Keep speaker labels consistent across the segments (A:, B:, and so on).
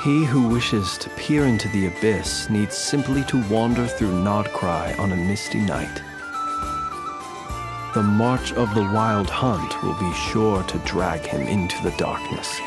A: He who wishes to peer into the abyss needs simply to wander through Nodcry on a misty night. The march of the wild hunt will be sure to drag him into the darkness.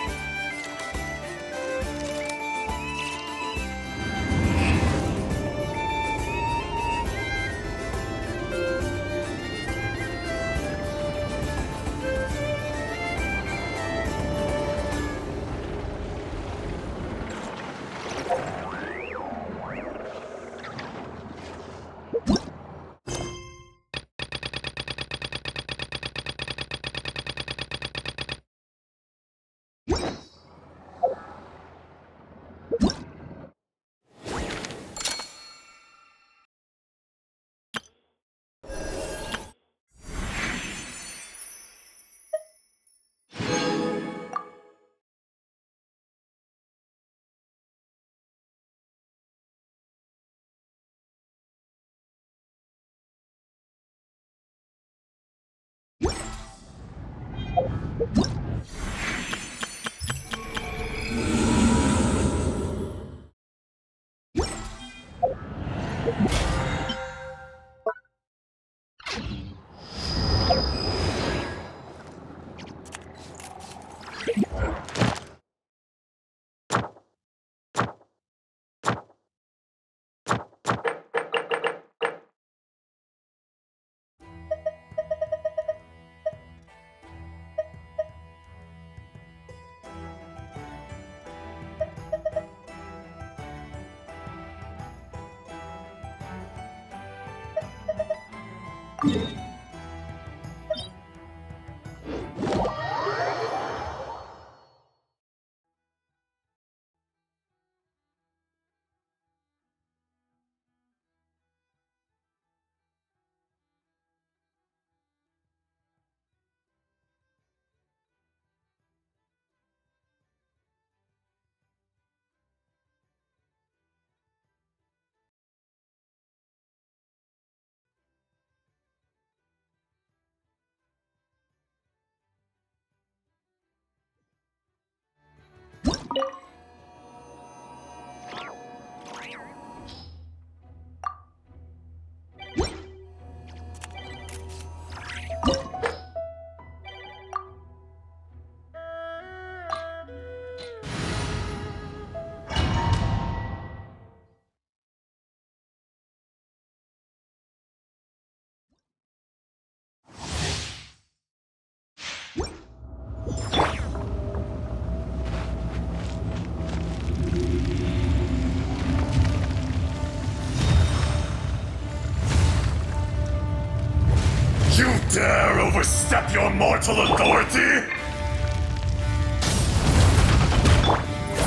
B: You dare overstep your mortal authority?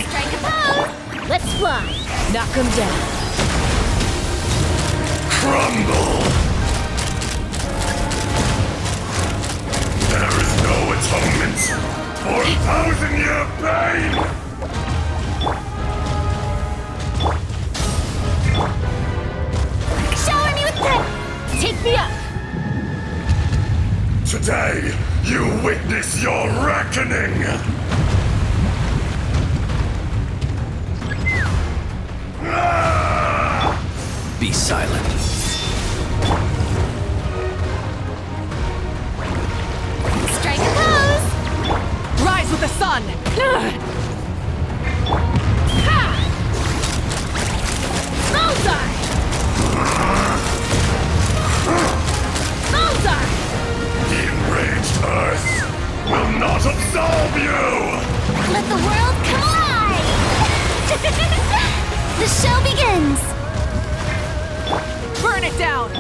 C: Strike a pose! Let's fly! Knock him down!
B: Crumble! There is no atonement for 1,000-year pain!
C: Shower me with that! Take me up!
B: Today, you witness your reckoning!
A: Be silent.
C: Strike a pose!
D: Rise with the sun!
C: Bullseye! Bullseye!
B: The enraged Earth will not absolve you!
C: Let the world collide! The show begins!
D: Burn it down!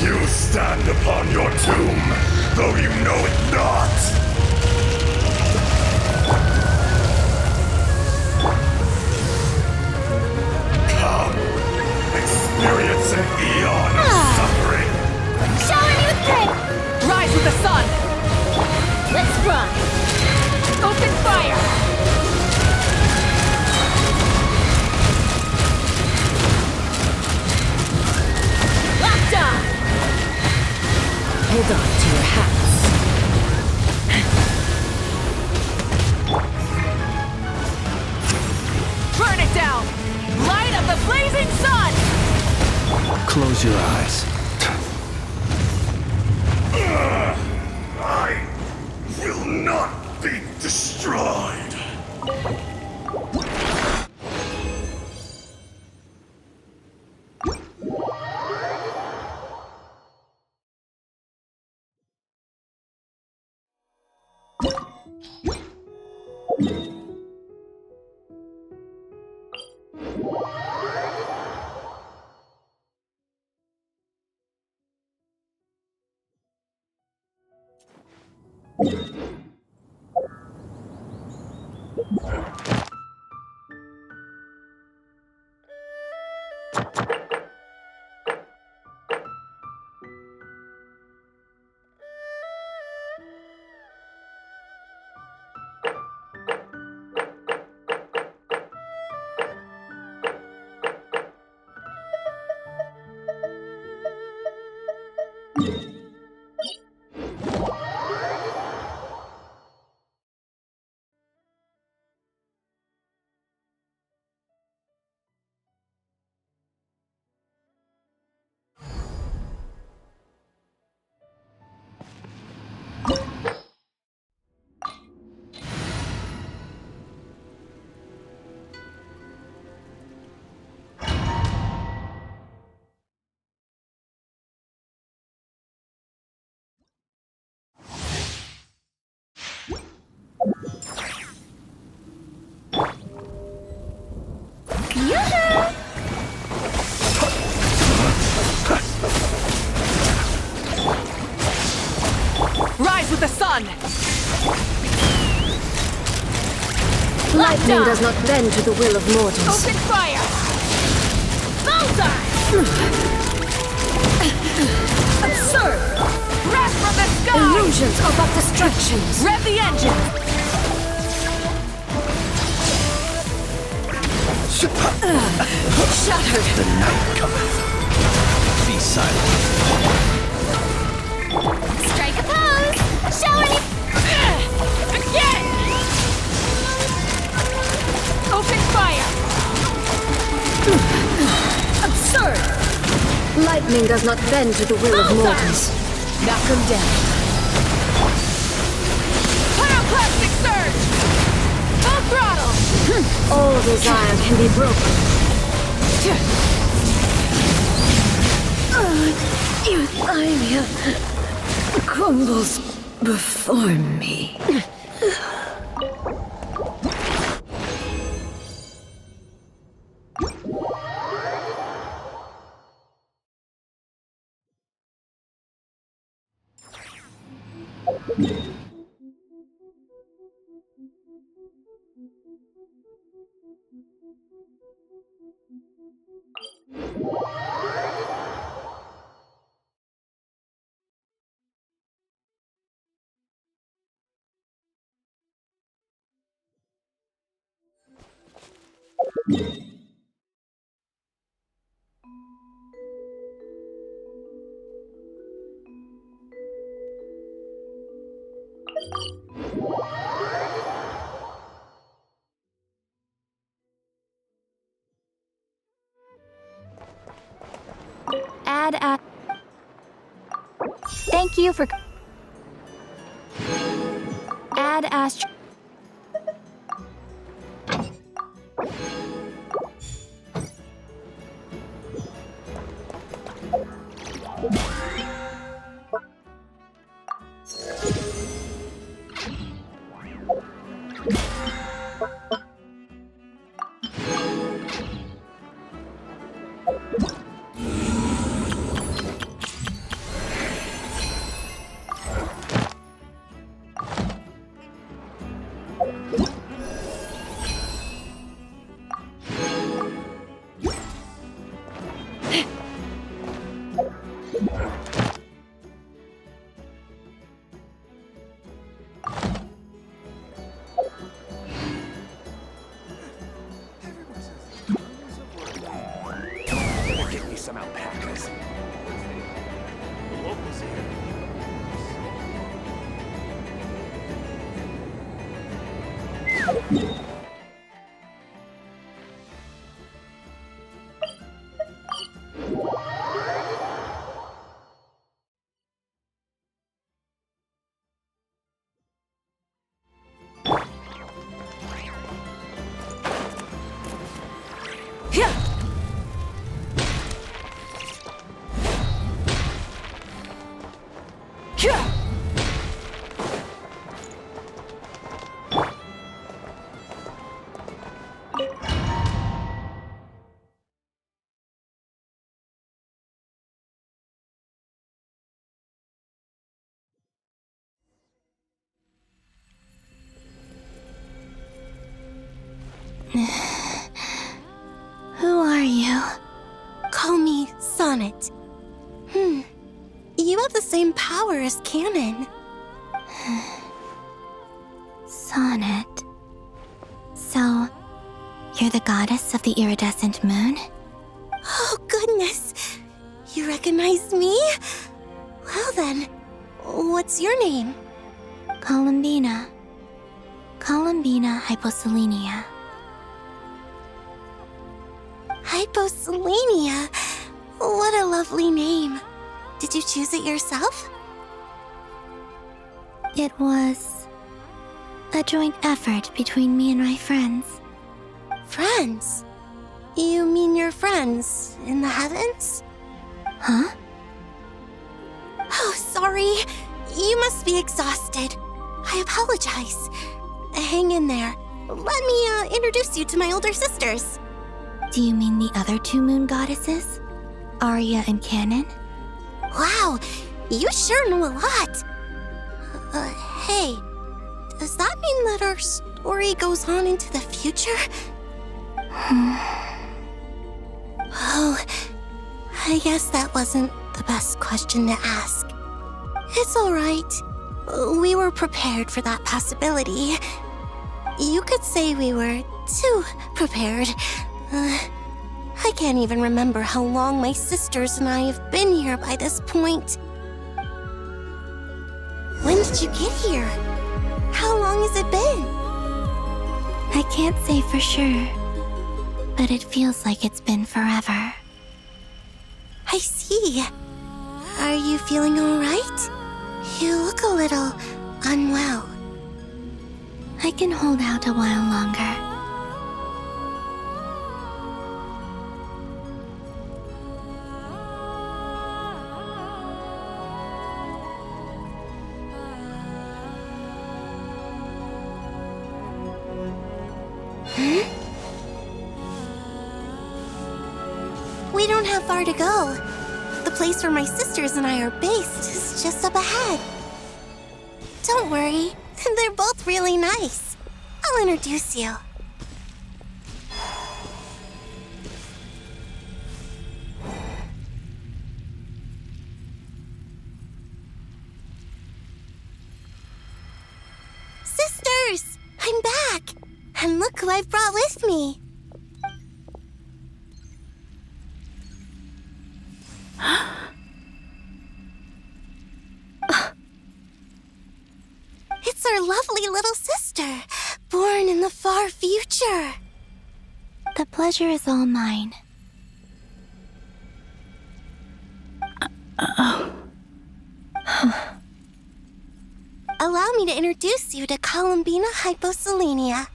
B: You stand upon your tomb, though you know it not! Come, experience an eon of suffering!
C: Shower me with grit!
D: Rise with the sun!
C: Let's run!
D: Open fire!
C: Locked on! Hold on to your hats.
A: Close your eyes.
B: I will not be destroyed.
D: Rise with the sun!
C: Lightning does not bend to the will of mortals.
D: Open fire!
C: Bullseye! Absurd!
D: Breath from the sky!
C: Illusions are but distractions.
D: Rev the engine!
C: Shattered.
A: The night cometh. Be silent.
C: Strike a pose! Show any...
D: Again! Open fire!
C: Absurd! Lightning does not bend to the will of mortals.
D: Knock him down. Pyroclastic surge! Full throttle!
C: All desire can be broken. Euthymia crumbles before me.
E: Thank you for... Add Astro...
B: Some alpacas. The locals here.
E: Who are you?
F: Call me Sonnet. You have the same power as Canon.
E: Sonnet. So, you're the goddess of the iridescent moon?
F: Oh, goodness. You recognize me? Well then, what's your name?
E: Columbina. Columbina Hyposelenia.
F: Hyposelenia. What a lovely name. Did you choose it yourself?
E: It was a joint effort between me and my friends.
F: Friends? You mean your friends in the heavens?
E: Huh?
F: Oh, sorry. You must be exhausted. I apologize. Hang in there. Let me introduce you to my older sisters.
E: Do you mean the other two moon goddesses? Arya and Canon?
F: Wow, you sure know a lot. Hey, does that mean that our story goes on into the future? Oh, I guess that wasn't the best question to ask. It's all right. We were prepared for that possibility. You could say we were too prepared. I can't even remember how long my sisters and I have been here by this point. When did you get here? How long has it been?
E: I can't say for sure, but it feels like it's been forever.
F: I see. Are you feeling all right? You look a little unwell.
E: I can hold out a while longer.
F: We don't have far to go. The place where my sisters and I are based is just up ahead. Don't worry, they're both really nice. I'll introduce you. Sisters! I'm back! And look who I've brought with me. It's our lovely little sister, born in the far future.
E: The pleasure is all mine.
F: Allow me to introduce you to Columbina Hyposelenia.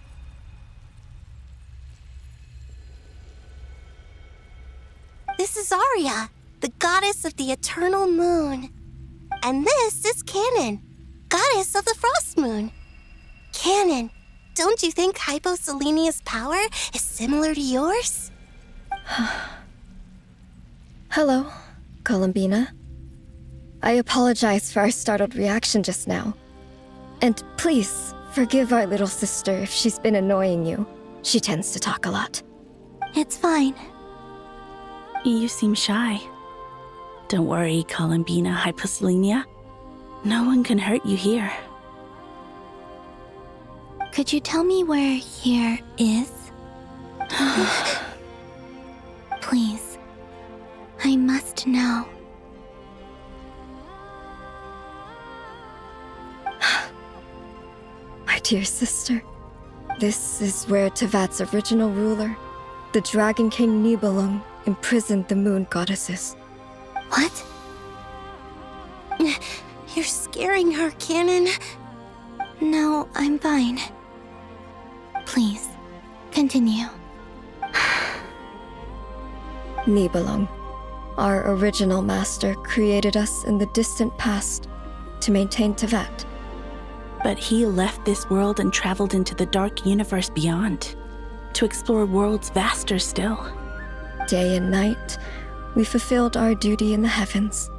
F: This is Arya, the goddess of the eternal moon. And this is Canon, goddess of the frost moon. Canon, don't you think Hyposelenia's power is similar to yours?
G: Hello, Columbina. I apologize for our startled reaction just now. And please, forgive our little sister if she's been annoying you. She tends to talk a lot.
E: It's fine.
H: You seem shy. Don't worry, Columbina Hyposelenia. No one can hurt you here.
E: Could you tell me where here is? Please. I must know.
G: My dear sister, this is where Tevat's original ruler, the Dragon King Nibelung, imprisoned the moon goddesses.
F: What? You're scaring her, Canon.
E: No, I'm fine. Please, continue.
G: Nibelung, our original master, created us in the distant past to maintain Tevat.
H: But he left this world and traveled into the dark universe beyond, to explore worlds vaster still.
G: Day and night, we fulfilled our duty in the heavens,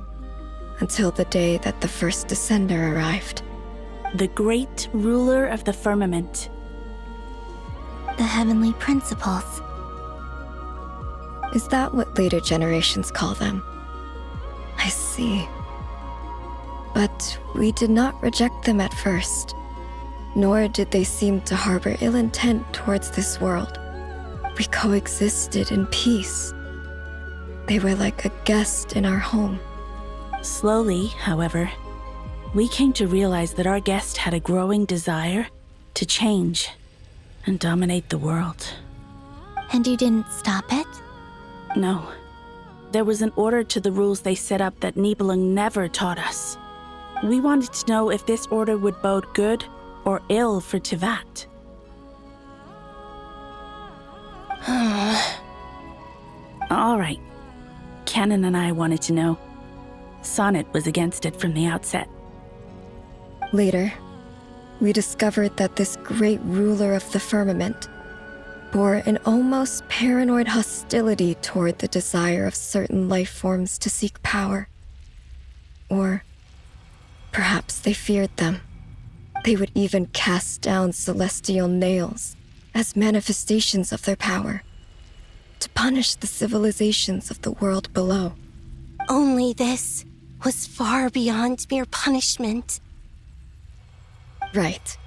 G: until the day that the first Descender arrived.
H: The great ruler of the firmament.
E: The heavenly principles.
G: Is that what later generations call them? I see. But we did not reject them at first, nor did they seem to harbor ill intent towards this world. We coexisted in peace. They were like a guest in our home.
H: Slowly, however, we came to realize that our guest had a growing desire to change and dominate the world.
E: And you didn't stop it?
H: No. There was an order to the rules they set up that Nibelung never taught us. We wanted to know if this order would bode good or ill for Tivat. All right. Canon and I wanted to know. Sonnet was against it from the outset.
G: Later, we discovered that this great ruler of the firmament bore an almost paranoid hostility toward the desire of certain life forms to seek power. Or perhaps they feared them. They would even cast down celestial nails as manifestations of their power, to punish the civilizations of the world below.
F: Only this was far beyond mere punishment.
G: Right.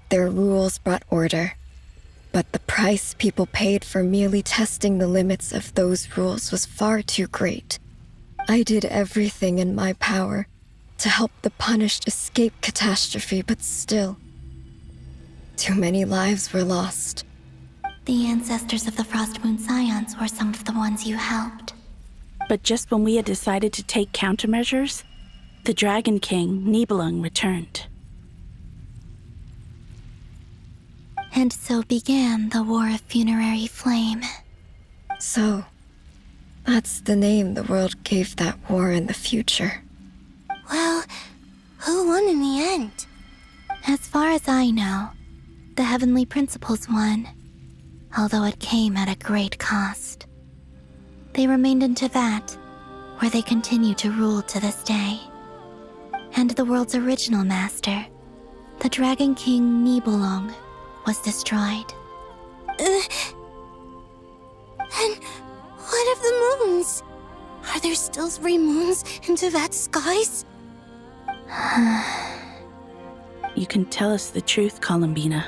G: Their rules brought order, but the price people paid for merely testing the limits of those rules was far too great. I did everything in my power to help the punished escape catastrophe, but still, too many lives were lost.
E: The ancestors of the Frost Moon Scions were some of the ones you helped.
H: But just when we had decided to take countermeasures, the Dragon King, Nibelung, returned.
E: And so began the War of Funerary Flame.
G: So, that's the name the world gave that war in the future.
F: Well, who won in the end?
E: As far as I know, the Heavenly Principles won, although it came at a great cost. They remained in Tivat, where they continue to rule to this day. And the world's original master, the Dragon King Nibelung, was destroyed.
F: And what of the moons? Are there still 3 moons in Tivat's skies?
H: You can tell us the truth, Columbina.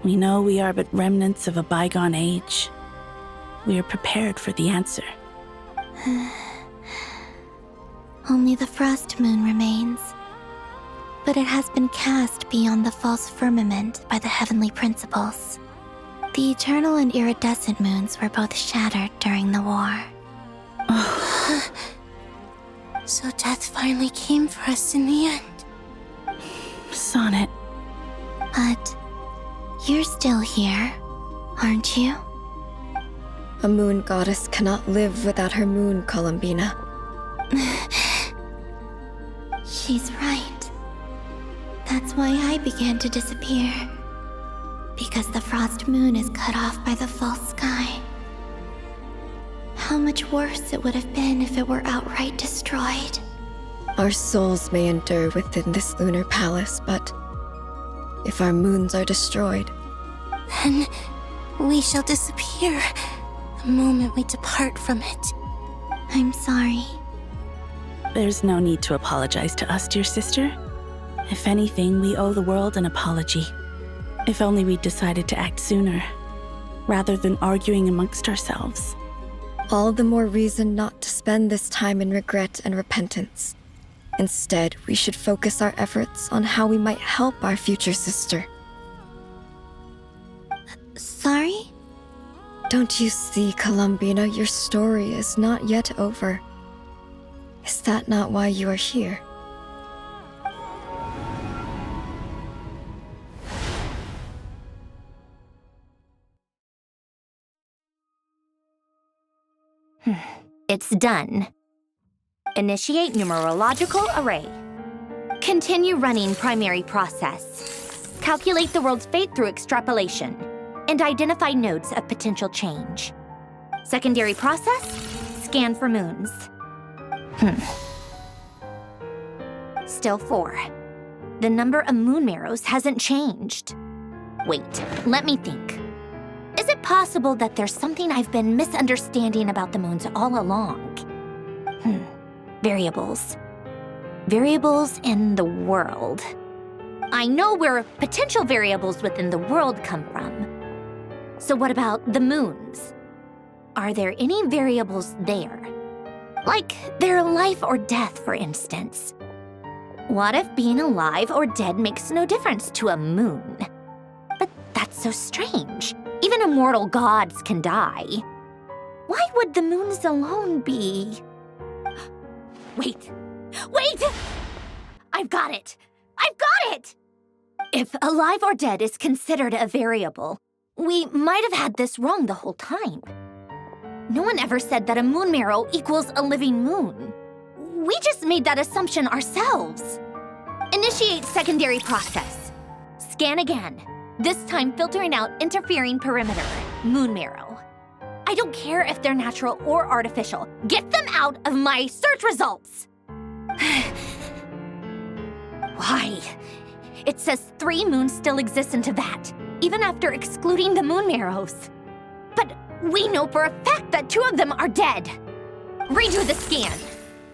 H: We know we are but remnants of a bygone age. We are prepared for the answer.
E: Only the Frost Moon remains. But it has been cast beyond the false firmament by the Heavenly Principles. The eternal and iridescent moons were both shattered during the war.
F: So death finally came for us in the end.
H: Sonnet.
E: But you're still here, aren't you?
G: A moon goddess cannot live without her moon, Columbina.
E: She's right. That's why I began to disappear. Because the Frost Moon is cut off by the false sky. How much worse it would have been if it were outright destroyed.
G: Our souls may endure within this lunar palace, but if our moons are destroyed,
F: Then we shall disappear the moment we depart from it.
E: I'm sorry.
H: There's no need to apologize to us, dear sister. If anything, we owe the world an apology. If only we'd decided to act sooner, rather than arguing amongst ourselves.
G: all the more reason not to spend this time in regret and repentance. Instead, we should focus our efforts on how we might help our future sister.
E: Sorry?
G: Don't you see, Columbina, your story is not yet over. Is that not why you are here?
C: It's done. Initiate numerological array. Continue running primary process. Calculate the world's fate through extrapolation. And identify nodes of potential change. Secondary process, scan for moons. Still 4. The number of moon marrows hasn't changed. Wait, let me think. Is it possible that there's something I've been misunderstanding about the moons all along? Variables. Variables in the world. I know where potential variables within the world come from. So what about the moons? Are there any variables there? Like their life or death, for instance. What if being alive or dead makes no difference to a moon? But that's so strange. Even immortal gods can die. Why would the moons alone be? Wait! I've got it! If alive or dead is considered a variable, we might have had this wrong the whole time. No one ever said that a moon marrow equals a living moon. We just made that assumption ourselves. Initiate secondary process. Scan again. This time filtering out interfering perimeter, moon marrow. I don't care if they're natural or artificial. Get them out of my search results! Why? It says 3 moons still exist in Teyvat, even after excluding the moon marrows. But we know for a fact that 2 of them are dead. Redo the scan.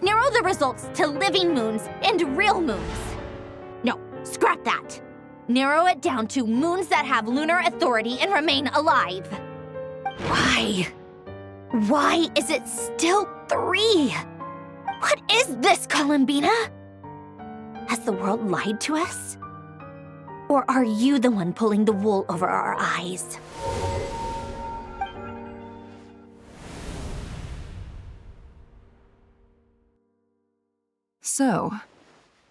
C: Narrow the results to living moons and real moons. No, scrap that. Narrow it down to moons that have lunar authority and remain alive. Why? Why is it still 3? What is this, Columbina? Has the world lied to us? Or are you the one pulling the wool over our eyes?
I: So,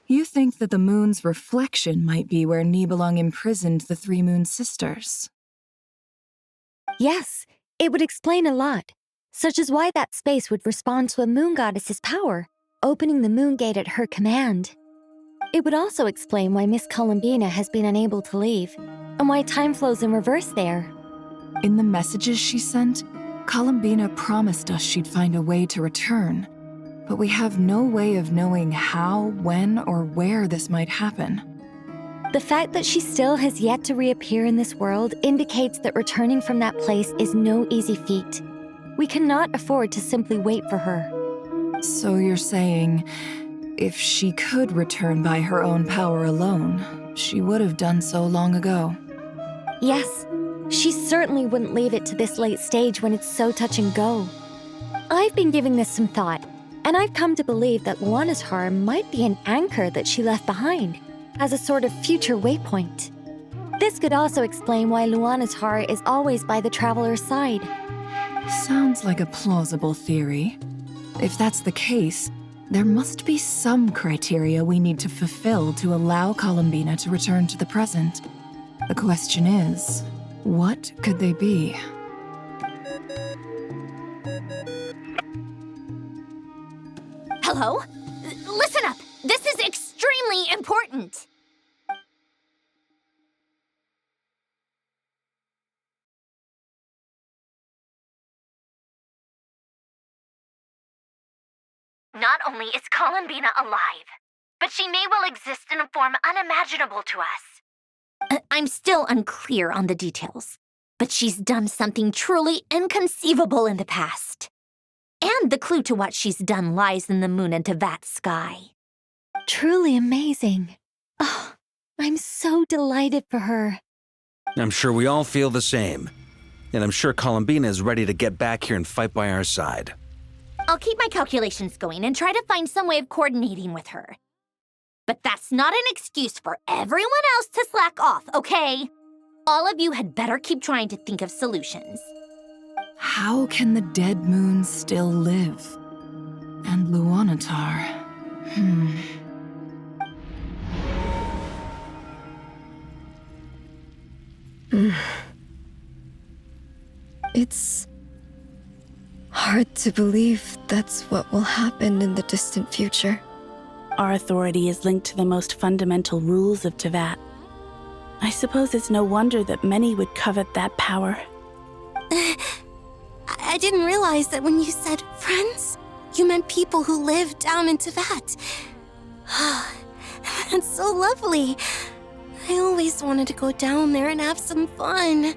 I: you think that the moon's reflection might be where Nibelung imprisoned the 3 moon sisters?
J: Yes, it would explain a lot, such as why that space would respond to a moon goddess's power, opening the moon gate at her command. It would also explain why Miss Columbina has been unable to leave, and why time flows in reverse there.
I: In the messages she sent, Columbina promised us she'd find a way to return, but we have no way of knowing how, when, or where this might happen.
J: The fact that she still has yet to reappear in this world indicates that returning from that place is no easy feat. We cannot afford to simply wait for her.
I: So you're saying, if she could return by her own power alone, she would have done so long ago?
J: Yes, she certainly wouldn't leave it to this late stage when it's so touch and go. I've been giving this some thought, and I've come to believe that Luana's Har might be an anchor that she left behind, as a sort of future waypoint. This could also explain why Luana's Har is always by the traveler's side.
I: Sounds like a plausible theory. If that's the case, there must be some criteria we need to fulfill to allow Columbina to return to the present. The question is, what could they be?
C: Hello? Listen up! This is extremely important! Not only is Columbina alive, but she may well exist in a form unimaginable to us. I'm still unclear on the details, but she's done something truly inconceivable in the past. And the clue to what she's done lies in the moon and Teyvat sky.
J: Truly amazing. Oh, I'm so delighted for her.
K: I'm sure we all feel the same. And I'm sure Columbina is ready to get back here and fight by our side.
C: I'll keep my calculations going and try to find some way of coordinating with her. But that's not an excuse for everyone else to slack off, okay? All of you had better keep trying to think of solutions.
I: How can the dead moon still live? And Luanatar?
G: It's hard to believe that's what will happen in the distant future.
H: Our authority is linked to the most fundamental rules of Teyvat. I suppose it's no wonder that many would covet that power.
F: I didn't realize that when you said friends, you meant people who live down in Teyvat. That's so lovely. I always wanted to go down there and have some fun.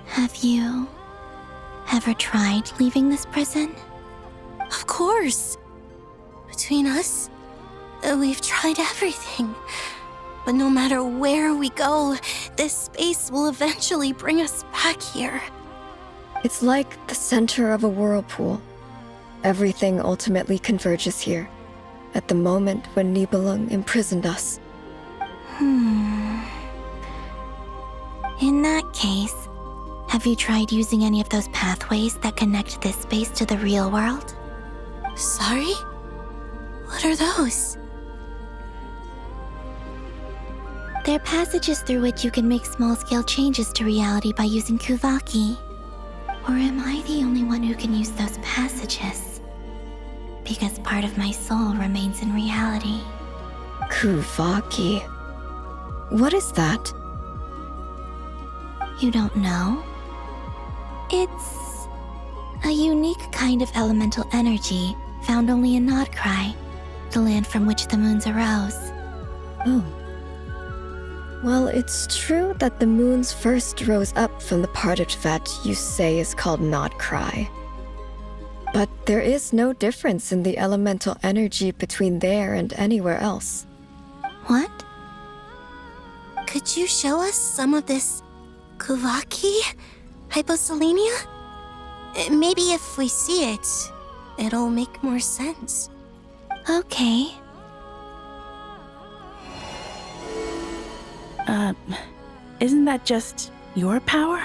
E: Have you ever tried leaving this prison?
F: Of course. Between us, we've tried everything. But no matter where we go, this space will eventually bring us back here.
G: It's like the center of a whirlpool. Everything ultimately converges here, at the moment when Nibelung imprisoned us.
E: In that case, have you tried using any of those pathways that connect this space to the real world?
F: Sorry? What are those?
E: They're passages through which you can make small-scale changes to reality by using Kuvaki. Or am I the only one who can use those passages? Because part of my soul remains in reality.
G: Kuvaki. What is that?
E: You don't know? It's a unique kind of elemental energy found only in Nodcry, the land from which the moons arose.
G: Oh. Well, it's true that the moons first rose up from the part of Tvet you say is called Nodcry. But there is no difference in the elemental energy between there and anywhere else.
E: What?
F: Could you show us some of this Kuvaki? Hyposelenia? Maybe if we see it, it'll make more sense.
E: Okay.
H: Isn't that just your power?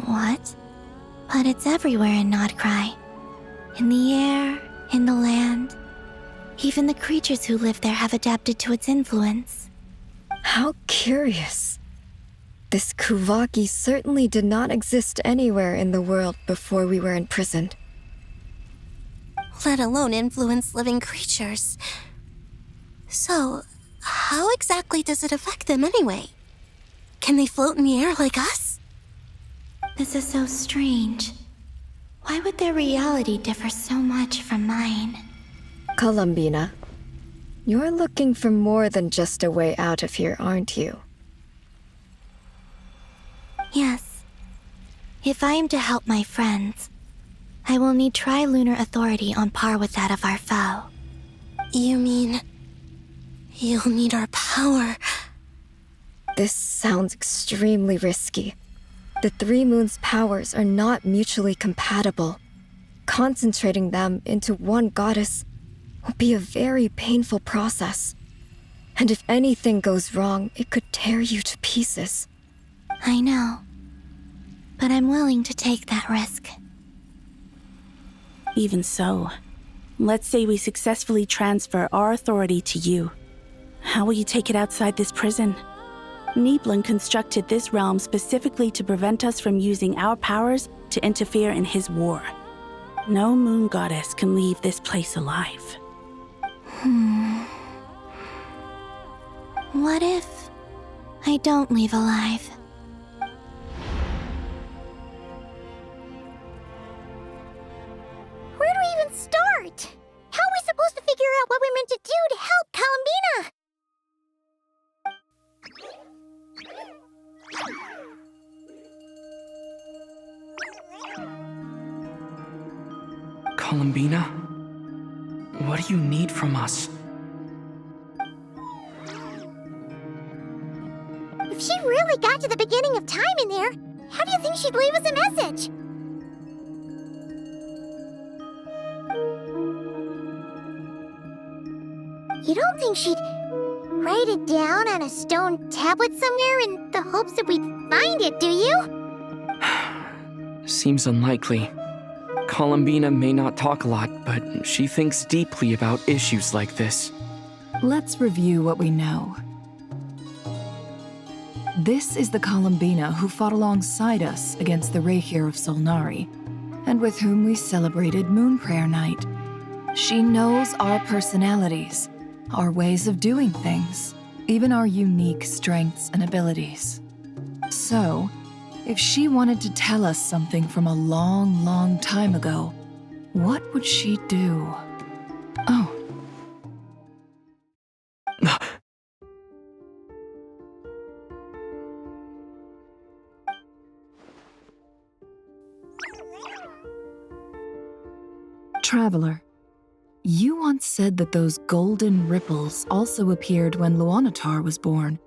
E: What? But it's everywhere in Nodcry. In the air, in the land. Even the creatures who live there have adapted to its influence.
G: How curious. This Kuvaki certainly did not exist anywhere in the world before we were imprisoned.
F: Let alone influence living creatures. So, how exactly does it affect them anyway? Can they float in the air like us?
E: This is so strange. Why would their reality differ so much from mine?
G: Columbina, you're looking for more than just a way out of here, aren't you?
E: Yes. If I am to help my friends, I will need trilunar authority on par with that of our foe.
F: You mean... you'll need our power?
G: This sounds extremely risky. The Three Moons' powers are not mutually compatible. Concentrating them into one goddess will be a very painful process. And if anything goes wrong, it could tear you to pieces.
E: I know. But I'm willing to take that risk.
H: Even so, let's say we successfully transfer our authority to you. How will you take it outside this prison? Nibelung constructed this realm specifically to prevent us from using our powers to interfere in his war. No moon goddess can leave this place alive.
E: What if I don't leave alive?
C: Where do we even start? How are we supposed to figure out what we're meant to do to help Columbina?
L: Columbina? What do you need from us?
C: If she really got to the beginning of time in there, how do you think she'd leave us a message? You don't think she'd write it down on a stone tablet somewhere in the hopes that we'd find it, do you?
L: Seems unlikely. Columbina may not talk a lot, but she thinks deeply about issues like this.
I: Let's review what we know. This is the Columbina who fought alongside us against the Reikir of Solnari, and with whom we celebrated Moon Prayer Night. She knows our personalities, our ways of doing things, even our unique strengths and abilities. So, if she wanted to tell us something from a long, long time ago, what would she do? Oh, Traveler, you once said that those golden ripples also appeared when Luanatar was born.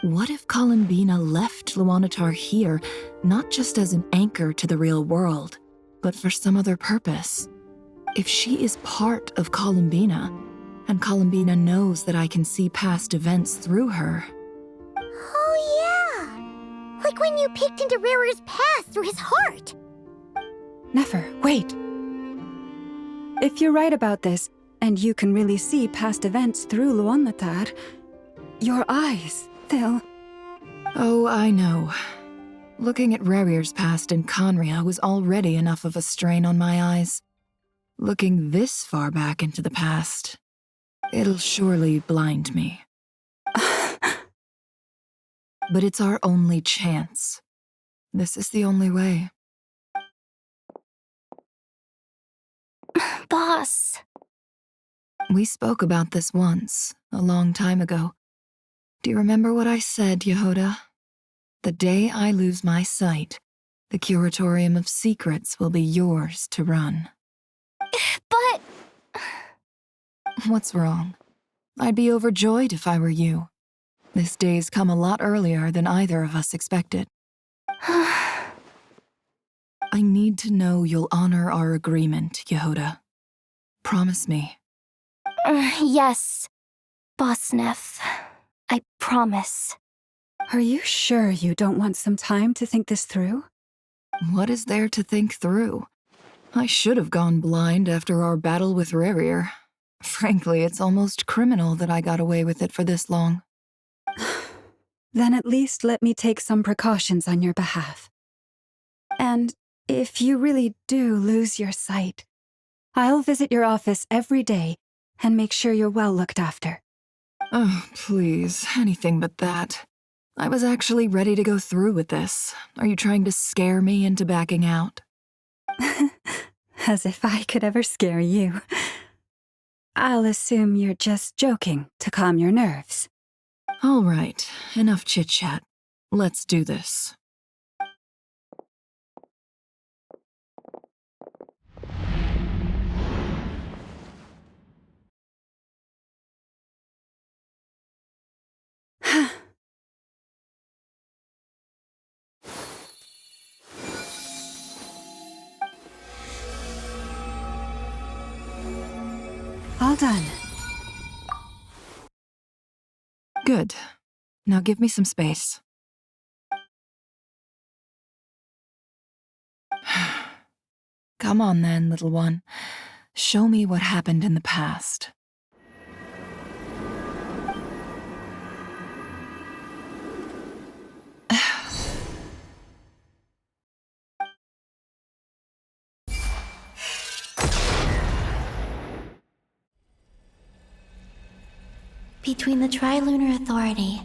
I: What if Columbina left Luanatar here, not just as an anchor to the real world, but for some other purpose? If she is part of Columbina, and Columbina knows that I can see past events through her...
F: Oh yeah! Like when you peeked into Rarer's past through his heart!
M: Nefer, wait! If you're right about this, and you can really see past events through Luanatar, your eyes, they'll...
I: Oh, I know. Looking at Rerir's past in Conria was already enough of a strain on my eyes. Looking this far back into the past, it'll surely blind me. But it's our only chance. This is the only way.
C: Boss.
I: We spoke about this once, a long time ago. Do you remember what I said, Yehoda? The day I lose my sight, the Curatorium of Secrets will be yours to run.
C: But...
I: What's wrong? I'd be overjoyed if I were you. This day's come a lot earlier than either of us expected. I need to know you'll honor our agreement, Yehoda. Promise me.
C: Yes, Boss Neff. I promise.
M: Are you sure you don't want some time to think this through?
I: What is there to think through? I should have gone blind after our battle with Rerir. Frankly, it's almost criminal that I got away with it for this long.
M: Then at least let me take some precautions on your behalf. And if you really do lose your sight, I'll visit your office every day and make sure you're well looked after.
I: Oh, please, anything but that. I was actually ready to go through with this. Are you trying to scare me into backing out?
M: As if I could ever scare you. I'll assume you're just joking to calm your nerves.
I: All right, enough chit-chat. Let's do this.
M: All done.
I: Good. Now give me some space. Come on then, little one. Show me what happened in the past.
E: Between the Trilunar Authority,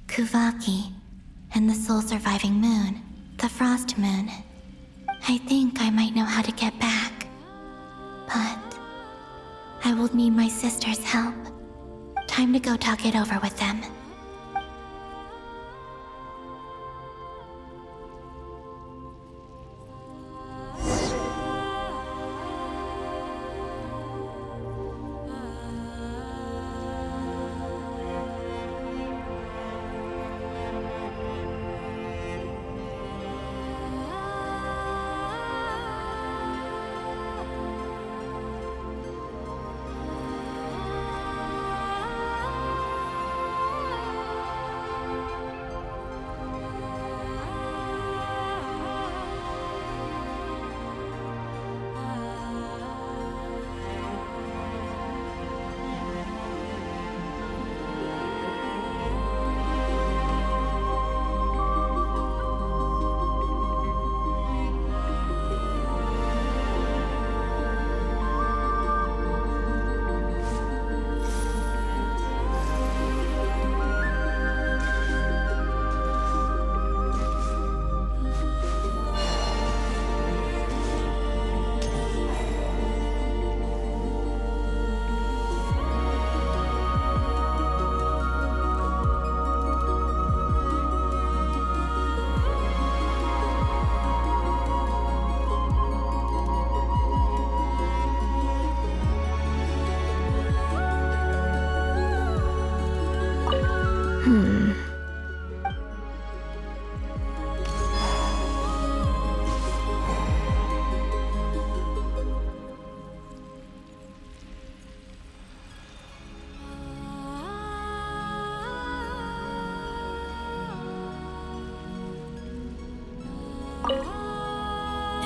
E: Kuvaki, and the soul-surviving moon, the Frost Moon, I think I might know how to get back. But I will need my sister's help. Time to go talk it over with them.
H: It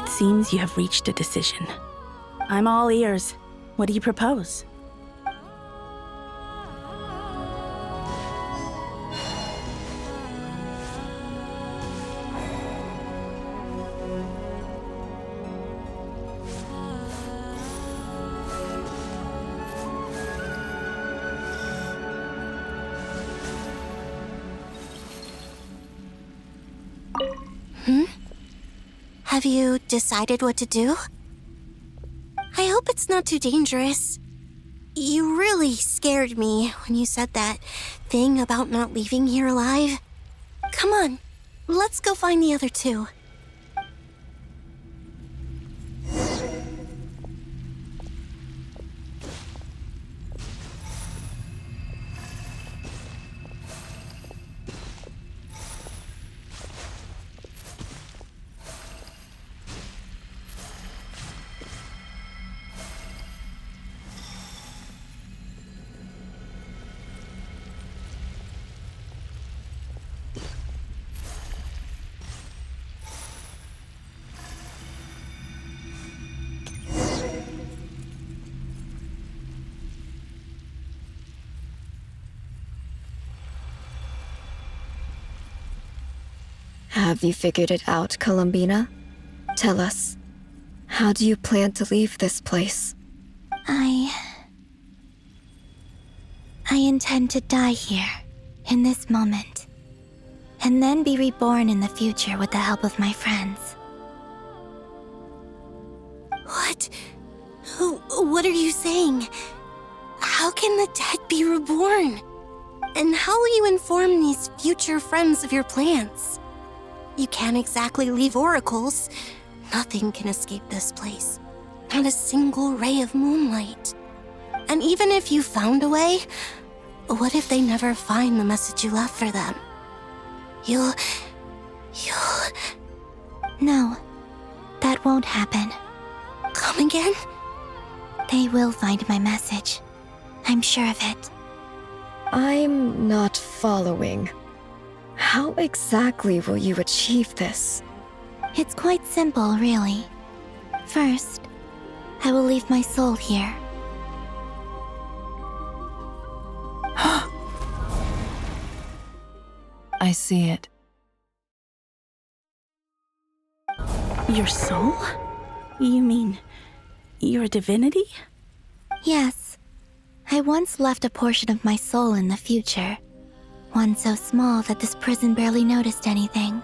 H: seems you have reached a decision. I'm all ears. What do you propose?
F: Have you decided what to do? I hope it's not too dangerous. You really scared me when you said that thing about not leaving here alive. Come on, let's go find the other two.
G: Have you figured it out, Columbina? Tell us, how do you plan to leave this place?
E: I intend to die here, in this moment, and then be reborn in the future with the help of my friends.
F: What? What are you saying? How can the dead be reborn? And how will you inform these future friends of your plans? You can't exactly leave oracles. Nothing can escape this place. Not a single ray of moonlight. And even if you found a way, what if they never find the message you left for them? You'll...
E: No, that won't happen.
F: Come again?
E: They will find my message. I'm sure of it.
G: I'm not following. How exactly will you achieve this?
E: It's quite simple, really. First, I will leave my soul here.
I: I see it.
H: Your soul? You mean your divinity?
E: Yes. I once left a portion of my soul in the future. One so small that this prison barely noticed anything.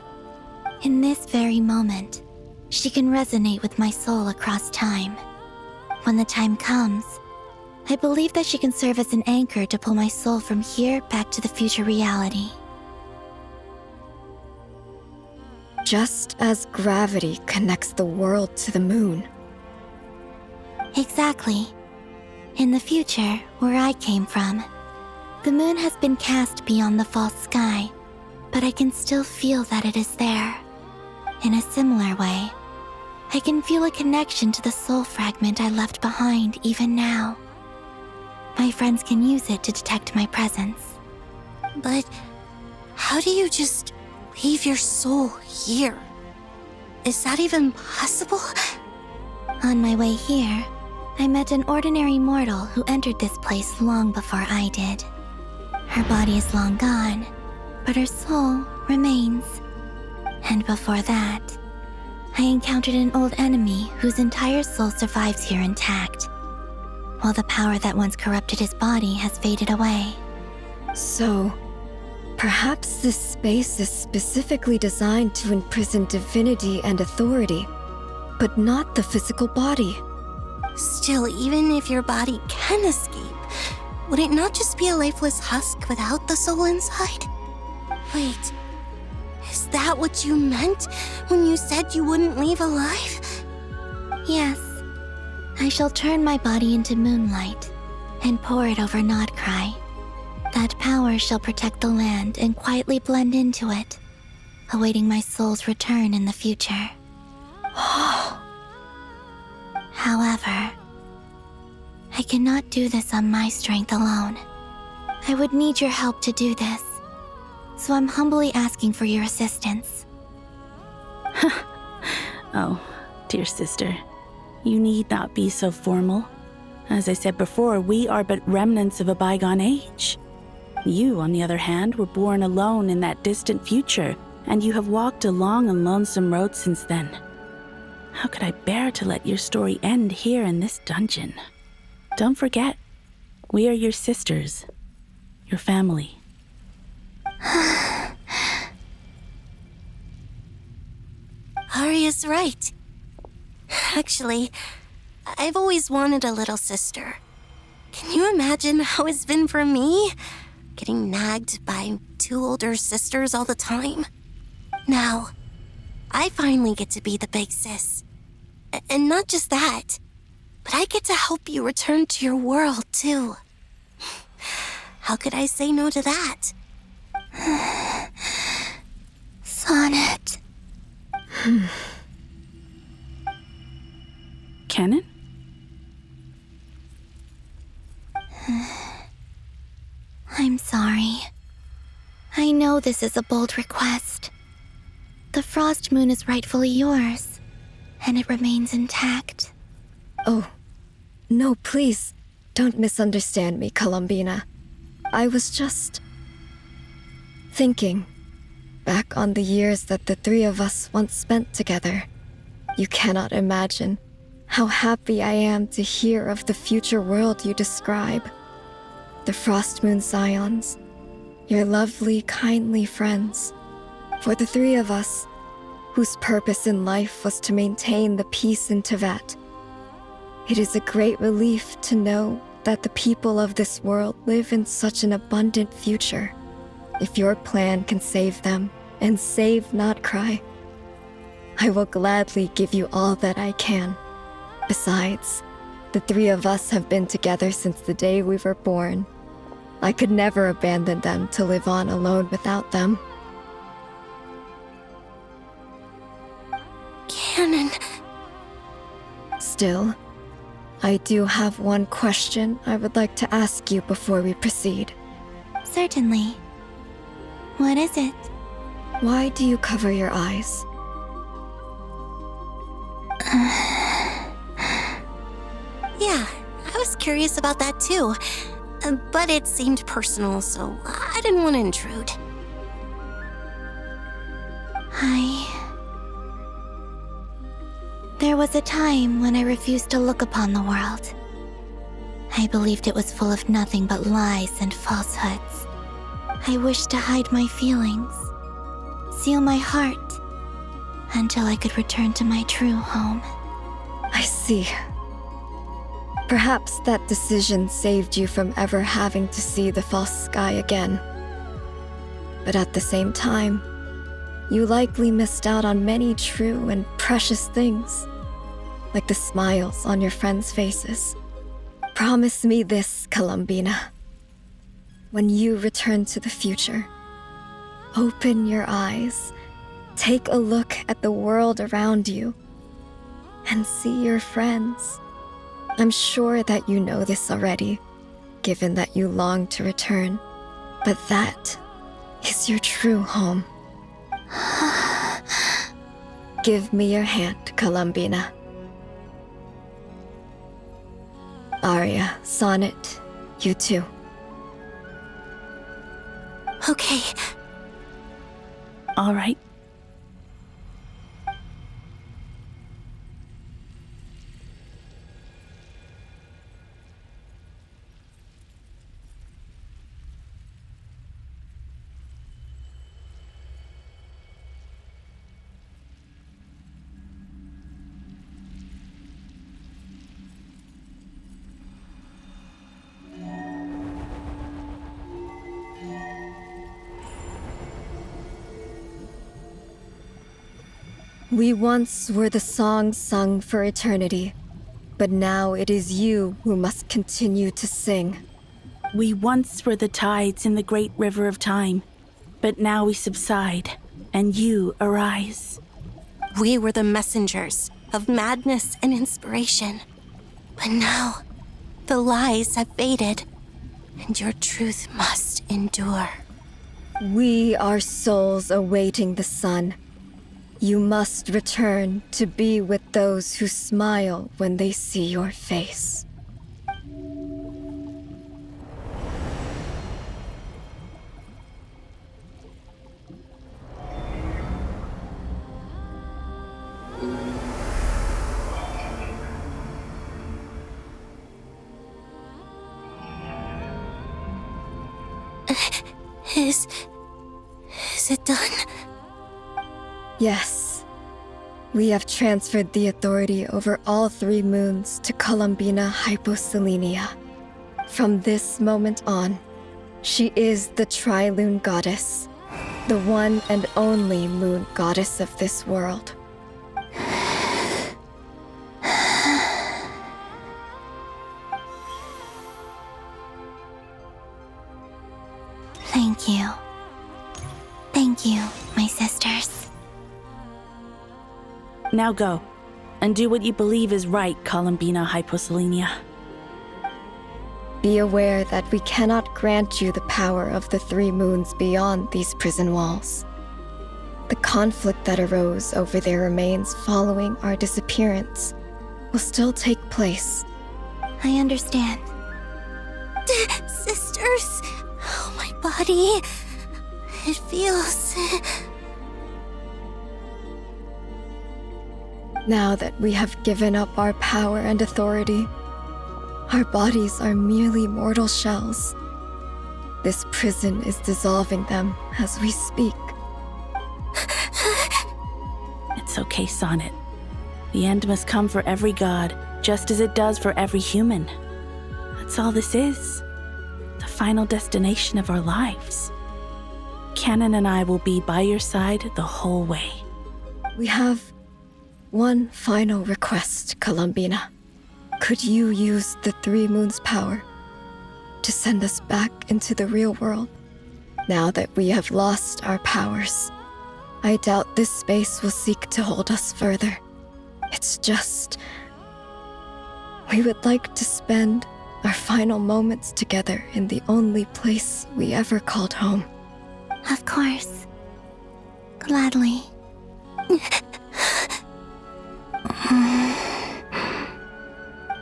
E: In this very moment, she can resonate with my soul across time. When the time comes, I believe that she can serve as an anchor to pull my soul from here back to the future reality.
G: Just as gravity connects the world to the moon.
E: Exactly. In the future, where I came from, the moon has been cast beyond the false sky, but I can still feel that it is there. In a similar way, I can feel a connection to the soul fragment I left behind even now. My friends can use it to detect my presence.
F: But how do you just leave your soul here? Is that even possible?
E: On my way here, I met an ordinary mortal who entered this place long before I did. Her body is long gone, but her soul remains. And before that, I encountered an old enemy whose entire soul survives here intact, while the power that once corrupted his body has faded away.
G: So, perhaps this space is specifically designed to imprison divinity and authority, but not the physical body.
F: Still, even if your body can escape, would it not just be a lifeless husk without the soul inside? Wait, is that what you meant when you said you wouldn't leave alive?
E: Yes. I shall turn my body into moonlight and pour it over Nodcry. That power shall protect the land and quietly blend into it, awaiting my soul's return in the future. However, I cannot do this on my strength alone. I would need your help to do this, so I'm humbly asking for your assistance.
H: Oh, dear sister, you need not be so formal. As I said before, we are but remnants of a bygone age. You, on the other hand, were born alone in that distant future, and you have walked a long and lonesome road since then. How could I bear to let your story end here in this dungeon? Don't forget, we are your sisters, your family.
F: Arya's right. Actually, I've always wanted a little sister. Can you imagine how it's been for me? Getting nagged by 2 older sisters all the time. Now, I finally get to be the big sis. And not just that, but I get to help you return to your world, too. How could I say no to that?
E: Sonnet.
H: Canon?
E: I'm sorry. I know this is a bold request. The Frost Moon is rightfully yours, and it remains intact.
G: Oh, no, please, don't misunderstand me, Columbina. I was just thinking back on the years that the 3 of us once spent together. You cannot imagine how happy I am to hear of the future world you describe. The Frost Moon Scions, your lovely, kindly friends. For the 3 of us, whose purpose in life was to maintain the peace in Teyvat, it is a great relief to know that the people of this world live in such an abundant future. If your plan can save them, and save Notcry, I will gladly give you all that I can. Besides, the 3 of us have been together since the day we were born. I could never abandon them to live on alone without them.
F: Canon.
G: Still, I do have one question I would like to ask you before we proceed.
E: Certainly. What is it?
G: Why do you cover your eyes?
F: Yeah, I was curious about that too. But it seemed personal, so I didn't want to intrude.
E: There was a time when I refused to look upon the world. I believed it was full of nothing but lies and falsehoods. I wished to hide my feelings, seal my heart, until I could return to my true home.
G: I see. Perhaps that decision saved you from ever having to see the false sky again. But at the same time, you likely missed out on many true and precious things, like the smiles on your friends' faces. Promise me this, Columbina. When you return to the future, open your eyes, take a look at the world around you, and see your friends. I'm sure that you know this already, given that you long to return, but that is your true home. Give me your hand, Columbina. Arya, Sonnet, you too.
F: Okay.
H: All right.
G: We once were the songs sung for eternity, but now it is you who must continue to sing.
H: We once were the tides in the great river of time, but now we subside, and you arise.
F: We were the messengers of madness and inspiration. But now, the lies have faded, and your truth must endure.
G: We are souls awaiting the sun. You must return to be with those who smile when they see your face.
F: Is it done?
G: Yes. We have transferred the authority over all 3 moons to Columbina Hyposelenia. From this moment on, she is the Tri-Lune Goddess, the one and only moon goddess of this world.
E: Thank you. Thank you, my sisters.
H: Now go, and do what you believe is right, Columbina Hyposelenia.
G: Be aware that we cannot grant you the power of the 3 moons beyond these prison walls. The conflict that arose over their remains following our disappearance will still take place.
E: I understand.
F: Sisters, oh, my body. It feels...
G: Now that we have given up our power and authority, our bodies are merely mortal shells. This prison is dissolving them as we speak.
H: It's okay, Sonnet. The end must come for every god, just as it does for every human. That's all this is. The final destination of our lives. Canon and I will be by your side the whole way.
G: We have one final request, Columbina. Could you use the 3 moons' power to send us back into the real world? Now that we have lost our powers, I doubt this space will seek to hold us further. It's just... we would like to spend our final moments together in the only place we ever called home.
E: Of course. Gladly.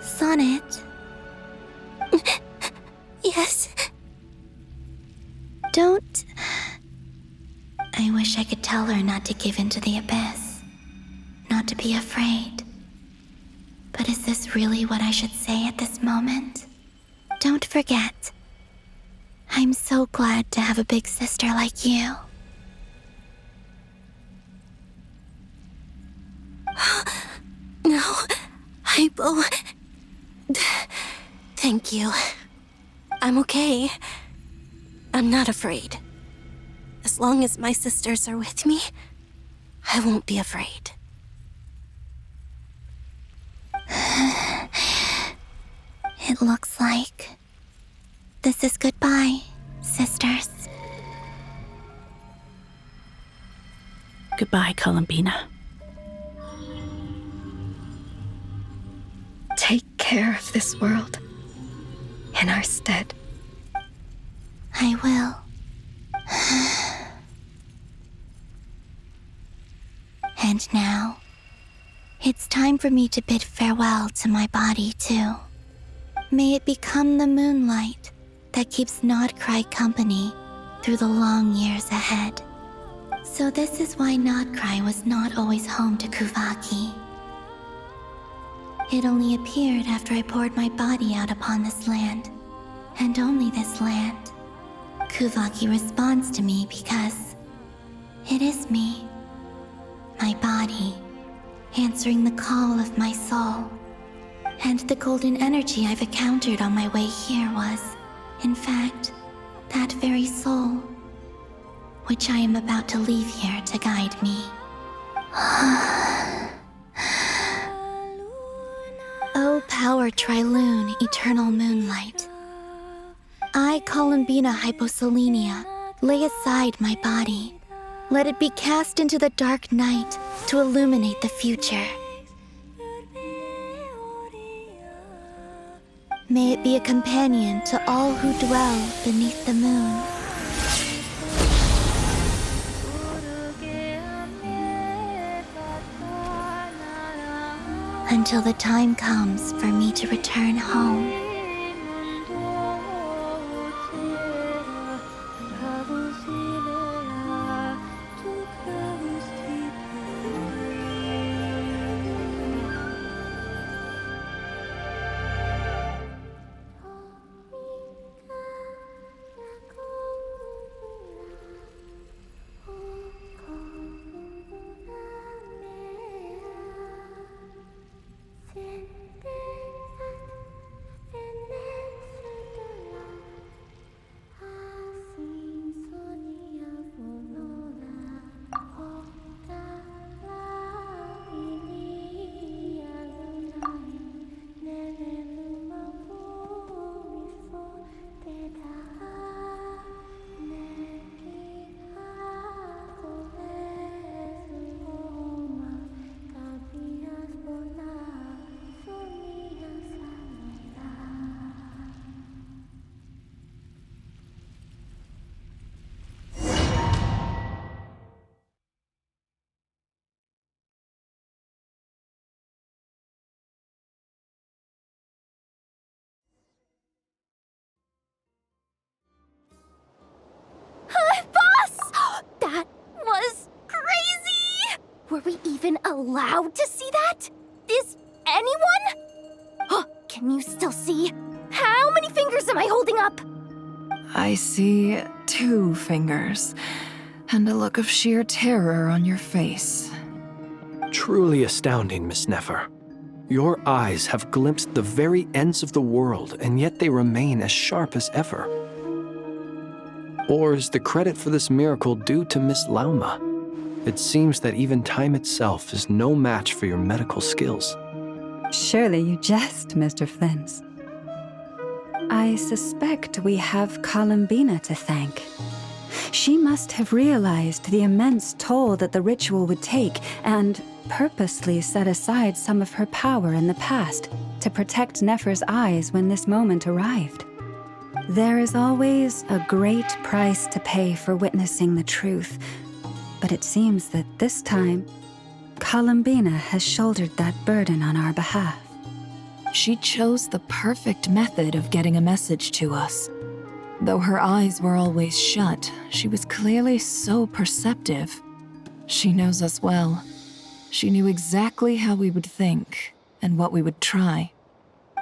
E: Sonnet?
F: Yes?
E: Don't... I wish I could tell her not to give in to the abyss. Not to be afraid. But is this really what I should say at this moment? Don't forget. I'm so glad to have a big sister like you.
F: No, Hypo. Thank you. I'm okay. I'm not afraid. As long as my sisters are with me, I won't be afraid.
E: It looks like this is goodbye, sisters.
H: Goodbye, Columbina.
G: Take care of this world in our stead.
E: I will. And now, it's time for me to bid farewell to my body, too. May it become the moonlight that keeps Nodcry company through the long years ahead. So this is why Nodcry was not always home to Kuvaki. It only appeared after I poured my body out upon this land, and only this land. Kuvaki responds to me because it is me, my body, answering the call of my soul. And the golden energy I've encountered on my way here was, in fact, that very soul, which I am about to leave here to guide me. O power Tri-Lune, eternal moonlight. I, Columbina Hyposelenia, lay aside my body. Let it be cast into the dark night to illuminate the future. May it be a companion to all who dwell beneath the moon. Until the time comes for me to return home.
C: Boss! That was crazy! Were we even allowed to see that? Is anyone? Oh, can you still see? How many fingers am I holding up?
I: I see 2 fingers, and a look of sheer terror on your face.
A: Truly astounding, Miss Nefer. Your eyes have glimpsed the very ends of the world, and yet they remain as sharp as ever. Or is the credit for this miracle due to Miss Lauma? It seems that even time itself is no match for your medical skills.
M: Surely you jest, Mr. Flins. I suspect we have Columbina to thank. She must have realized the immense toll that the ritual would take and purposely set aside some of her power in the past to protect Nefer's eyes when this moment arrived. There is always a great price to pay for witnessing the truth, but it seems that this time, Columbina has shouldered that burden on our behalf.
I: She chose the perfect method of getting a message to us. Though her eyes were always shut, she was clearly so perceptive. She knows us well. She knew exactly how we would think and what we would try.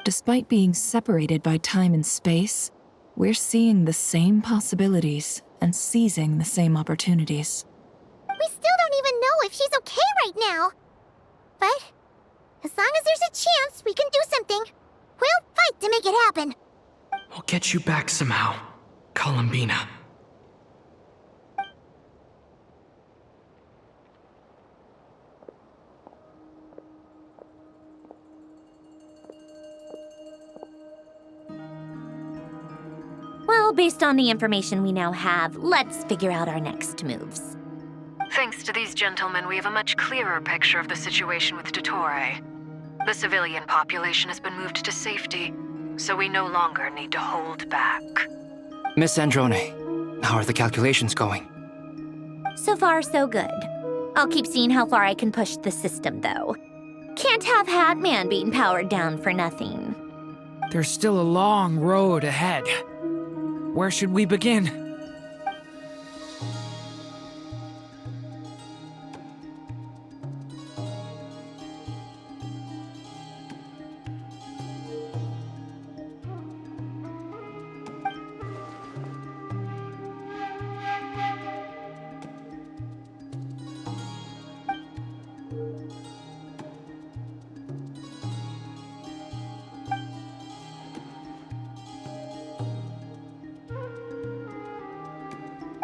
I: Despite being separated by time and space, we're seeing the same possibilities and seizing the same opportunities.
F: We still don't even know if she's okay right now. But as long as there's a chance we can do something, we'll fight to make it happen.
L: We'll get you back somehow, Columbina.
C: Well, based on the information we now have, let's figure out our next moves.
N: Thanks to these gentlemen, we have a much clearer picture of the situation with Dottore. The civilian population has been moved to safety, so we no longer need to hold back.
O: Miss Androne, how are the calculations going?
C: So far, so good. I'll keep seeing how far I can push the system, though. Can't have Hatman being powered down for nothing.
P: There's still a long road ahead. Where should we begin?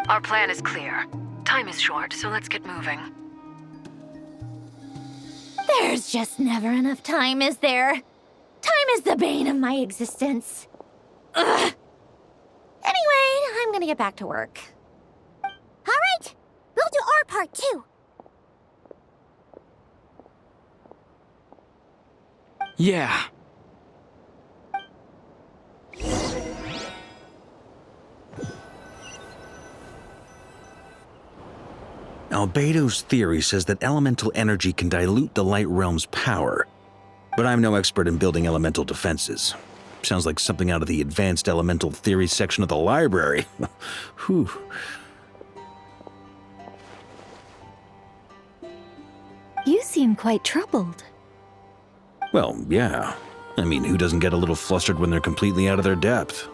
N: Our plan is clear. Time is short, so let's get moving.
C: There's just never enough time, is there? Time is the bane of my existence. Ugh. gonna get back to work.
F: All right, we'll do our part too.
L: Yeah.
K: Albedo's theory says that elemental energy can dilute the light realm's power, but I'm no expert in building elemental defenses. Sounds like something out of the advanced elemental theory section of the library. Whew.
J: You seem quite troubled.
K: Well, yeah. I mean, who doesn't get a little flustered when they're completely out of their depth?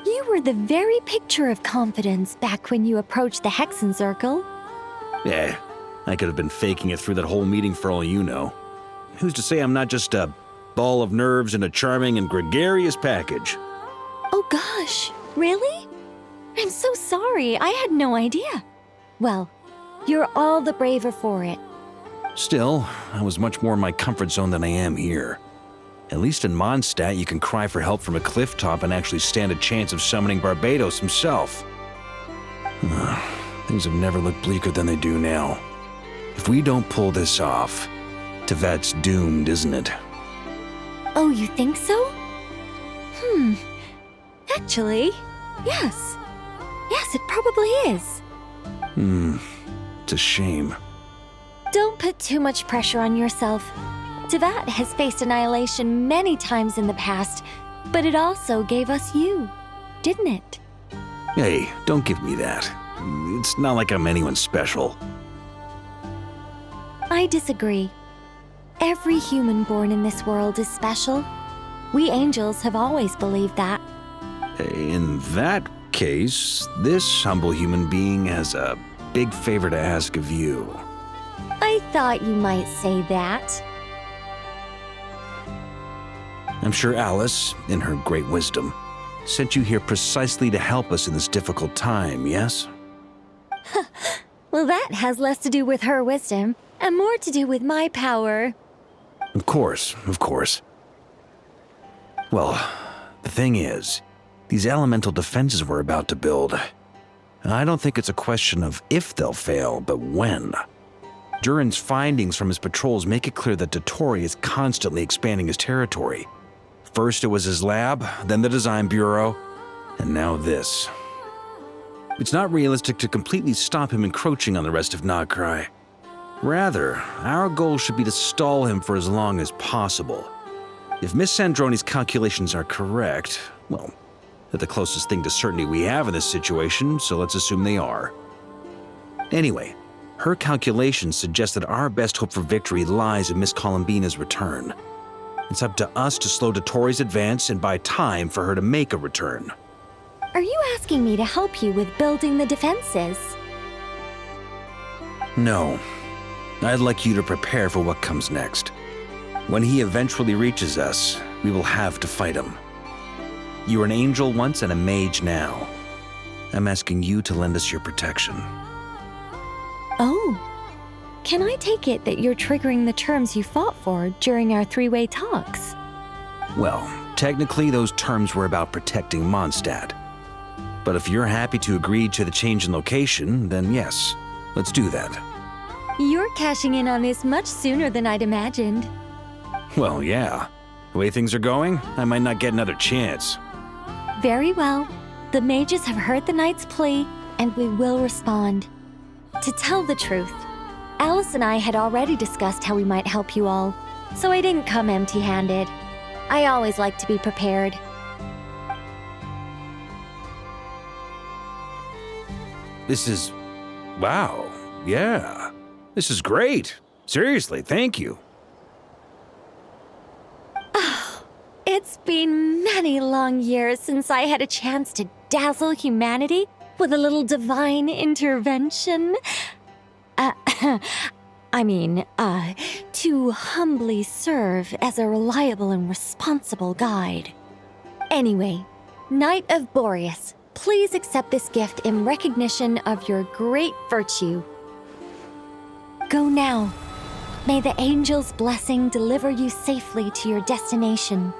J: You were the very picture of confidence back when you approached the Hexen Circle.
K: Eh, I could have been faking it through that whole meeting for all you know. Who's to say I'm not just a ball of nerves in a charming and gregarious package?
J: Oh gosh, really? I'm so sorry, I had no idea. Well, you're all the braver for it.
K: Still, I was much more in my comfort zone than I am here. At least in Mondstadt, you can cry for help from a cliff top and actually stand a chance of summoning Barbados himself. Things have never looked bleaker than they do now. If we don't pull this off, Tevat's doomed, isn't it?
J: Oh, you think so? Actually, yes. Yes, it probably is.
K: It's a shame.
J: Don't put too much pressure on yourself. Tevat has faced annihilation many times in the past, but it also gave us you, didn't it?
K: Hey, don't give me that. It's not like I'm anyone special.
J: I disagree. Every human born in this world is special. We angels have always believed that.
K: In that case, this humble human being has a big favor to ask of you.
J: I thought you might say that.
K: I'm sure Alice, in her great wisdom, sent you here precisely to help us in this difficult time, yes?
J: Well, that has less to do with her wisdom and more to do with my power.
K: Of course, of course. Well, the thing is, these elemental defenses we're about to build, I don't think it's a question of if they'll fail, but when. Durin's findings from his patrols make it clear that Dottore is constantly expanding his territory. First it was his lab, then the design bureau, and now this. It's not realistic to completely stop him encroaching on the rest of Nagcry. Rather, our goal should be to stall him for as long as possible. If Miss Sandroni's calculations are correct, well, they're the closest thing to certainty we have in this situation, so let's assume they are. Anyway, her calculations suggest that our best hope for victory lies in Miss Columbina's return. It's up to us to slow Dottore's advance and buy time for her to make a return.
J: Are you asking me to help you with building the defenses?
K: No. I'd like you to prepare for what comes next. When he eventually reaches us, we will have to fight him. You were an angel once and a mage now. I'm asking you to lend us your protection.
J: Oh. Can I take it that you're triggering the terms you fought for during our three-way talks?
K: Well, technically those terms were about protecting Mondstadt. But if you're happy to agree to the change in location, then yes, let's do that.
J: You're cashing in on this much sooner than I'd imagined.
K: Well, yeah. The way things are going, I might not get another chance.
J: Very well. The mages have heard the knight's plea, and we will respond. To tell the truth, Alice and I had already discussed how we might help you all, so I didn't come empty-handed. I always like to be prepared.
K: This is... wow. Yeah. This is great. Seriously, thank you.
J: It's been many long years since I had a chance to dazzle humanity with a little divine intervention. To humbly serve as a reliable and responsible guide. Anyway, Knight of Boreas, please accept this gift in recognition of your great virtue. Go now. May the angel's blessing deliver you safely to your destination.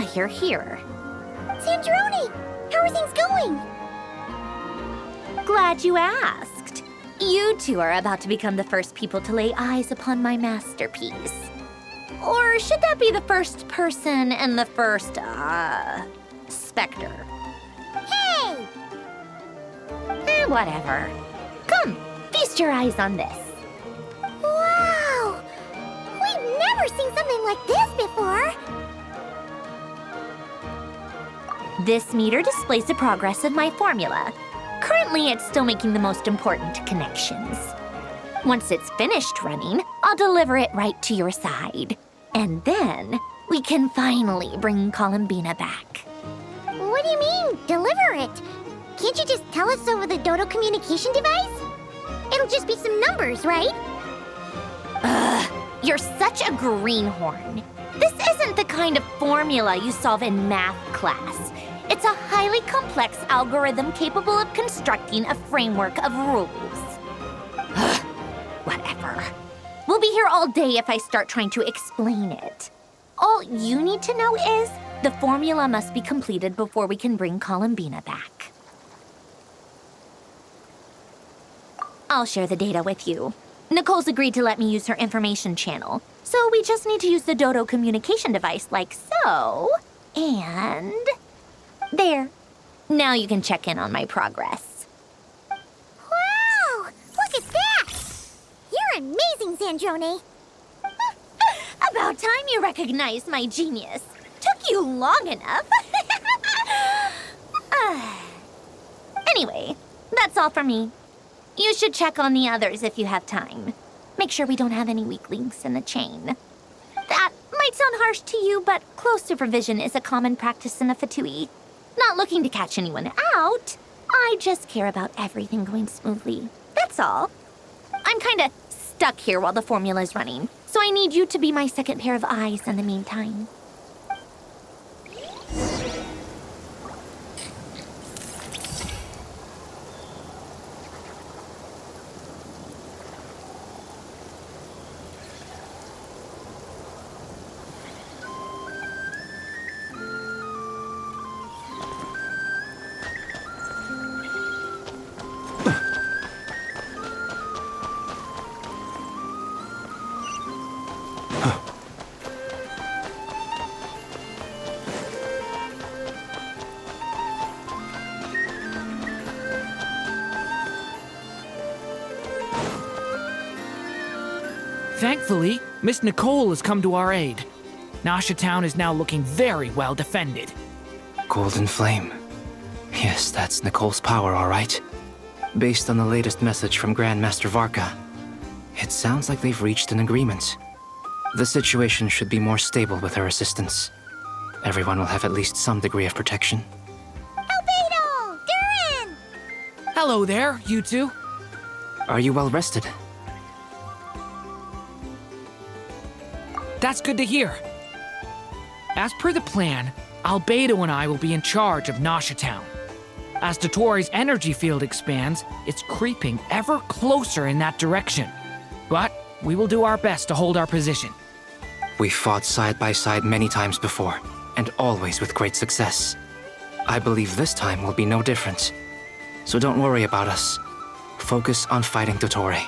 C: hear here.
F: Sandrone! How are things going?
C: Glad you asked. You two are about to become the first people to lay eyes upon my masterpiece. Or should that be the first person and the first, specter?
F: Hey!
C: Whatever. Come, feast your eyes on this.
F: Wow! We've never seen something like this before!
C: This meter displays the progress of my formula. Currently, it's still making the most important connections. Once it's finished running, I'll deliver it right to your side. And then, we can finally bring Columbina back.
F: What do you mean, deliver it? Can't you just tell us over the Dodo communication device? It'll just be some numbers, right?
C: Ugh, you're such a greenhorn. This isn't the kind of formula you solve in math class. It's a highly complex algorithm capable of constructing a framework of rules. Ugh, whatever. We'll be here all day if I start trying to explain it. All you need to know is the formula must be completed before we can bring Columbina back. I'll share the data with you. Nicole's agreed to let me use her information channel, so we just need to use the Dodo communication device like so. And there. Now you can check in on my progress.
F: Wow! Look at that! You're amazing, Sandrone!
C: About time you recognized my genius. Took you long enough. Anyway, that's all for me. You should check on the others if you have time. Make sure we don't have any weak links in the chain. That might sound harsh to you, but close supervision is a common practice in the Fatui. Not looking to catch anyone out. I just care about everything going smoothly. That's all. I'm kinda stuck here while the formula's running, so I need you to be my second pair of eyes in the meantime.
P: Thankfully, Miss Nicole has come to our aid. Nasha Town is now looking very well defended.
O: Golden Flame. Yes, that's Nicole's power, all right. Based on the latest message from Grandmaster Varka, it sounds like they've reached an agreement. The situation should be more stable with her assistance. Everyone will have at least some degree of protection.
F: Albedo! Durin!
P: Hello there, you two.
O: Are you well rested?
P: That's good to hear. As per the plan, Albedo and I will be in charge of Nasha Town. As Dotori's energy field expands, it's creeping ever closer in that direction. But we will do our best to hold our position.
O: We fought side by side many times before, and always with great success. I believe this time will be no different. So don't worry about us. Focus on fighting Dottore.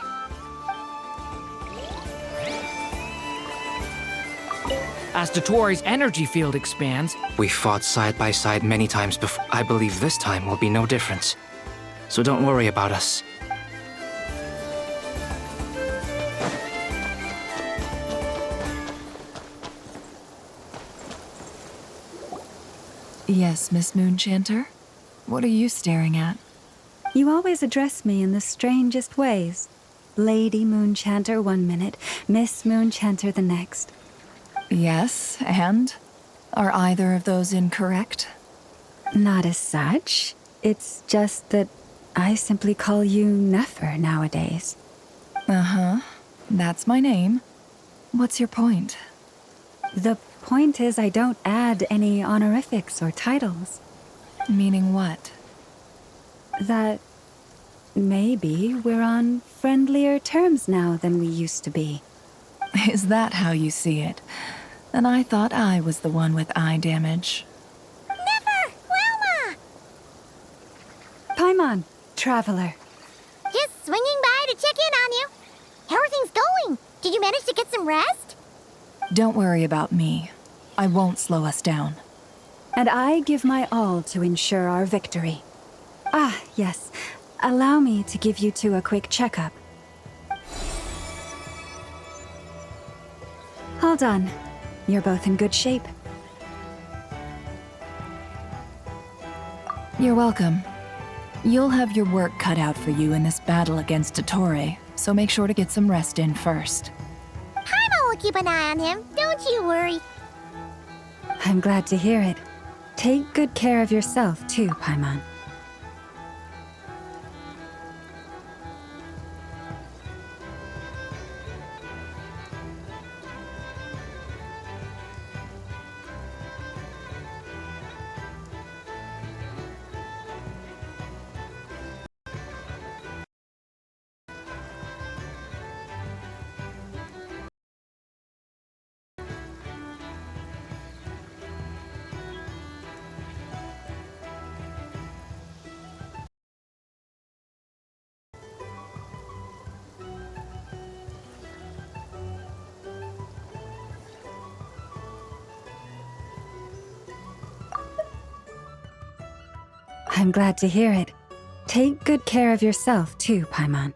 P: As Dotori's energy field expands,
O: we fought side by side many times before. I believe this time will be no different. So don't worry about us.
I: Yes, Miss Moonchanter? What are you staring at?
M: You always address me in the strangest ways. Lady Moonchanter 1 minute, Miss Moonchanter the next.
I: Yes, and? Are either of those incorrect?
M: Not as such. It's just that I simply call you Nefer nowadays.
I: Uh-huh. That's my name. What's your point?
M: The point is I don't add any honorifics or titles.
I: Meaning what?
M: That maybe we're on friendlier terms now than we used to be.
I: Is that how you see it? And I thought I was the one with eye damage.
F: Never! Wilma!
M: Paimon, traveler.
F: Just swinging by to check in on you. How are things going? Did you manage to get some rest?
I: Don't worry about me. I won't slow us down.
M: And I give my all to ensure our victory. Ah, yes. Allow me to give you two a quick checkup. All done. You're both in good shape.
I: You're welcome. You'll have your work cut out for you in this battle against Dottore, so make sure to get some rest in first.
F: Paimon will keep an eye on him, don't you worry.
M: I'm glad to hear it. Take good care of yourself too, Paimon. I'm glad to hear it. Take good care of yourself too, Paimon.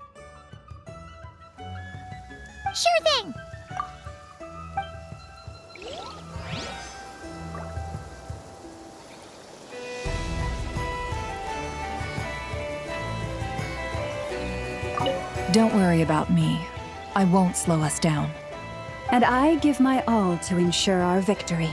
F: Sure thing!
I: Don't worry about me. I won't slow us down.
M: And I give my all to ensure our victory.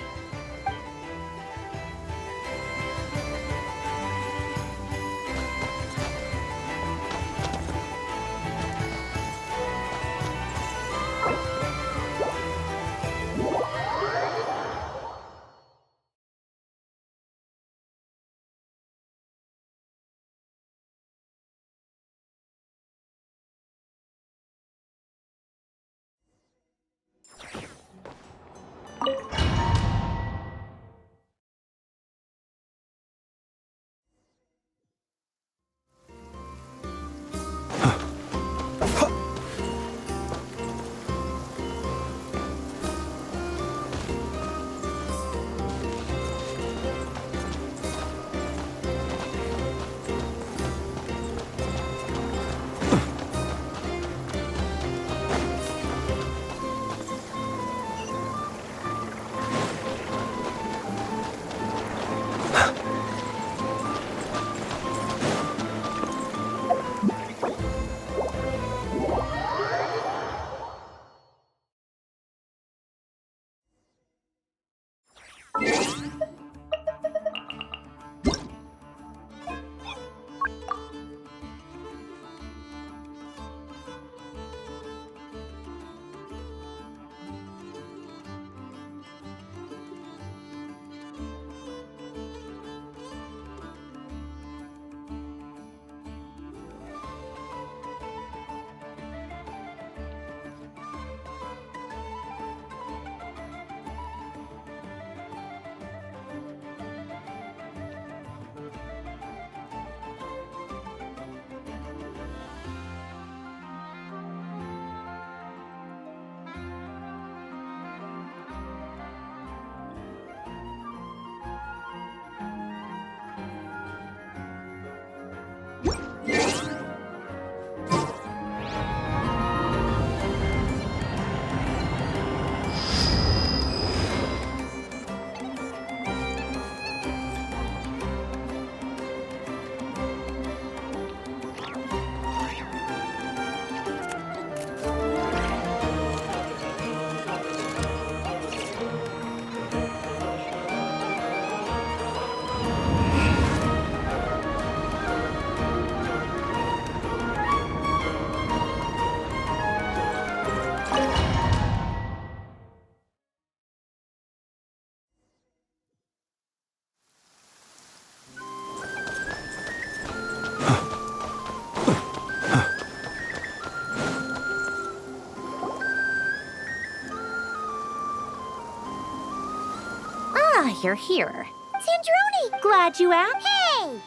C: Here. Sandroni! Glad you asked. Hey!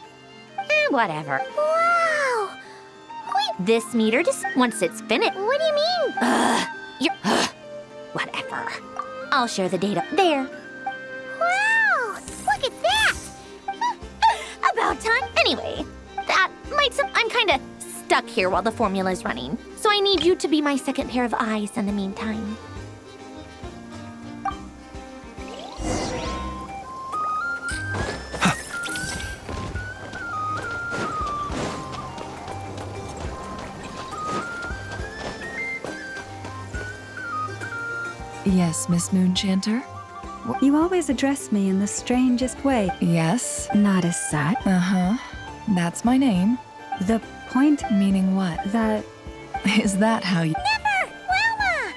C: Whatever.
F: Wow! Wait,
C: This meter just once it's finished.
F: what do you mean?
C: Whatever. I'll share the data. There.
F: Wow! Look at that!
C: About time. Anyway, that might. I'm kind of stuck here while the formula's running, so I need you to be my second pair of eyes in the meantime.
I: Yes, Miss Moonchanter?
M: You always address me in the strangest way.
I: Yes.
M: Not as such.
I: Uh-huh. That's my name.
M: The point
I: Meaning what?
M: that...
I: Is that how you...
F: Never! Wilma!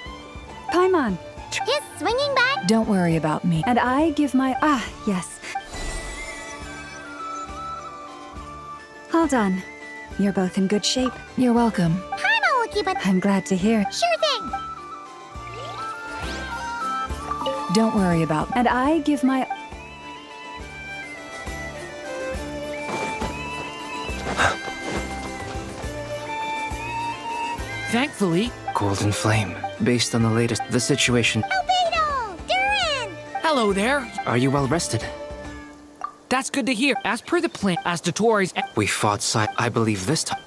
M: Paimon,
F: His swinging back?
I: Don't worry about me.
M: and I give my... yes. All done. You're both in good shape.
I: You're welcome.
F: Paimon will keep it.
M: I'm glad to hear.
F: Sure thing!
I: Don't worry about...
M: And I give my...
P: Thankfully,
O: Golden Flame. Based on the latest, the situation.
F: Albedo! Duran!
P: hello there.
O: Are you well rested?
P: That's good to hear. As per the plan, as Dotori's...
O: We fought I believe this time.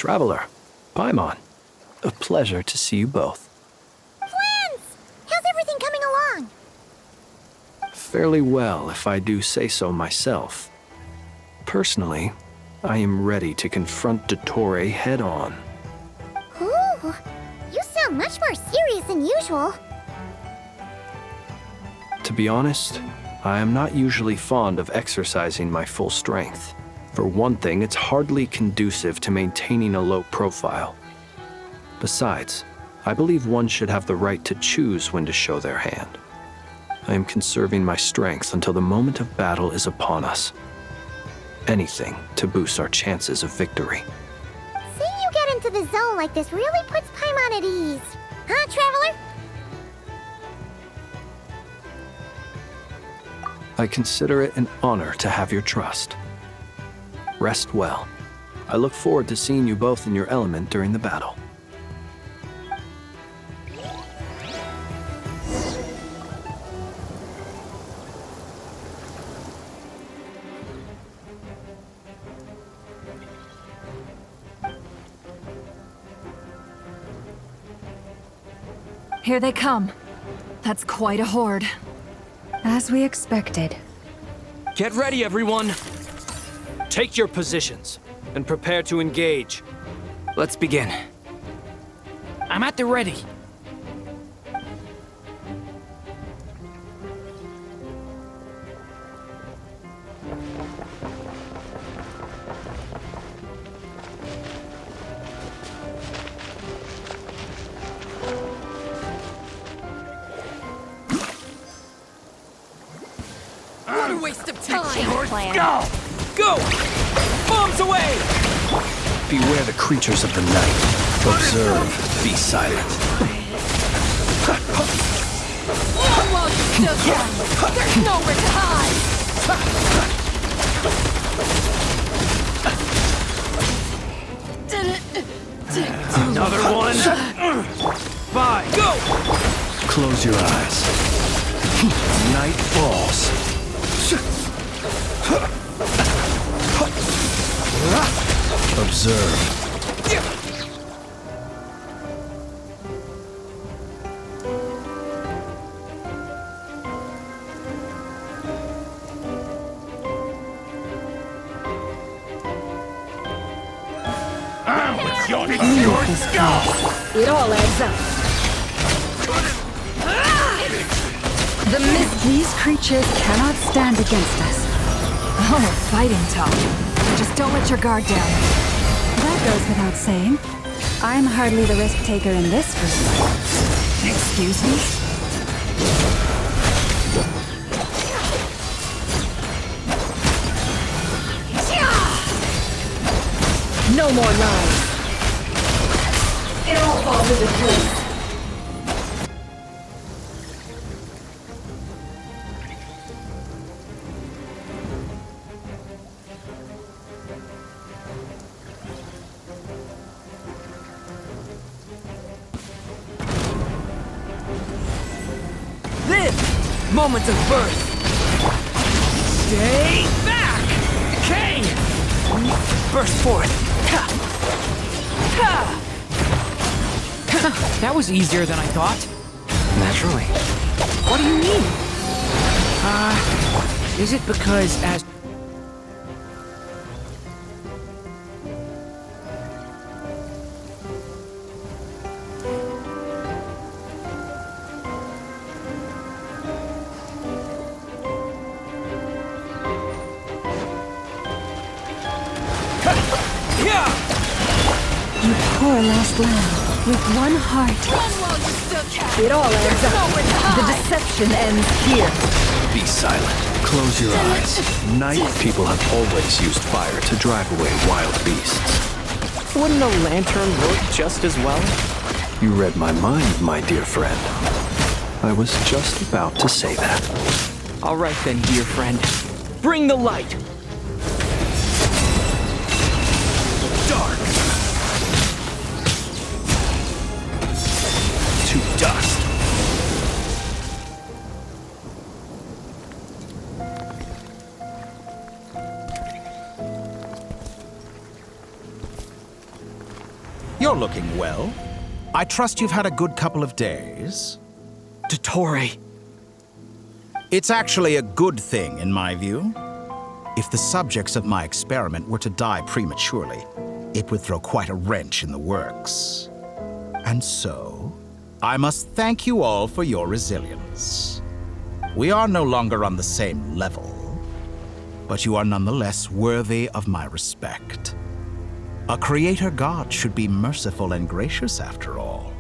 A: Traveler, Paimon, a pleasure to see you both.
F: Twins! How's everything coming along?
A: Fairly well, if I do say so myself. Personally, I am ready to confront Dottore head-on.
F: Ooh, you sound much more serious than usual.
A: To be honest, I am not usually fond of exercising my full strength. For one thing, it's hardly conducive to maintaining a low profile. Besides, I believe one should have the right to choose when to show their hand. I am conserving my strength until the moment of battle is upon us. Anything to boost our chances of victory.
F: Seeing you get into the zone like this really puts Paimon at ease. Huh, Traveler?
A: I consider it an honor to have your trust. Rest well. I look forward to seeing you both in your element during the battle.
I: Here they come. That's quite a horde.
M: As we expected.
L: Get ready, everyone. Take your positions and prepare to engage.
O: Let's begin.
P: I'm at the ready.
D: What a waste of time!
L: Go! Go! Bombs away!
A: Beware the creatures of the night. Observe, be silent.
D: Long while you still can! There's nowhere to hide!
L: Another one! Bye! Go!
A: Close your eyes. Night falls. Observe.
D: It all adds up.
M: These creatures cannot stand against us. Oh, fighting talk. Just don't let your guard down. That goes without saying. I'm hardly the risk taker in this group. Excuse me?
D: No more lies. It all falls into place.
P: Moments of birth. Stay back! K! Burst forth. Ha! Ha! That was easier than I thought.
O: Naturally.
P: What do you mean? Is it because as...
M: Poor last lamb, with one heart.
D: It all adds up. The deception ends here.
A: Be silent. Close your eyes. Night people have always used fire to drive away wild beasts.
L: Wouldn't a lantern work just as well?
A: You read my mind, my dear friend. I was just about to say that.
L: All right then, dear friend. Bring the light!
A: Dark! To dust!
Q: You're looking well. I trust you've had a good couple of days.
L: Dottore.
Q: It's actually a good thing, in my view. If the subjects of my experiment were to die prematurely, it would throw quite a wrench in the works. And so, I must thank you all for your resilience. We are no longer on the same level, but you are nonetheless worthy of my respect. A creator god should be merciful and gracious after all.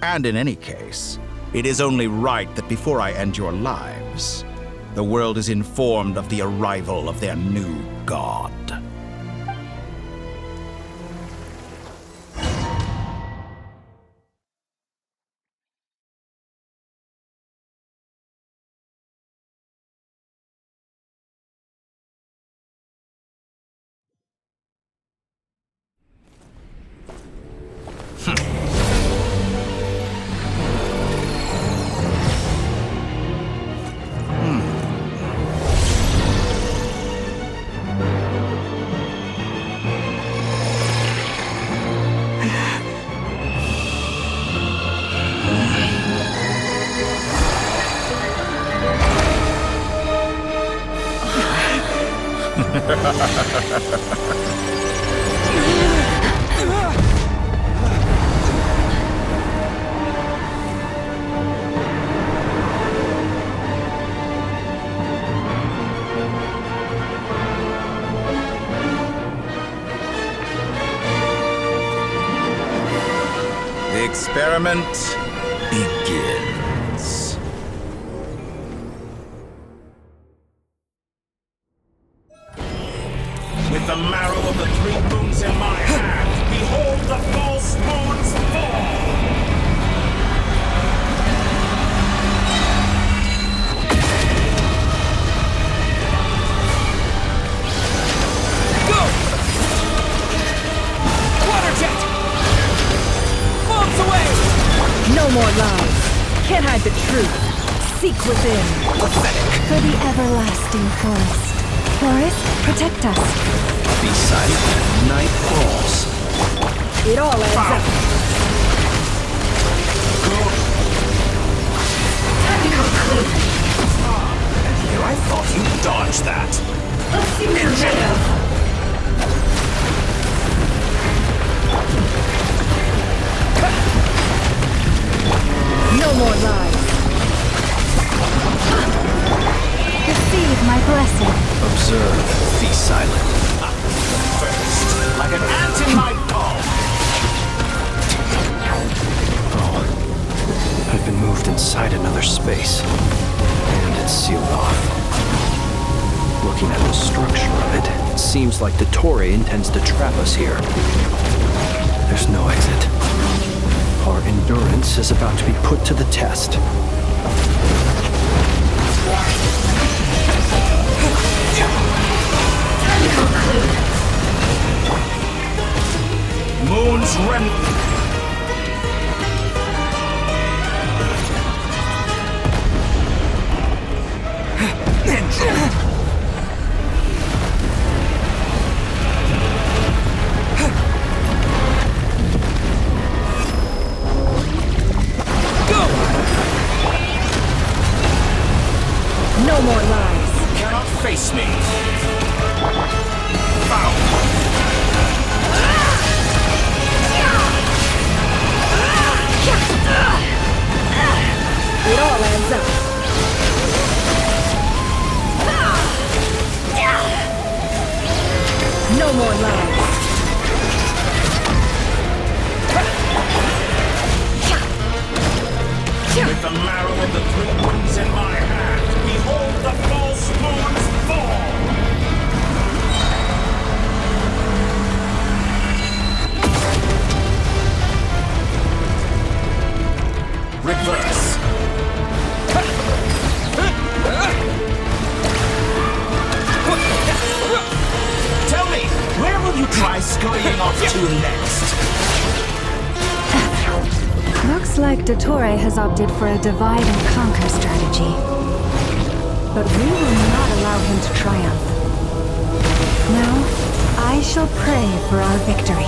Q: And in any case, it is only right that before I end your lives, the world is informed of the arrival of their new god. The experiment begins.
B: With the marrow of the three moons in my hand, behold the false moons fall!
P: Go! Water jet! Bombs away!
D: No more lies. Can't hide the truth. Seek within.
Q: Pathetic.
E: For the everlasting forest.
M: Flores, protect us.
A: Be silent when night falls.
M: It all adds up.
Q: And here I thought you dodged that.
D: Let's see what you're made of.
M: No more lies. Receive my blessing.
A: Observe. Be silent.
Q: First, like an ant in my palm.
A: Oh. I've been moved inside another space. And it's sealed off. Looking at the structure of it, it seems like Dottore intends to trap us here. There's no exit. Our endurance is about to be put to the test.
Q: Moon's remnant.
M: No more lies.
Q: Cannot face me. Foul.
M: It all adds up. No more lies.
Q: With the marrow of the three winds in my hand, behold the false moon's fall! Reverse. Tell me, where will you try scurrying off to next?
M: Looks like Dottore has opted for a divide and conquer strategy. But we will not allow him to triumph. Now, I shall pray for our victory.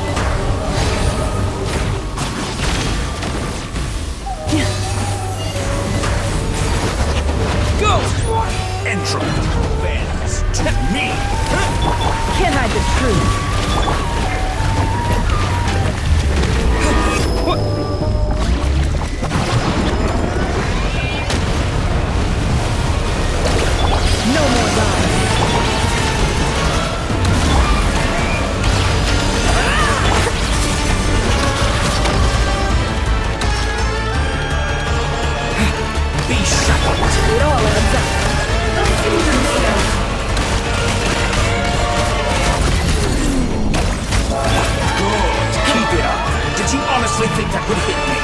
Q: Go! Entropy bends to me!
M: Can't hide the truth. No more lies.
Q: Be shackled!
M: It all adds up.
D: Let's see what you're made of.
Q: Good. Keep it up. Did you honestly think that would hit me?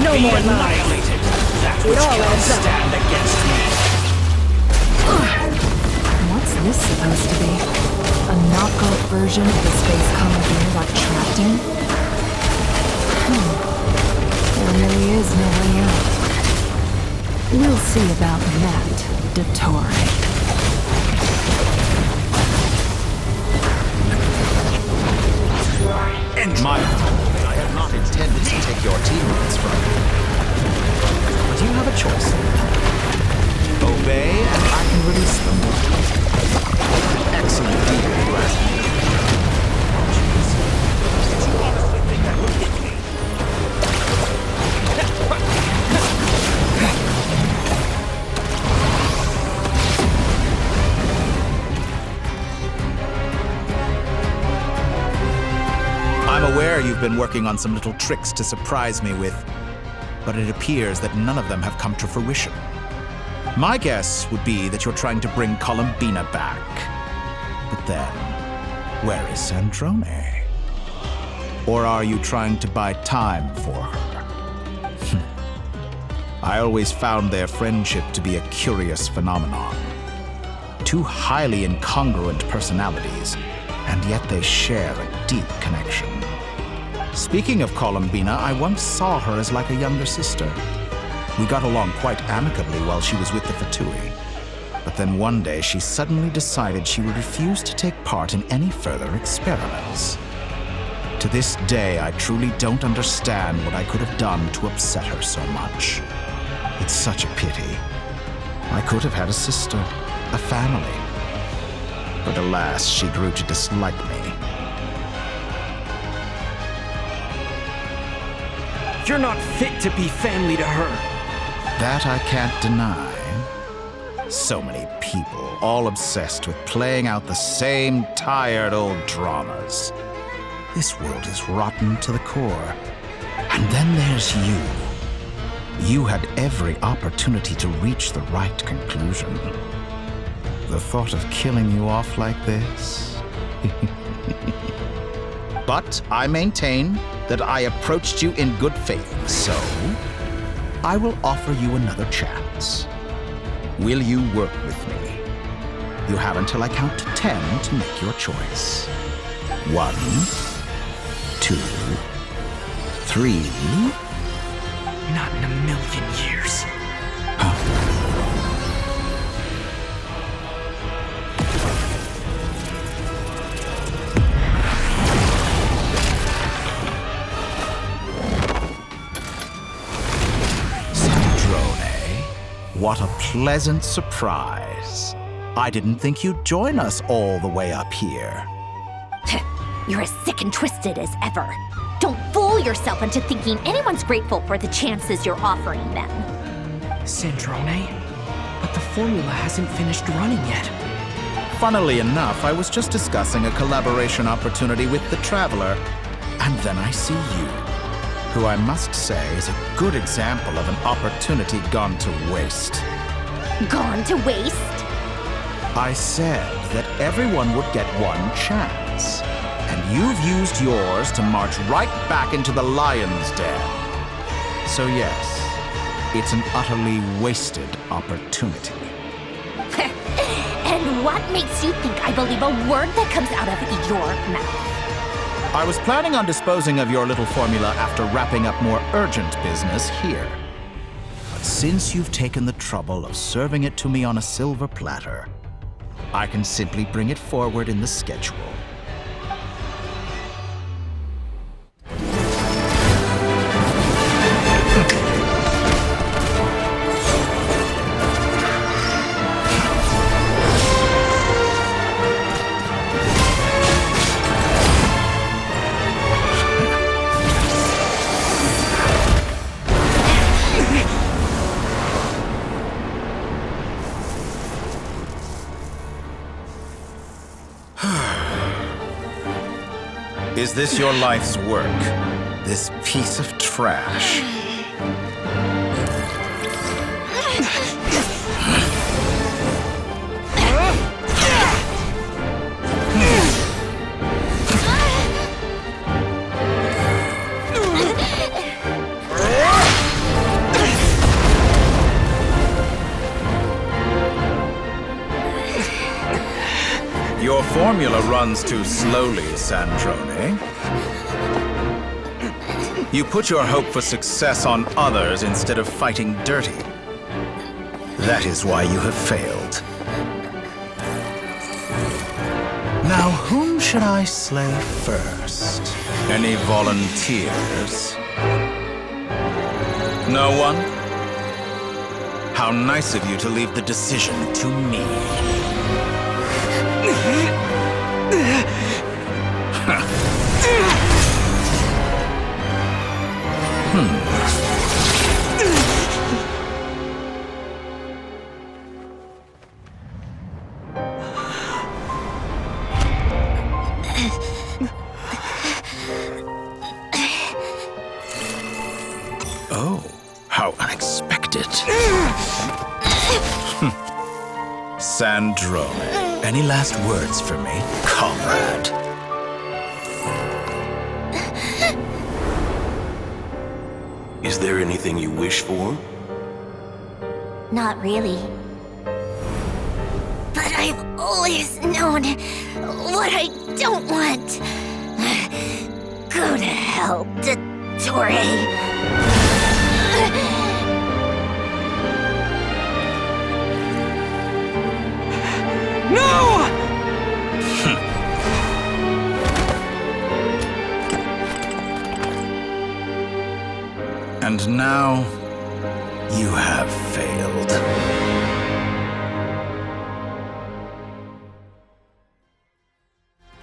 M: No
Q: Be
M: more lies.
Q: annihilated. That
M: It
Q: which
M: all
Q: cannot
M: adds up.
Q: stand against me.
I: What's this supposed to be? A knockoff version of the space Columbiana got trapped in? There really is no way out. We'll see about that, Dottore.
Q: And my I have not intended to take your teammates from you. But you have a choice. Obey, and I can release them. Excellent deal, you ask me. Did you honestly think that would hit me? I'm aware you've been working on some little tricks to surprise me with, but it appears that none of them have come to fruition. My guess would be that you're trying to bring Columbina back. But then, where is Sandrone? Or are you trying to buy time for her? I always found their friendship to be a curious phenomenon. Two highly incongruent personalities, and yet they share a deep connection. Speaking of Columbina, I once saw her as like a younger sister. We got along quite amicably while she was with the Fatui. But then one day she suddenly decided she would refuse to take part in any further experiments. To this day, I truly don't understand what I could have done to upset her so much. It's such a pity. I could have had a sister, a family. But alas, she grew to dislike me.
A: You're not fit to be family to her.
Q: That I can't deny. So many people, all obsessed with playing out the same tired old dramas. This world is rotten to the core. And then there's you. You had every opportunity to reach the right conclusion. The thought of killing you off like this? But I maintain that I approached you in good faith, so I will offer you another chance. Will you work with me? You have until I count to 10 to make your choice. 1, 2, 3.
P: Not in a million years.
Q: What a pleasant surprise. I didn't think you'd join us all the way up here.
C: You're as sick and twisted as ever. Don't fool yourself into thinking anyone's grateful for the chances you're offering them.
P: Sandrone? But the formula hasn't finished running yet.
Q: Funnily enough, I was just discussing a collaboration opportunity with the Traveler, and then I see you, who I must say is a good example of an opportunity gone to waste.
C: Gone to waste?
Q: I said that everyone would get one chance, and you've used yours to march right back into the lion's den. So yes, it's an utterly wasted opportunity.
C: And what makes you think I believe a word that comes out of your mouth?
Q: I was planning on disposing of your little formula after wrapping up more urgent business here. But since you've taken the trouble of serving it to me on a silver platter, I can simply bring it forward in the schedule. Is this your life's work? This piece of trash? Your formula runs too slowly, Sandrone. You put your hope for success on others instead of fighting dirty. That is why you have failed. Now, whom should I slay first? Any volunteers? No one? How nice of you to leave the decision to me. Oh, how unexpected. Sandrone, any last words for me, comrade?
B: Is there anything you wish for?
C: Not really.
F: But I've always known what I don't want. Go to hell, Dottore.
L: No!
Q: And now, you have failed.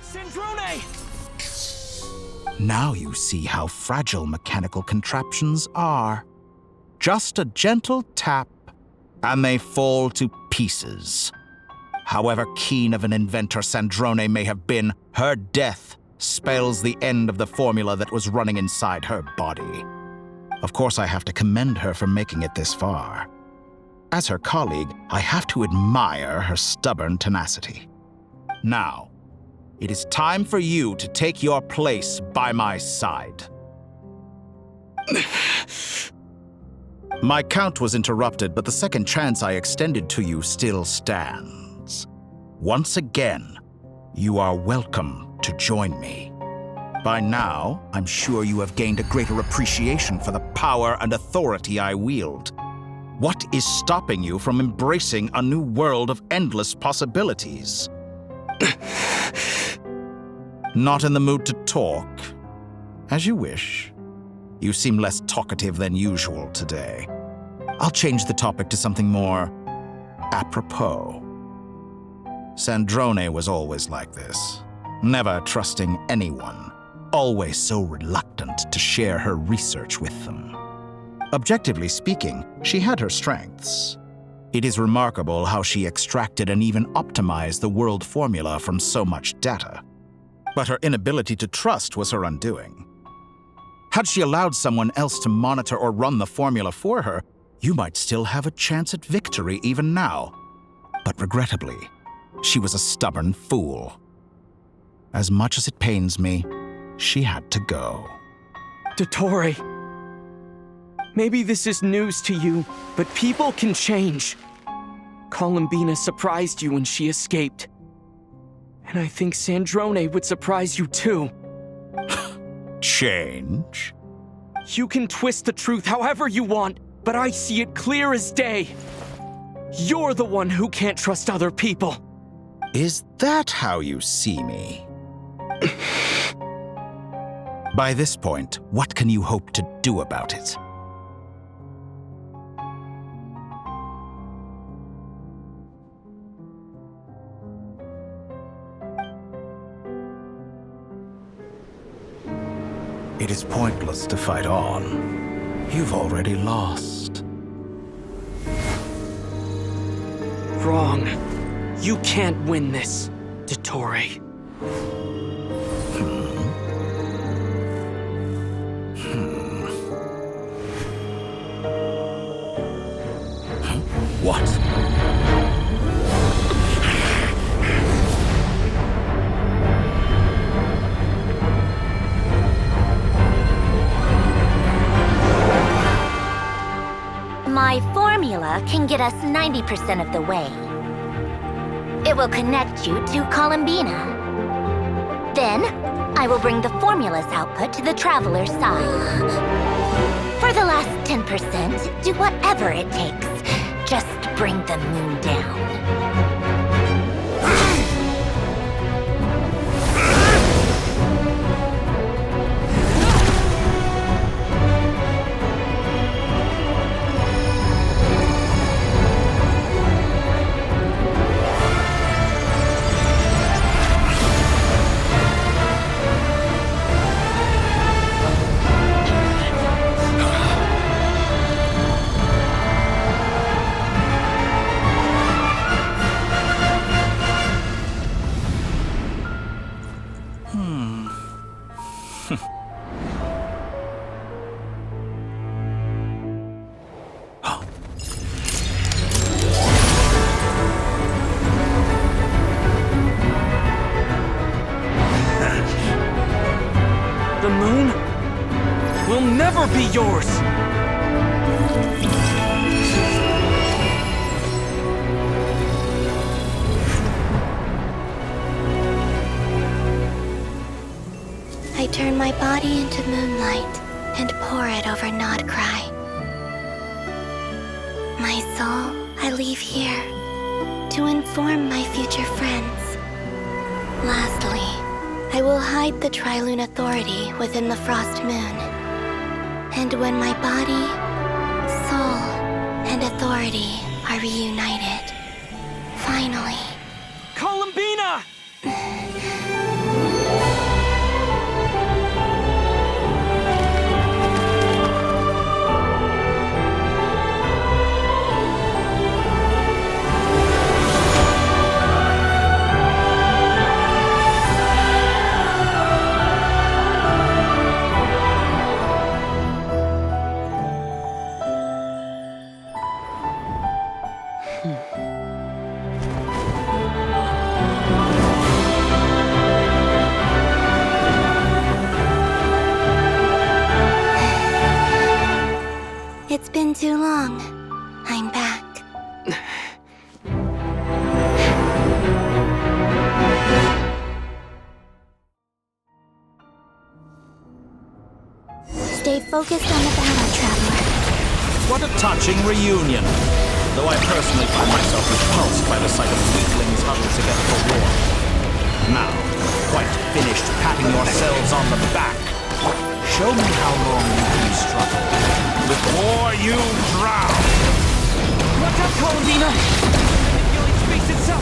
L: Sandrone!
Q: Now you see how fragile mechanical contraptions are. Just a gentle tap, and they fall to pieces. However keen of an inventor Sandrone may have been, her death spells the end of the formula that was running inside her body. Of course, I have to commend her for making it this far. As her colleague, I have to admire her stubborn tenacity. Now, it is time for you to take your place by my side. My count was interrupted, but the second chance I extended to you still stands. Once again, you are welcome to join me. By now, I'm sure you have gained a greater appreciation for the power and authority I wield. What is stopping you from embracing a new world of endless possibilities? Not in the mood to talk? As you wish. You seem less talkative than usual today. I'll change the topic to something more apropos. Sandrone was always like this, never trusting anyone, always so reluctant to share her research with them. Objectively speaking, she had her strengths. It is remarkable how she extracted and even optimized the world formula from so much data. But her inability to trust was her undoing. Had she allowed someone else to monitor or run the formula for her, you might still have a chance at victory even now. But regrettably, she was a stubborn fool. As much as it pains me, she had to go.
L: Dottore, maybe this is news to you, but people can change. Columbina surprised you when she escaped. And I think Sandrone would surprise you too.
Q: Change?
L: You can twist the truth however you want, but I see it clear as day. You're the one who can't trust other people.
Q: Is that how you see me? By this point, what can you hope to do about it? It is pointless to fight on. You've already lost.
L: Wrong. You can't win this, Dottore.
Q: What?
C: My formula can get us 90% of the way. It will connect you to Columbina. Then, I will bring the formula's output to the Traveler's side. For the last 10%, do whatever it takes. Just bring the moon down.
L: The moon will never be yours!
E: pour it over Nodcry. My soul, I leave here to inform my future friends. Lastly, I will hide the Trilune Authority within the Frost Moon. And when my body, soul, and authority are reunited, finally...
L: Columbina!
E: It's been too long. I'm back. Stay focused on the battle, Traveler.
Q: What a touching reunion. Though I personally find myself repulsed by the sight of weaklings huddled together for war. Now, quite finished patting yourselves on the back, show me how long you can struggle. Before you drown!
L: Watch out, Columbina! Manipulate space itself!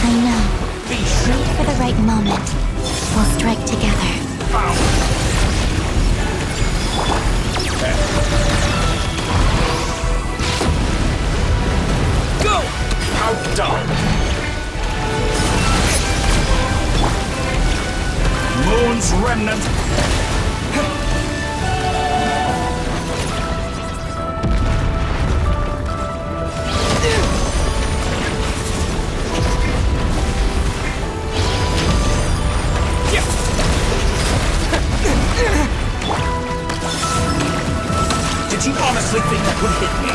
E: I know. Wait for the right moment. We'll strike together.
L: Go!
Q: Outdone! Moon's remnant! Did you honestly think that would hit me?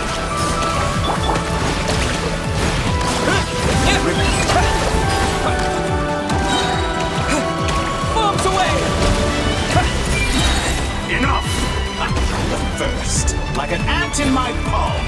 L: Bombs away!
Q: Enough! The first, like an ant in my palm.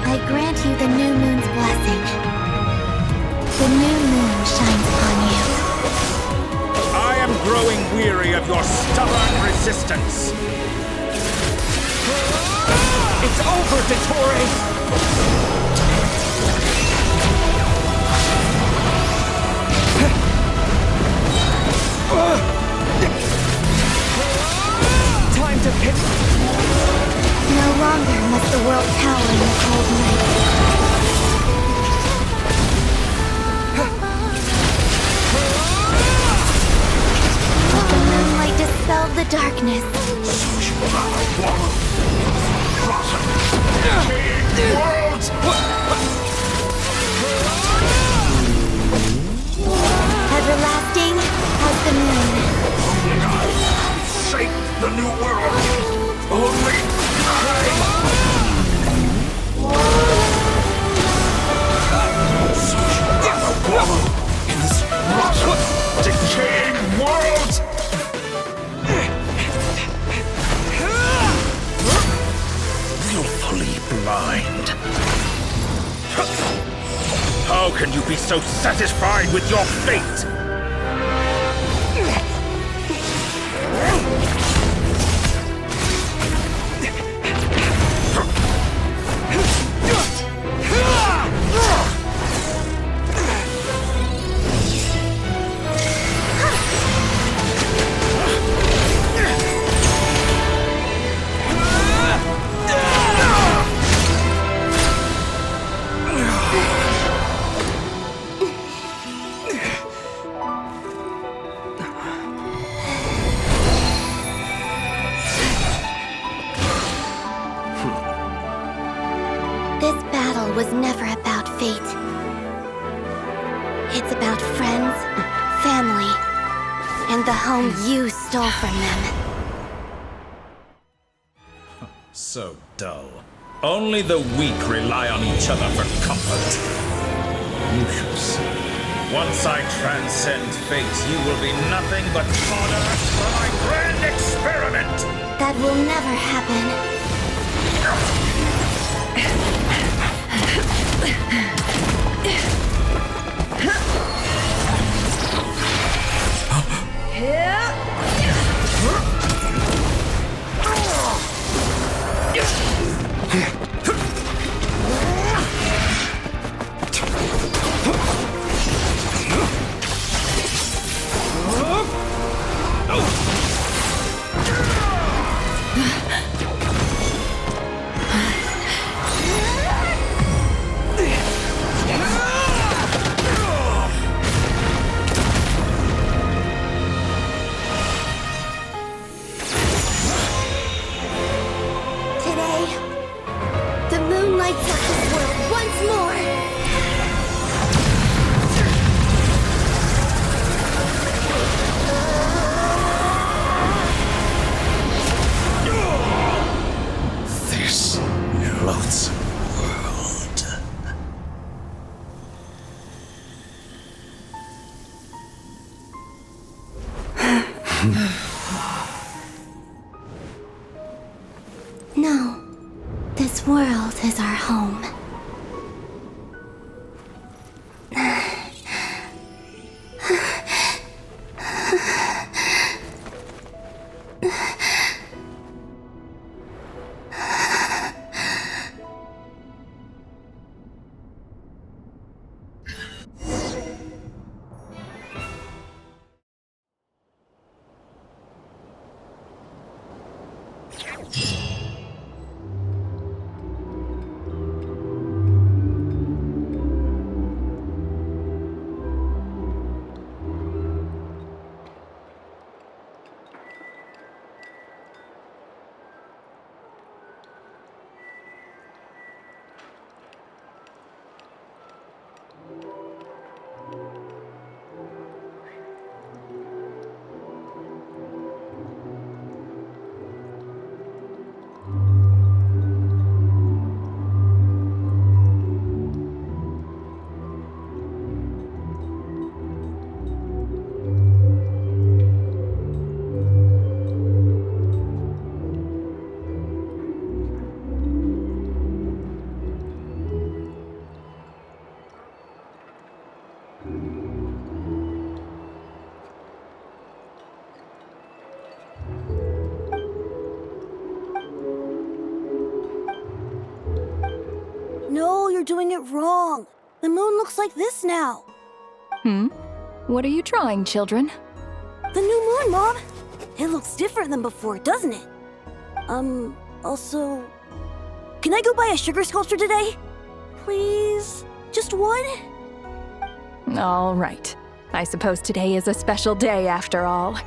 E: I grant you the new moon's blessing. The new moon shines upon you.
Q: I am growing weary of your stubborn resistance.
L: It's over, Dottore! Time to pick.
E: No longer must the world cower in the cold night. The moonlight dispelled the darkness. Everlasting as the moon.
B: Shape the new world. Only in this rotten, decaying world.
Q: Willfully blind. How can you be so satisfied with your fate?
F: This battle was never about fate. It's about friends, family, and the home you stole from them.
Q: So dull. Only the weak rely on each other for comfort. You shall see. Once I transcend fate, you will be nothing but fodder for my grand experiment!
F: That will never happen. No, this world is our home.
R: No, you're doing it wrong. The moon looks like this now.
I: What are you drawing, children?
R: The new moon, Mom! It looks different than before, doesn't it? Also... Can I go buy a sugar sculpture today? Please? Just one?
I: All right. I suppose today is a special day after all.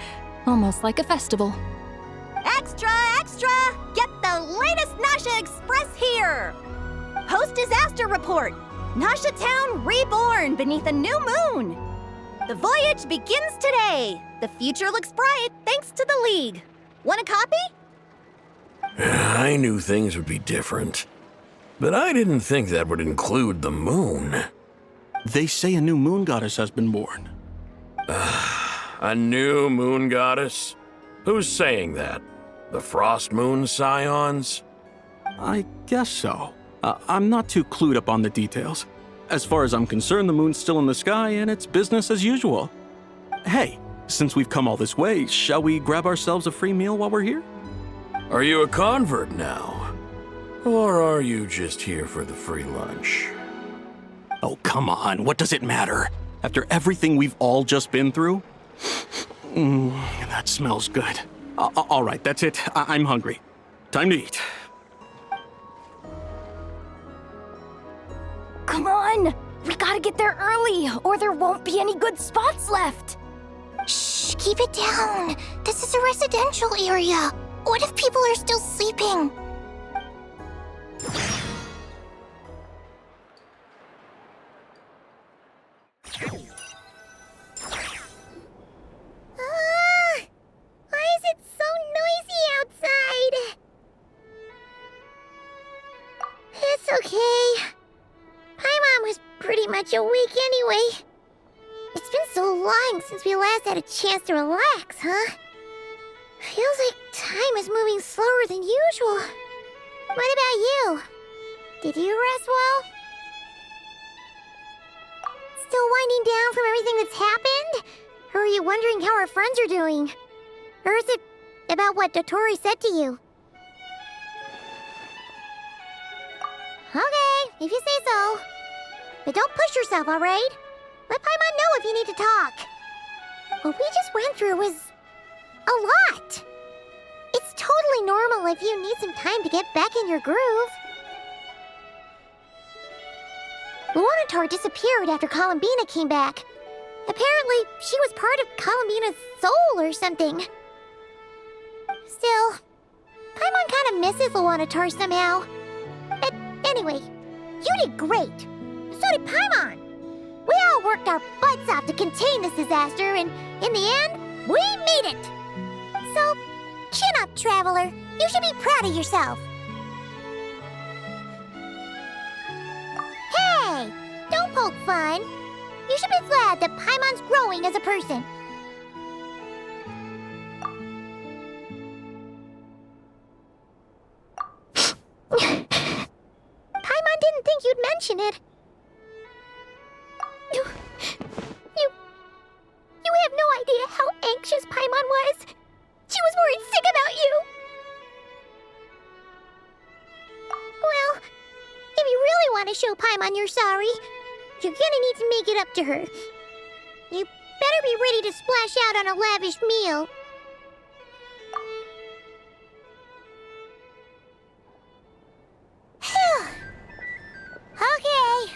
I: Almost like a festival.
C: Extra, extra! Get the latest Nasha Express here! Post-disaster report! Nasha Town reborn beneath a new moon! The voyage begins today! The future looks bright thanks to the League. Want a copy?
B: I knew things would be different, but I didn't think that would include the moon.
S: They say a new moon goddess has been born.
B: A new moon goddess? Who's saying that? The Frost Moon Scions?
S: I guess so. I'm not too clued up on the details. As far as I'm concerned, the moon's still in the sky and it's business as usual. Hey, since we've come all this way, shall we grab ourselves a free meal while we're here?
B: Are you a convert now? Or are you just here for the free lunch?
S: Oh, come on, what does it matter? After everything we've all just been through? That smells good. All right, that's it. I'm hungry. Time to eat.
J: Come on! We gotta get there early, or there won't be any good spots left!
F: Shh, keep it down. This is a residential area. What if people are still sleeping? okay. Paimon was pretty much awake anyway. It's been so long since we last had a chance to relax, huh? Feels like time is moving slower than usual. What about you? Did you rest well? Still winding down from everything that's happened? Or are you wondering how our friends are doing? Or is it about what Dotori said to you? Okay, if you say so. But don't push yourself, alright? Let Paimon know if you need to talk. What we just went through was a lot. It's totally normal if you need some time to get back in your groove. Luanatar disappeared after Columbina came back. Apparently, she was part of Columbina's soul or something. Still, Paimon kind of misses Luanatar somehow. But anyway, you did great. So did Paimon. We all worked our butts off to contain this disaster, and in the end, we made it. So, chin up, Traveler. You should be proud of yourself. Hey, don't poke fun. You should be glad that Paimon's growing as a person. Paimon didn't think you'd mention it. You have no idea how anxious Paimon was. She was worried sick about you. Well, if you really want to show Paimon you're sorry, you're gonna need to make it up to her. You better be ready to splash out on a lavish meal. Okay.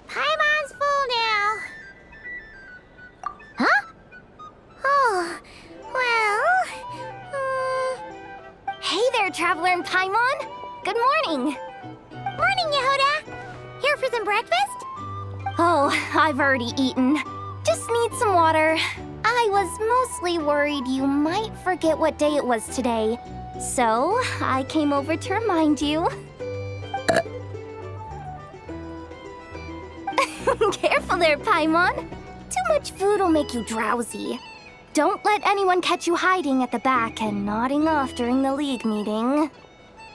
F: Paimon's full now. Huh? Oh, well...
J: Hey there, Traveler and Paimon! Good morning!
F: Morning, Yehuda! Here for some breakfast?
J: Oh, I've already eaten. Just need some water. I was mostly worried you might forget what day it was today. So, I came over to remind you. Careful there, Paimon. Too much food will make you drowsy. Don't let anyone catch you hiding at the back and nodding off during the league meeting.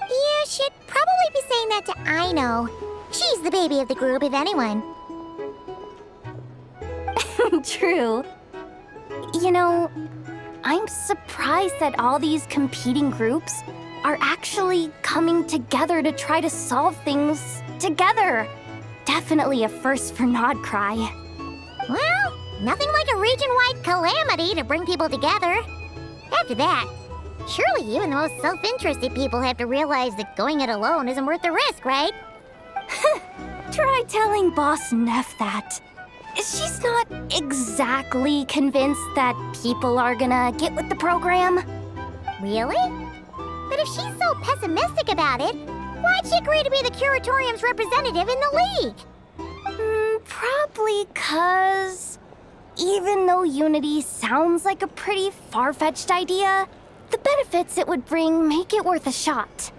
F: You should probably be saying that to Aino. She's the baby of the group, if anyone.
J: True. You know, I'm surprised that all these competing groups are actually coming together to try to solve things together. Definitely a first for Nodcry.
F: Well, nothing like a region-wide calamity to bring people together. After that, surely even the most self-interested people have to realize that going it alone isn't worth the risk, right?
J: Try telling Boss Neff that. She's not exactly convinced that people are gonna get with the program.
F: Really? But if she's so pessimistic about it, why'd she agree to be the Curatorium's representative in the league?
J: Probably 'cause even though unity sounds like a pretty far-fetched idea, the benefits it would bring make it worth a shot.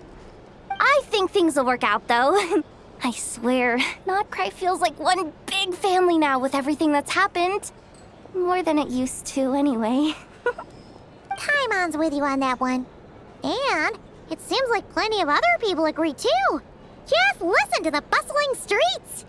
J: I think things will work out, though. I swear, Nodcry feels like one big family now with everything that's happened. More than it used to, anyway.
F: Paimon's with you on that one. And it seems like plenty of other people agree, too. Just listen to the bustling streets.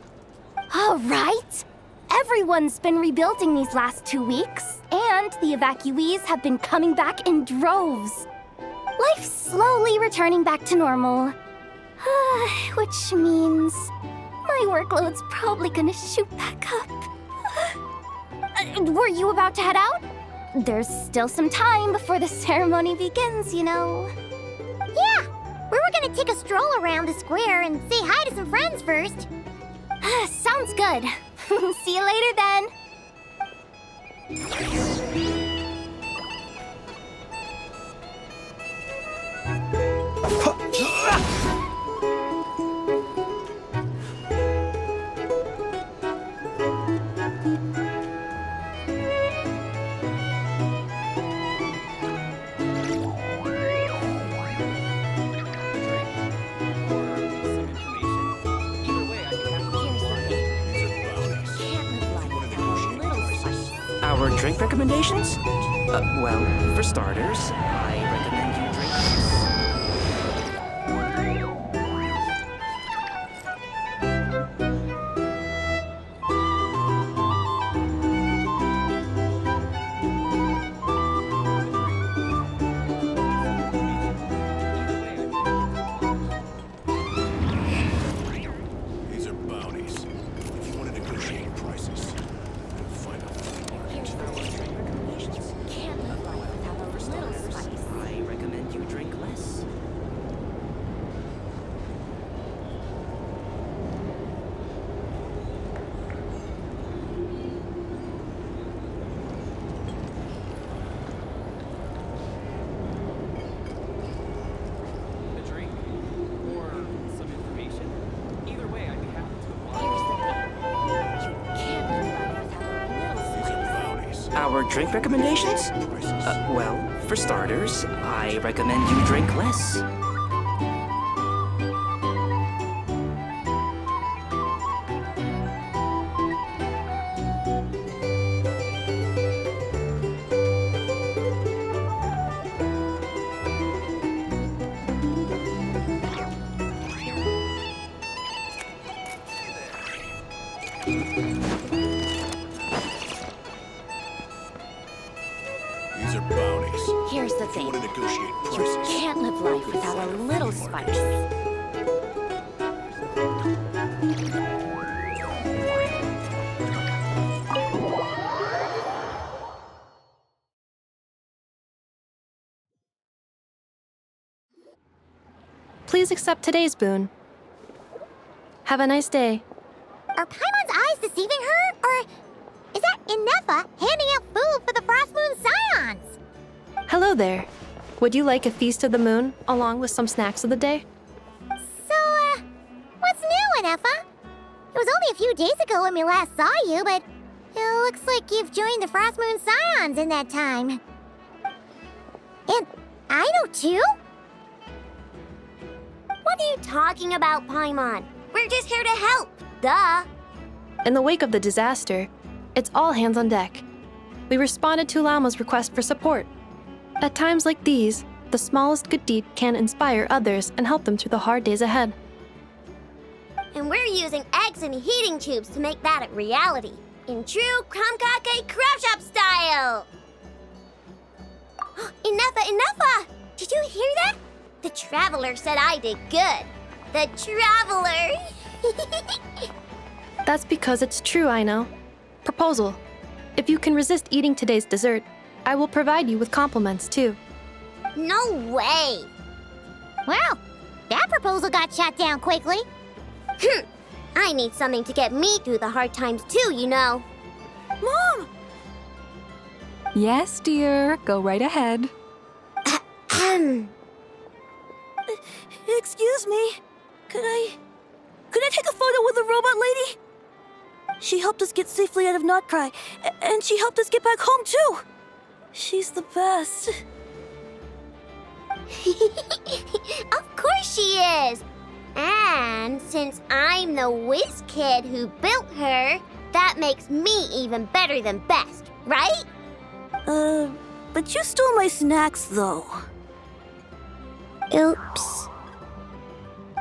J: All right. Everyone's been rebuilding these last 2 weeks, and the evacuees have been coming back in droves. Life's slowly returning back to normal. Which means my workload's probably gonna shoot back up. Were you about to head out? There's still some time before the ceremony begins, you know.
F: Yeah, we were gonna take a stroll around the square and say hi to some friends first.
J: Sounds good. See you later then.
O: Our drink recommendations? Well, for starters, I recommend you drink this.
T: These are bounties. If you want to negotiate prices, you'll find a flea market.
O: I recommend you drink less.
L: A drink or some information. Either way, I'd be happy to.
O: Our drink recommendations? Well, for starters, I recommend you drink less.
T: These are bounties.
C: Here's the
T: If you
C: thing.
T: want to negotiate
C: You
T: prices,
C: can't live life without a little spice.
U: Please accept today's boon. Have a nice day.
F: Are Paimon's eyes deceiving her? Or is that Inefa handing out food for the Frost Moon Scions?
U: Hello there. Would you like a feast of the moon along with some snacks of the day?
F: So, what's new, Inefa? It was only a few days ago when we last saw you, but it looks like you've joined the Frost Moon Scions in that time. And I know too? What are you talking about, Paimon? We're just here to help, duh.
U: In the wake of the disaster, it's all hands on deck. We responded to Lama's request for support. At times like these, the smallest good deed can inspire others and help them through the hard days ahead.
F: And we're using eggs and heating tubes to make that a reality. In true Kamkake Crab Shop style! Inefa! Did you hear that? The Traveler said I did good. The Traveler!
U: That's because it's true, I know. Proposal. If you can resist eating today's dessert, I will provide you with compliments too.
F: No way! Well, that proposal got shot down quickly. I need something to get me through the hard times too, you know.
R: Mom!
M: Yes, dear. Go right ahead.
R: Excuse me. Could I take a photo with the robot lady? She helped us get safely out of Notcry, and she helped us get back home too. She's the best.
F: Of course she is! And since I'm the whiz kid who built her, that makes me even better than best, right?
R: But you stole my snacks though.
F: Oops.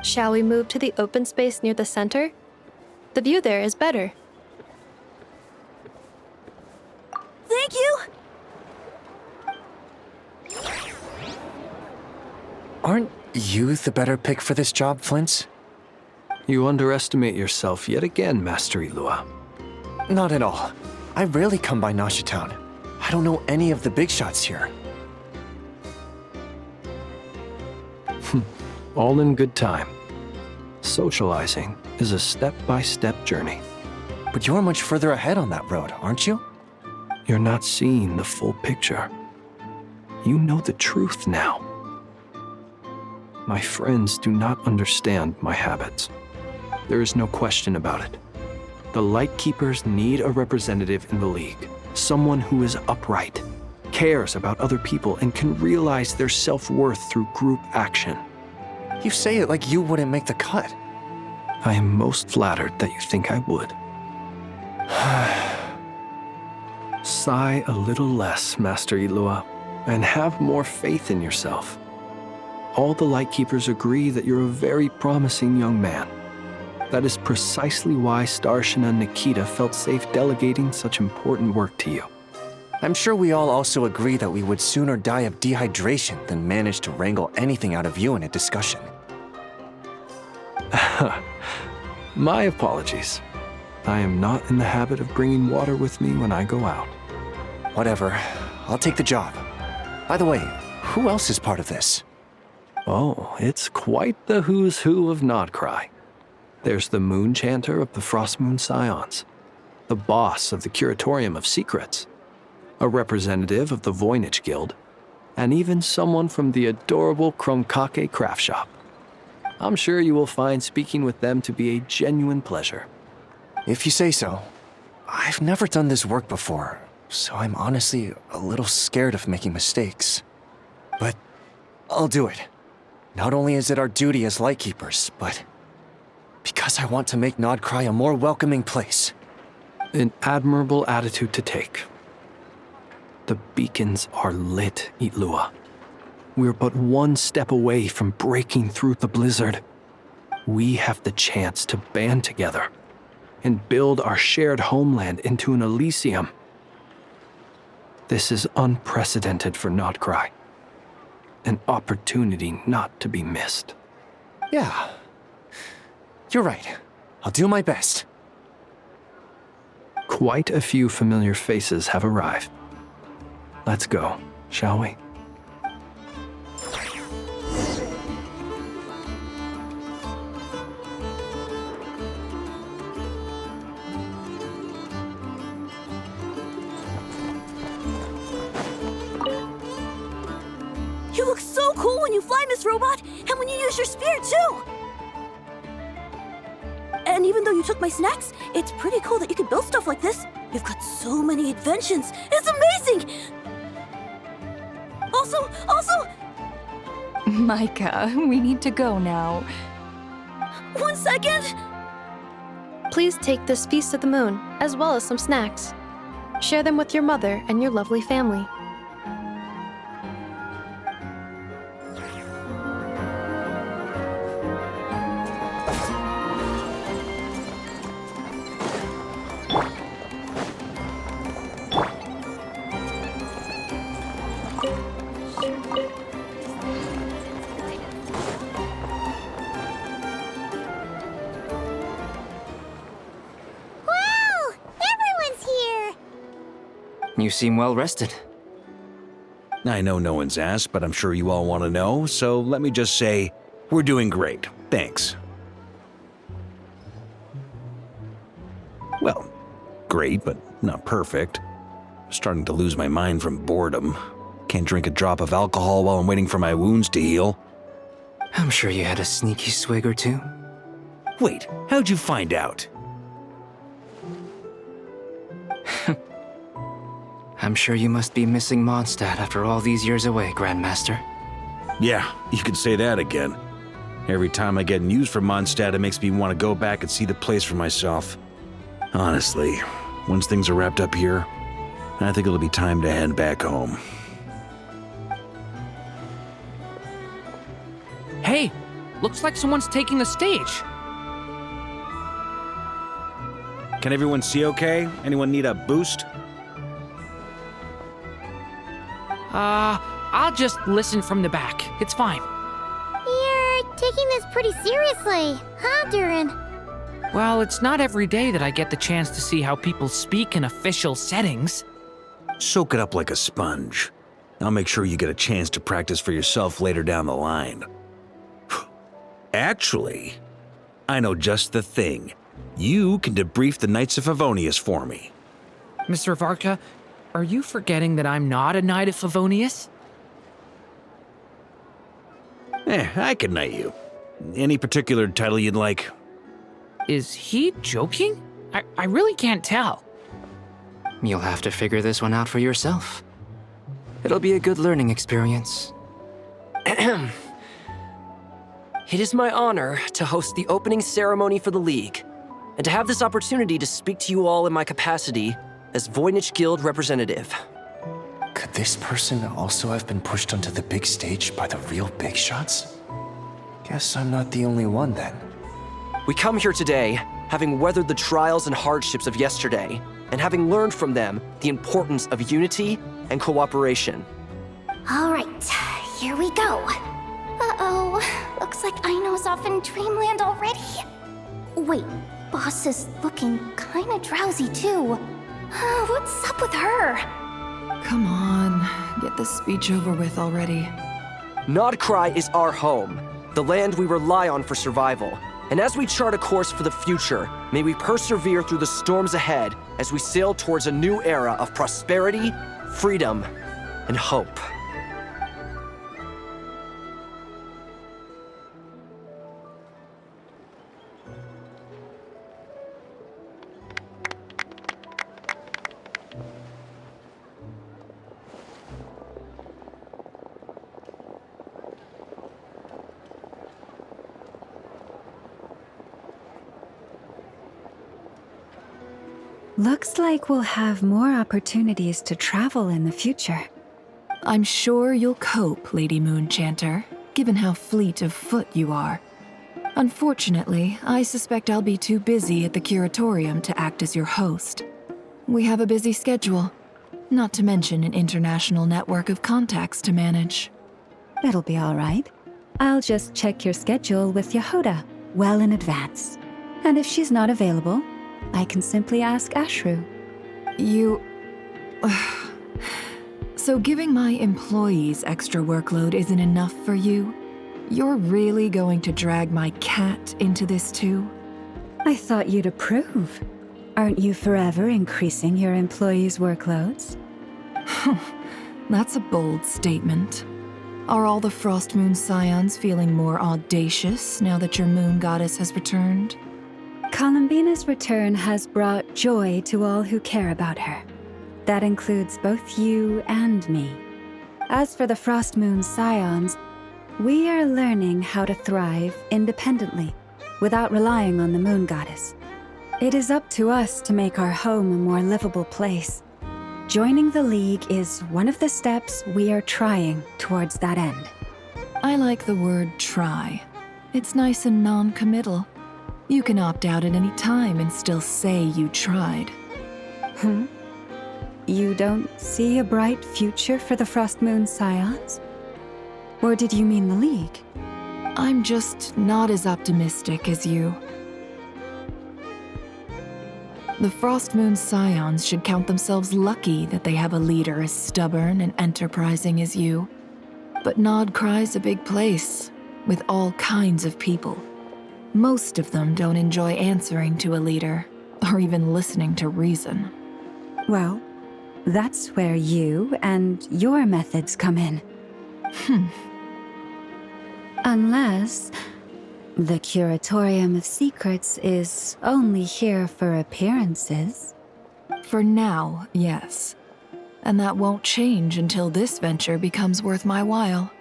U: Shall we move to the open space near the center? The view there is better.
R: Thank you!
V: Aren't you the better pick for this job, Flint's?
A: You underestimate yourself yet again, Master Ilua.
V: Not at all. I rarely come by Nasha Town. I don't know any of the big shots here.
A: All in good time. Socializing is a step-by-step journey.
V: But you're much further ahead on that road, aren't you?
A: You're not seeing the full picture. You know the truth now. My friends do not understand my habits. There is no question about it. The Lightkeepers need a representative in the League. Someone who is upright, cares about other people, and can realize their self-worth through group action.
V: You say it like you wouldn't make the cut.
A: I am most flattered that you think I would. Sigh a little less, Master Ilua, and have more faith in yourself. All the Lightkeepers agree that you're a very promising young man. That is precisely why Starshina and Nikita felt safe delegating such important work to you.
V: I'm sure we all also agree that we would sooner die of dehydration than manage to wrangle anything out of you in a discussion.
A: My apologies. I am not in the habit of bringing water with me when I go out.
V: Whatever. I'll take the job. By the way, who else is part of this?
A: Oh, it's quite the who's who of Nodcry. There's the Moon Chanter of the Frostmoon Scions, the boss of the Curatorium of Secrets, a representative of the Voynich Guild, and even someone from the adorable Kromkake craft shop. I'm sure you will find speaking with them to be a genuine pleasure.
V: If you say so. I've never done this work before, so I'm honestly a little scared of making mistakes. But I'll do it. Not only is it our duty as Lightkeepers, but because I want to make Nodcry a more welcoming place.
A: An admirable attitude to take. The beacons are lit, Itlua. We're but one step away from breaking through the blizzard. We have the chance to band together and build our shared homeland into an Elysium. This is unprecedented for Nodcry. An opportunity not to be missed.
V: Yeah. You're right. I'll do my best.
A: Quite a few familiar faces have arrived. Let's go, shall we?
R: You look so cool when you fly, Miss Robot, and when you use your spear, too! And even though you took my snacks, it's pretty cool that you could build stuff like this. You've got so many inventions. It's amazing! Also...
G: Micah, we need to go now.
R: 1 second!
U: Please take this Feast of the Moon, as well as some snacks. Share them with your mother and your lovely family.
O: You seem well rested.
K: I know no one's asked, but I'm sure you all want to know, so let me just say, we're doing great. Thanks. Well, great, but not perfect. Starting to lose my mind from boredom. Can't drink a drop of alcohol while I'm waiting for my wounds to heal.
O: I'm sure you had a sneaky swig or two.
K: Wait, how'd you find out?
O: I'm sure you must be missing Mondstadt after all these years away, Grandmaster.
K: Yeah, you could say that again. Every time I get news from Mondstadt, it makes me want to go back and see the place for myself. Honestly, once things are wrapped up here, I think it'll be time to head back home.
P: Hey, looks like someone's taking the stage.
K: Can everyone see okay? Anyone need a boost?
P: I'll just listen from the back. It's fine.
F: You're taking this pretty seriously, huh, Durin?
P: Well, it's not every day that I get the chance to see how people speak in official settings.
K: Soak it up like a sponge. I'll make sure you get a chance to practice for yourself later down the line. Actually, I know just the thing. You can debrief the Knights of Favonius for me.
P: Mr. Varka, are you forgetting that I'm not a Knight of Favonius?
K: I can knight you. Any particular title you'd like?
P: Is he joking? I really can't tell.
O: You'll have to figure this one out for yourself. It'll be a good learning experience.
H: It is my honor to host the opening ceremony for the League, and to have this opportunity to speak to you all in my capacity
D: as Voynich Guild representative.
V: Could this person also have been pushed onto the big stage by the real big shots? Guess I'm not the only one then.
D: We come here today, having weathered the trials and hardships of yesterday, and having learned from them the importance of unity and cooperation.
C: All right, here we go. Uh-oh, looks like Aino's off in Dreamland already. Wait, Boss is looking kinda drowsy too. What's up with her?
I: Come on, get this speech over with already.
D: Nodcry is our home, the land we rely on for survival. And as we chart a course for the future, may we persevere through the storms ahead as we sail towards a new era of prosperity, freedom, and hope.
M: Looks like we'll have more opportunities to travel in the future.
I: I'm sure you'll cope, Lady Moonchanter, given how fleet of foot you are. Unfortunately, I suspect I'll be too busy at the Curatorium to act as your host. We have a busy schedule, not to mention an international network of contacts to manage.
M: It'll be all right. I'll just check your schedule with Yehoda well in advance. And if she's not available, I can simply ask Ashru.
I: You... So giving my employees extra workload isn't enough for you? You're really going to drag my cat into this too?
M: I thought you'd approve. Aren't you forever increasing your employees' workloads?
I: That's a bold statement. Are all the Frost Moon Scions feeling more audacious now that your moon goddess has returned?
M: Columbina's return has brought joy to all who care about her. That includes both you and me. As for the Frost Moon Scions, we are learning how to thrive independently, without relying on the moon goddess. It is up to us to make our home a more livable place. Joining the League is one of the steps we are trying towards that end.
I: I like the word try. It's nice and non-committal. You can opt out at any time and still say you tried.
M: You don't see a bright future for the Frost Moon Scions? Or did you mean the League?
I: I'm just not as optimistic as you. The Frost Moon Scions should count themselves lucky that they have a leader as stubborn and enterprising as you. But Nodcry's a big place, with all kinds of people. Most of them don't enjoy answering to a leader, or even listening to reason.
M: Well, that's where you and your methods come in. Unless the Curatorium of Secrets is only here for appearances.
I: For now, yes. And that won't change until this venture becomes worth my while.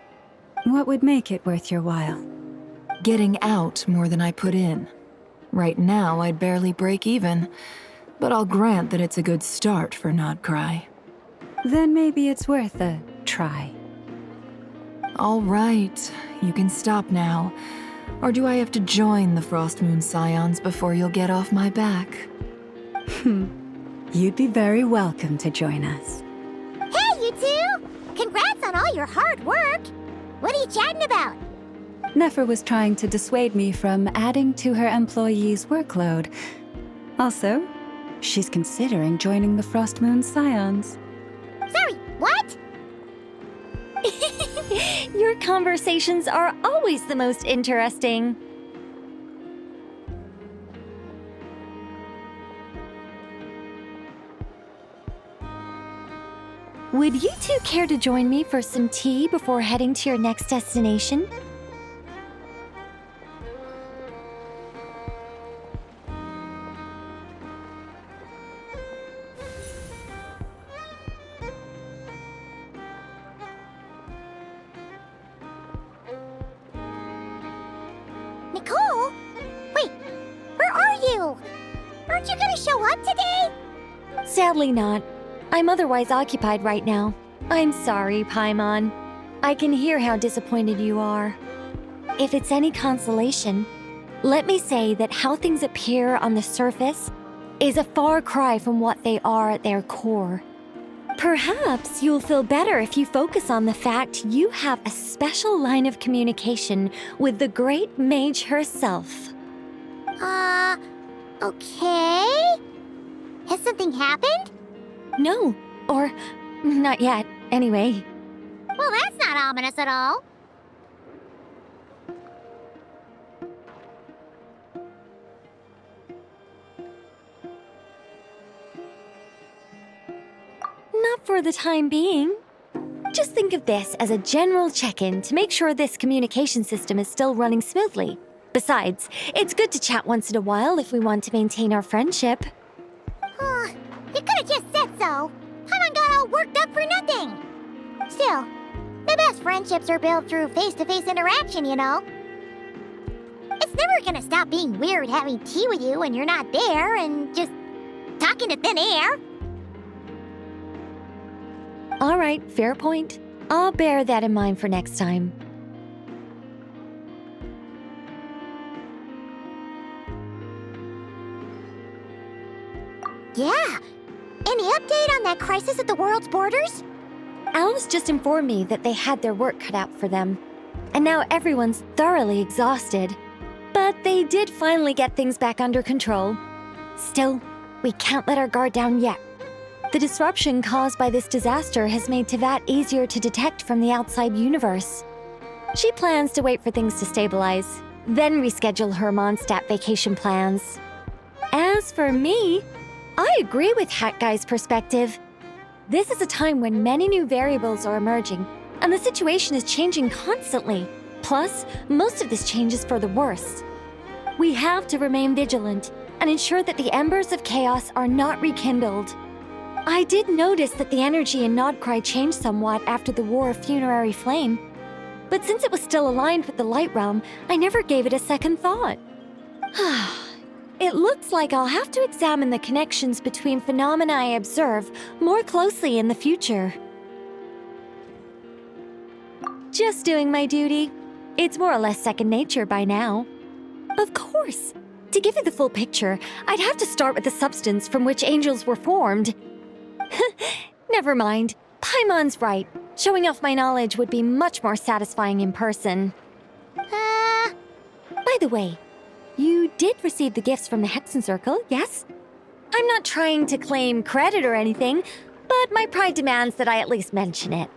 M: What would make it worth your while?
I: Getting out more than I put in. Right now, I'd barely break even, but I'll grant that it's a good start for Nodcry.
M: Then maybe it's worth a try.
I: All right, you can stop now. Or do I have to join the Frost Moon Scions before you'll get off my back?
M: You'd be very welcome to join us.
N: Hey, you two! Congrats on all your hard work! What are you chatting about?
M: Nefer was trying to dissuade me from adding to her employees' workload. Also, she's considering joining the Frost Moon Scions.
N: Sorry, what?
J: Your conversations are always the most interesting. Would you two care to join me for some tea before heading to your next destination?
N: Nicole? Wait, where are you? Aren't you gonna show up today?
J: Sadly not. I'm otherwise occupied right now. I'm sorry, Paimon. I can hear how disappointed you are. If it's any consolation, let me say that how things appear on the surface is a far cry from what they are at their core. Perhaps you'll feel better if you focus on the fact you have a special line of communication with the great mage herself.
N: Okay? Has something happened?
J: No, or not yet, anyway.
N: Well, that's not ominous at all.
J: Not for the time being. Just think of this as a general check-in to make sure this communication system is still running smoothly. Besides, it's good to chat once in a while if we want to maintain our friendship.
N: You could have just said so. Paimon got all worked up for nothing. Still, the best friendships are built through face-to-face interaction, you know. It's never gonna stop being weird having tea with you when you're not there and just talking to thin air.
J: All right, fair point. I'll bear that in mind for next time.
N: Yeah. Any update on that crisis at the world's borders?
J: Alice just informed me that they had their work cut out for them. And now everyone's thoroughly exhausted. But they did finally get things back under control. Still, we can't let our guard down yet. The disruption caused by this disaster has made Teyvat easier to detect from the outside universe. She plans to wait for things to stabilize, then reschedule her Mondstadt vacation plans. As for me, I agree with Hat Guy's perspective. This is a time when many new variables are emerging, and the situation is changing constantly. Plus, most of this change is for the worse. We have to remain vigilant and ensure that the embers of chaos are not rekindled. I did notice that the energy in Nodcry changed somewhat after the War of Funerary Flame, but since it was still aligned with the Light Realm, I never gave it a second thought. It looks like I'll have to examine the connections between phenomena I observe more closely in the future. Just doing my duty. It's more or less second nature by now. Of course. To give you the full picture, I'd have to start with the substance from which angels were formed. Never mind. Paimon's right. Showing off my knowledge would be much more satisfying in person. By the way, you did receive the gifts from the Hexen Circle, yes? I'm not trying to claim credit or anything, but my pride demands that I at least mention it.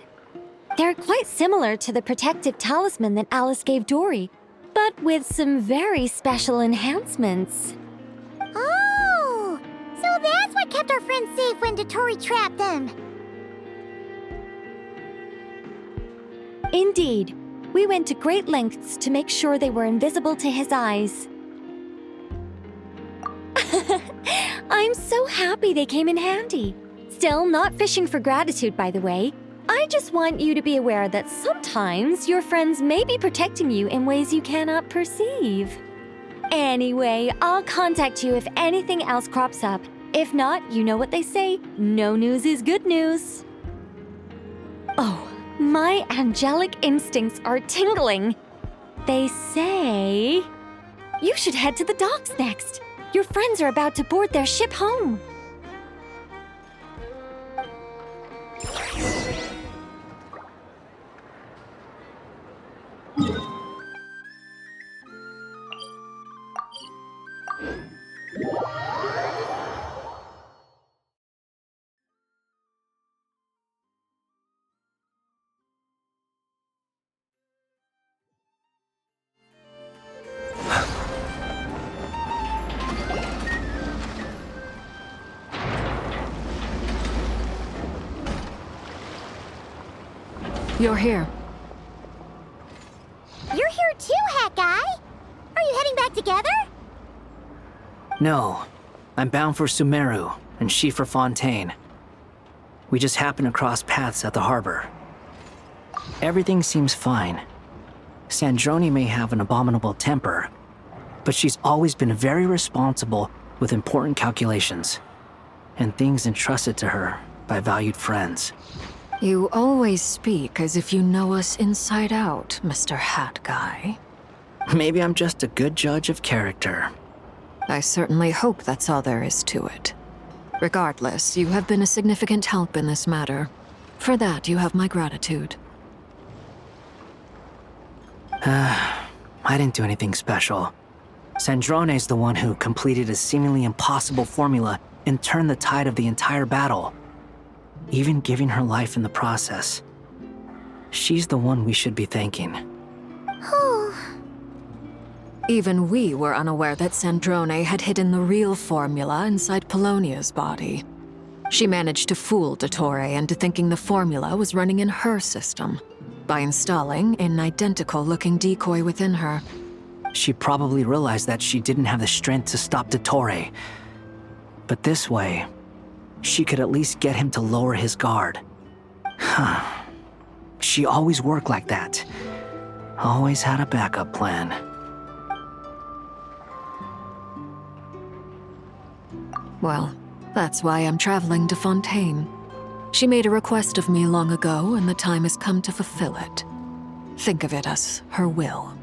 J: They're quite similar to the protective talisman that Alice gave Dory, but with some very special enhancements.
N: Oh! So that's what kept our friends safe when Dotori trapped them.
J: Indeed. We went to great lengths to make sure they were invisible to his eyes. I'm so happy they came in handy. Still, not fishing for gratitude, by the way. I just want you to be aware that sometimes your friends may be protecting you in ways you cannot perceive. Anyway, I'll contact you if anything else crops up. If not, you know what they say, no news is good news. Oh, my angelic instincts are tingling. They say you should head to the docks next. Your friends are about to board their ship home.
I: You're here.
N: You're here too, Hat Guy! Are you heading back together?
O: No. I'm bound for Sumeru, and she for Fontaine. We just happened to cross paths at the harbor. Everything seems fine. Sandrone may have an abominable temper, but she's always been very responsible with important calculations. and things entrusted to her by valued friends.
I: You always speak as if you know us inside out, Mr. Hat Guy.
O: Maybe I'm just a good judge of character.
I: I certainly hope that's all there is to it. Regardless, you have been a significant help in this matter. For that, you have my gratitude.
O: I didn't do anything special. Sandrone's the one who completed a seemingly impossible formula and turned the tide of the entire battle, even giving her life in the process. She's the one we should be thanking.
I: Even we were unaware that Sandrone had hidden the real formula inside Polonia's body. She managed to fool Dottore into thinking the formula was running in her system by installing an identical-looking decoy within her.
O: She probably realized that she didn't have the strength to stop Dottore. But this way, she could at least get him to lower his guard. She always worked like that. Always had a backup plan.
I: Well, that's why I'm traveling to Fontaine. She made a request of me long ago, and the time has come to fulfill it. Think of it as her will.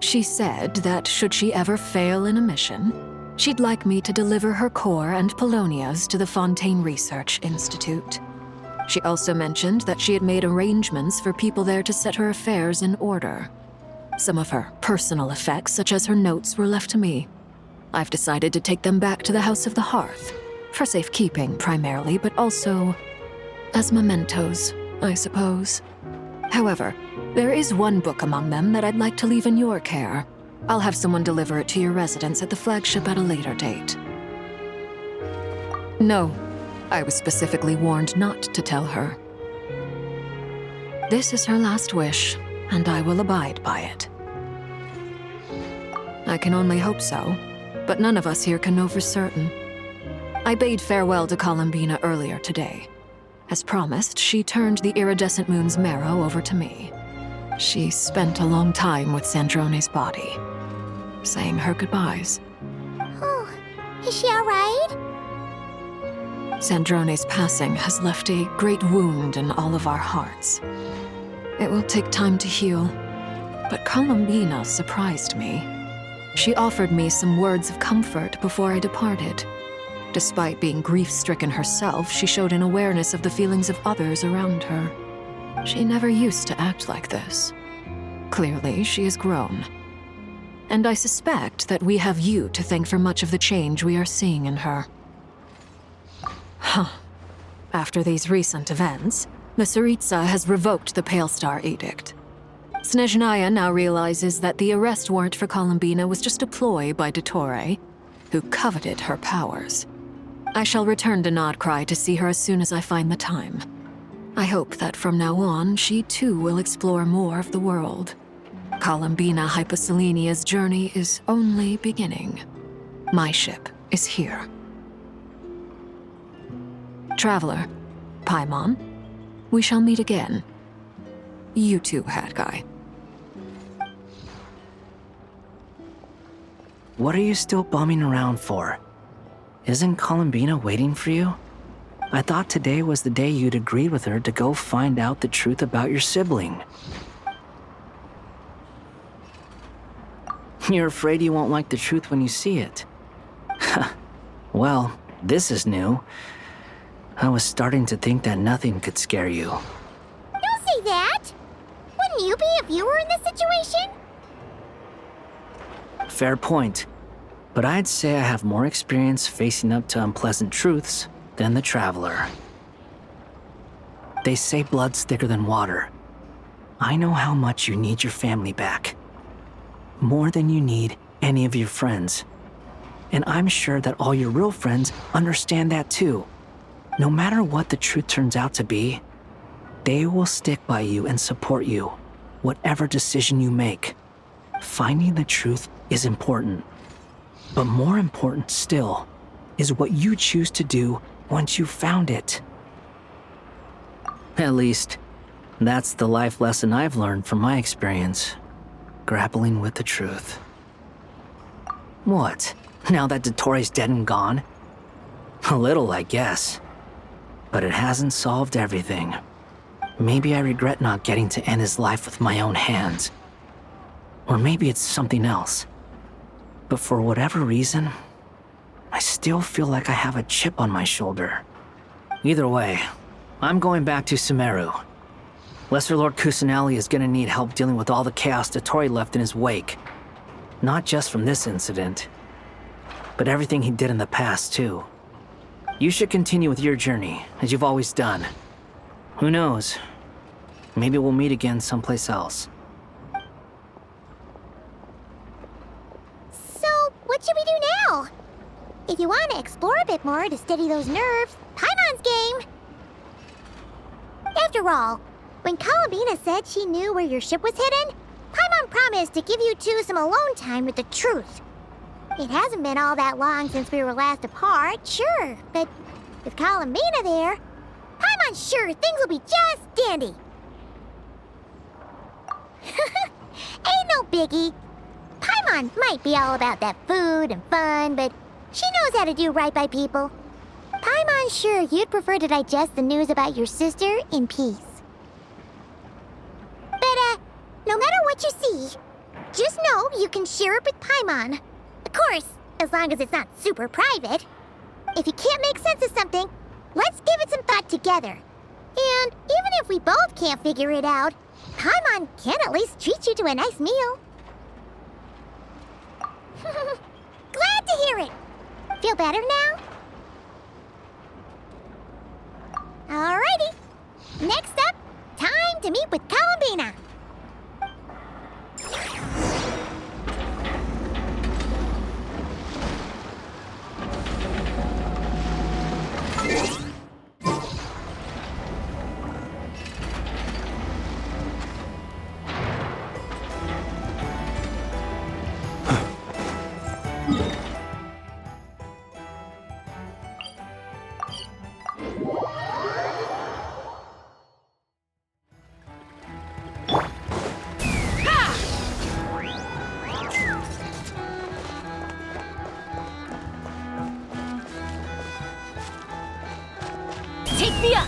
I: She said that should she ever fail in a mission, she'd like me to deliver her core and Polonia's to the Fontaine Research Institute. She also mentioned that she had made arrangements for people there to set her affairs in order. Some of her personal effects, such as her notes, were left to me. I've decided to take them back to the House of the Hearth, for safekeeping primarily, but also as mementos, I suppose. However, there is one book among them that I'd like to leave in your care. I'll have someone deliver it to your residence at the flagship at a later date. No, I was specifically warned not to tell her. This is her last wish, and I will abide by it. I can only hope so, but none of us here can know for certain. I bade farewell to Columbina earlier today. As promised, she turned the iridescent moon's marrow over to me. She spent a long time with Sandrone's body, saying her goodbyes.
N: Oh, is she alright?
I: Sandrone's passing has left a great wound in all of our hearts. It will take time to heal, but Columbina surprised me. She offered me some words of comfort before I departed. Despite being grief-stricken herself, she showed an awareness of the feelings of others around her. She never used to act like this. Clearly, she has grown. And I suspect that we have you to thank for much of the change we are seeing in her. After these recent events, the Tsaritsa has revoked the Pale Star Edict. Snezhnaya now realizes that the arrest warrant for Columbina was just a ploy by Dottore, who coveted her powers. I shall return to Nodcry to see her as soon as I find the time. I hope that from now on, she too will explore more of the world. Columbina Hyposelenia's journey is only beginning. My ship is here. Traveler, Paimon, we shall meet again. You too, Hat Guy.
O: What are you still bumming around for? Isn't Columbina waiting for you? I thought today was the day you'd agreed with her to go find out the truth about your sibling. You're afraid you won't like the truth when you see it. Well, this is new. I was starting to think that nothing could scare you.
N: Don't say that! Wouldn't you be if you were in this situation?
O: Fair point. But I'd say I have more experience facing up to unpleasant truths than the Traveler. They say blood's thicker than water. I know how much you need your family back. More than you need any of your friends. And I'm sure that all your real friends understand that too. No matter what the truth turns out to be, they will stick by you and support you, whatever decision you make. Finding the truth is important. But more important still is what you choose to do once you've found it. At least, that's the life lesson I've learned from my experience, grappling with the truth. What? Now that Dottore's dead and gone? A little, I guess. But it hasn't solved everything. Maybe I regret not getting to end his life with my own hands. Or maybe it's something else. But for whatever reason, I still feel like I have a chip on my shoulder. Either way, I'm going back to Sumeru. Lesser Lord Kusanali is gonna need help dealing with all the chaos Dotori left in his wake. Not just from this incident, but everything he did in the past, too. You should continue with your journey, as you've always done. Who knows? Maybe we'll meet again someplace else.
N: So, what should we do now? If you want to explore a bit more to steady those nerves, Paimon's game! After all, when Columbina said she knew where your ship was hidden, Paimon promised to give you two some alone time with the truth. It hasn't been all that long since we were last apart, sure, but with Columbina there, Paimon's sure things will be just dandy. Ain't no biggie. Paimon might be all about that food and fun, but she knows how to do right by people. Paimon's sure you'd prefer to digest the news about your sister in peace. But, no matter what you see, just know you can share it with Paimon. Of course, as long as it's not super private. If you can't make sense of something, let's give it some thought together. And even if we both can't figure it out, Paimon can at least treat you to a nice meal. Glad to hear it. Feel better now? Alrighty. Next up, time to meet with Columbina.
R: Take me up!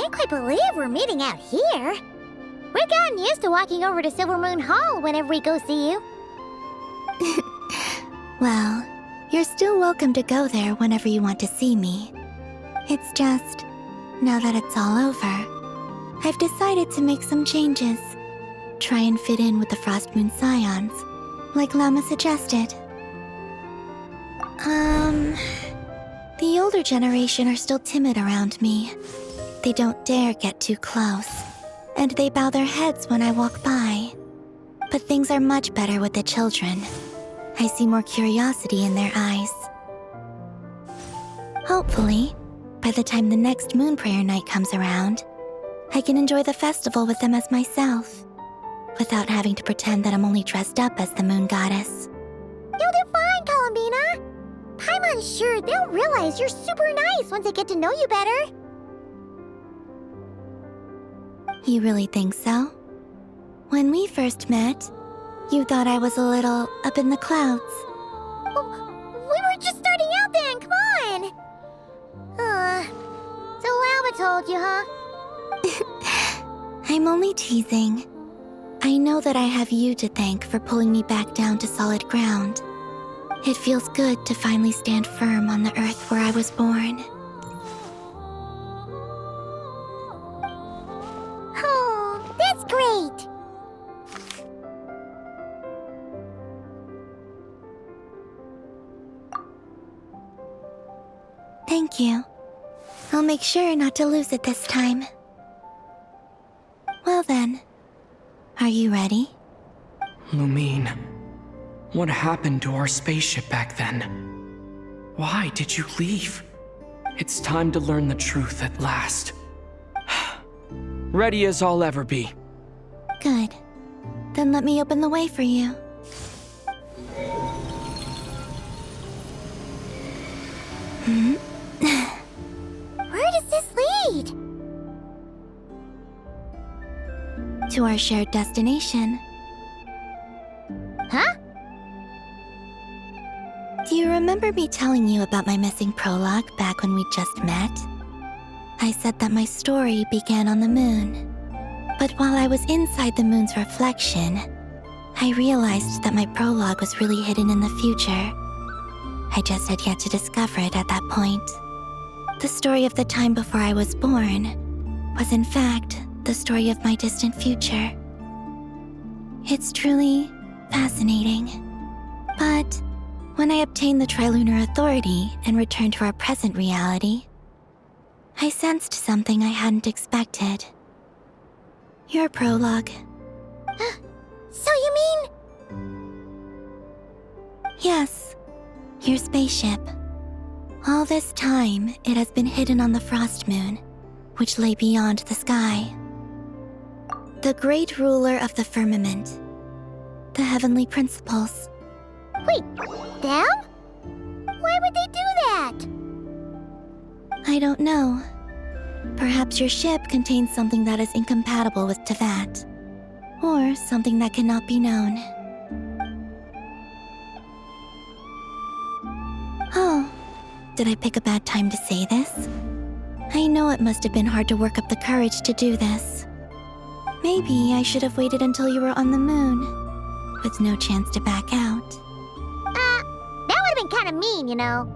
N: can't quite believe we're meeting out here. We've gotten used to walking over to Silver Moon Hall whenever we go see you.
F: Well, you're still welcome to go there whenever you want to see me. It's just, now that it's all over, I've decided to make some changes. Try and fit in with the Frost Moon Scions, like Llama suggested. The older generation are still timid around me. They don't dare get too close, and they bow their heads when I walk by. But things are much better with the children. I see more curiosity in their eyes. Hopefully, by the time the next Moon Prayer night comes around, I can enjoy the festival with them as myself, without having to pretend that I'm only dressed up as the Moon Goddess.
N: You'll do fine, Columbina. Paimon's sure they'll realize you're super nice once they get to know you better.
F: You really think so? When we first met, you thought I was a little up in the clouds.
N: We were just starting out then, come on! So Llama told you, huh?
F: I'm only teasing. I know that I have you to thank for pulling me back down to solid ground. It feels good to finally stand firm on the earth where I was born.
N: Oh, that's great!
F: Thank you. I'll make sure not to lose it this time. Well then, are you ready?
L: Lumine, what happened to our spaceship back then? Why did you leave? It's time to learn the truth at last. Ready as I'll ever be.
F: Good. Then let me open the way for you.
N: Where does this lead?
F: To our shared destination.
N: Huh?
F: Do you remember me telling you about my missing prologue back when we just met? I said that my story began on the moon. But while I was inside the moon's reflection, I realized that my prologue was really hidden in the future. I just had yet to discover it at that point. The story of the time before I was born was in fact the story of my distant future. It's truly fascinating. But when I obtained the Trilunar Authority and returned to our present reality, I sensed something I hadn't expected. Your prologue.
N: So you mean...
F: Yes, your spaceship. All this time, it has been hidden on the Frost Moon, which lay beyond the sky. The great ruler of the firmament. The heavenly principles.
N: Wait, them? Why would they do that?
F: I don't know. Perhaps your ship contains something that is incompatible with Tevat. Or something that cannot be known. Oh, did I pick a bad time to say this? I know it must have been hard to work up the courage to do this. Maybe I should have waited until you were on the moon, with no chance to back out.
N: That would have been kind of mean, you know.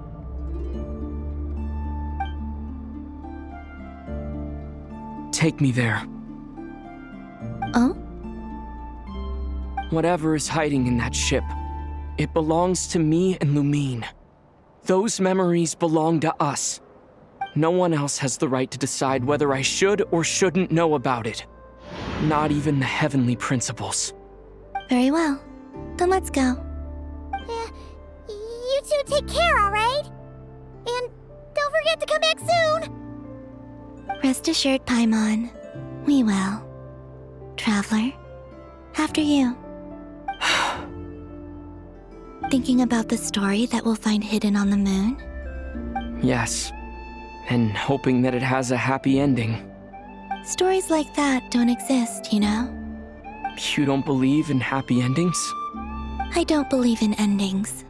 L: Take me there.
F: Oh?
L: Whatever is hiding in that ship, it belongs to me and Lumine. Those memories belong to us. No one else has the right to decide whether I should or shouldn't know about it. Not even the heavenly principles.
F: Very well. Then let's go.
N: You two take care, alright? And don't forget to come back soon!
F: Rest assured, Paimon. We will. Traveler, after you. Thinking about the story that we'll find hidden on the moon?
L: Yes, and hoping that it has a happy ending.
F: Stories like that don't exist, you know?
L: You don't believe in happy endings?
F: I don't believe in endings.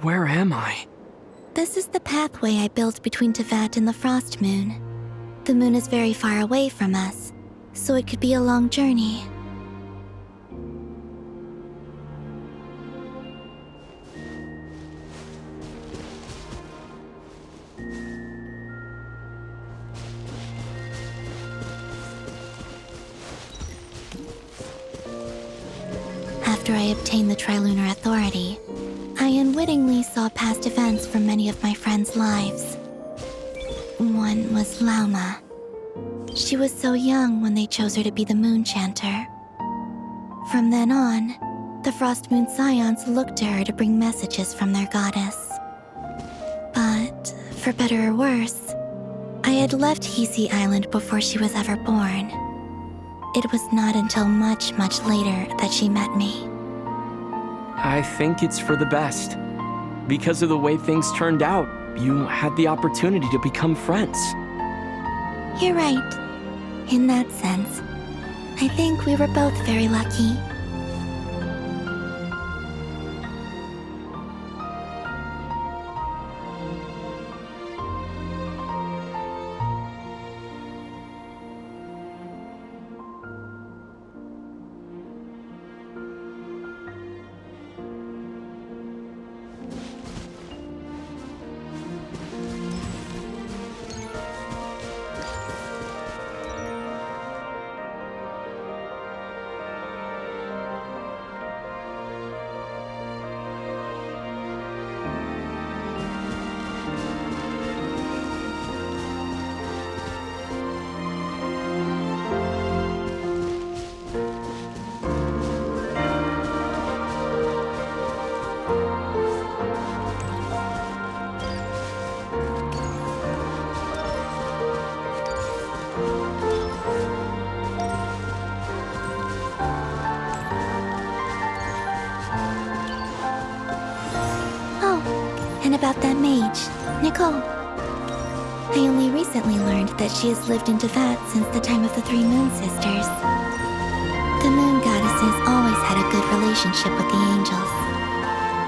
L: Where am I?
F: This is the pathway I built between Teyvat and the Frost Moon. The moon is very far away from us, so it could be a long journey. After I obtained the Trilunar Authority, I unwittingly saw past events from many of my friends' lives. One was Lauma. She was so young when they chose her to be the Moon Chanter. From then on, the Frost Moon Scions looked to her to bring messages from their goddess. But, for better or worse, I had left Hisi Island before she was ever born. It was not until much, much later that she met me.
L: I think it's for the best. Because of the way things turned out, you had the opportunity to become friends.
F: You're right. In that sense, I think we were both very lucky. About that mage, Nicole. I only recently learned that she has lived in Teyvat since the time of the Three Moon Sisters. The Moon Goddesses always had a good relationship with the angels.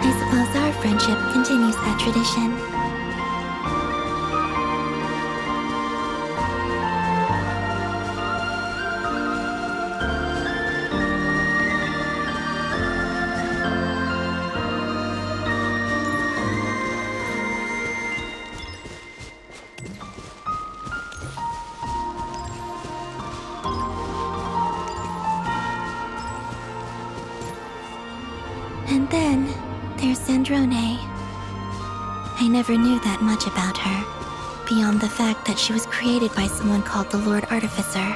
F: I suppose our friendship continues that tradition. And then, there's Zandrone. I never knew that much about her, beyond the fact that she was created by someone called the Lord Artificer.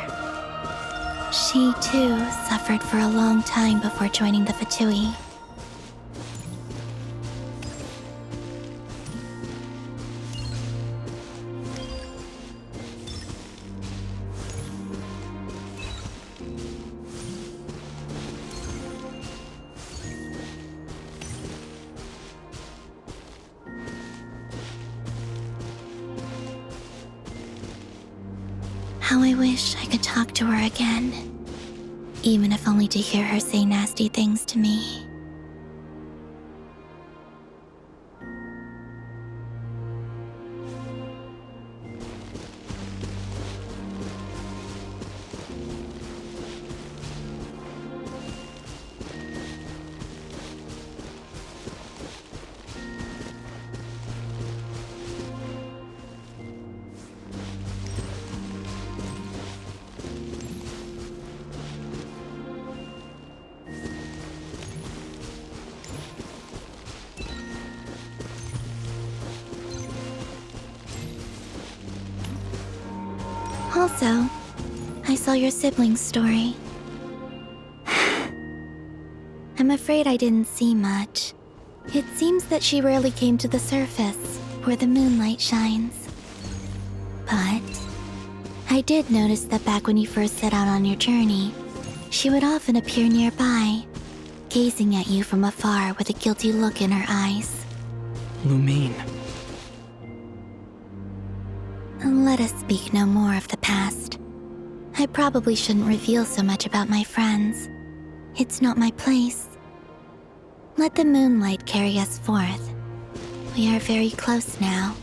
F: She, too, suffered for a long time before joining the Fatui. How I wish I could talk to her again, even if only to hear her say nasty things to me. Also, I saw your siblings' story. I'm afraid I didn't see much. It seems that she rarely came to the surface, where the moonlight shines. But I did notice that back when you first set out on your journey, she would often appear nearby, gazing at you from afar with a guilty look in her eyes.
L: Lumine.
F: Let us speak no more of the past. I probably shouldn't reveal so much about my friends. It's not my place. Let the moonlight carry us forth, We are very close now.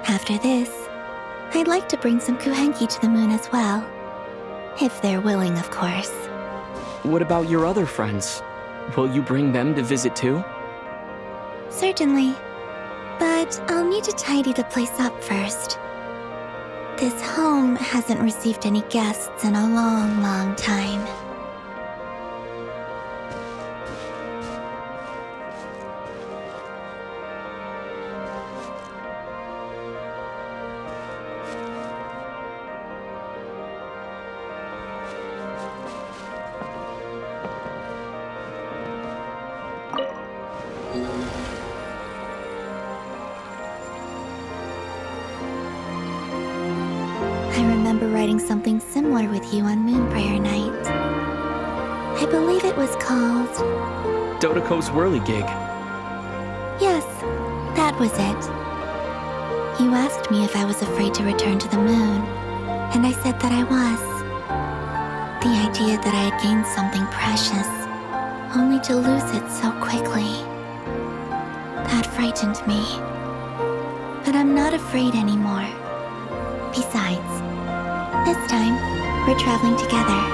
F: After this, I'd like to bring some kuhenki to the moon as well. If they're willing, of course.
L: What about your other friends? Will you bring them to visit too?
F: Certainly. But I'll need to tidy the place up first. This home hasn't received any guests in a long, long time. I remember writing something similar with you on Moon Prayer Night. I believe it was called...
L: Dodoko's Whirligig.
F: Yes, that was it. You asked me if I was afraid to return to the moon, and I said that I was. The idea that I had gained something precious, only to lose it so quickly. That frightened me. But I'm not afraid anymore. Besides, this time, we're traveling together.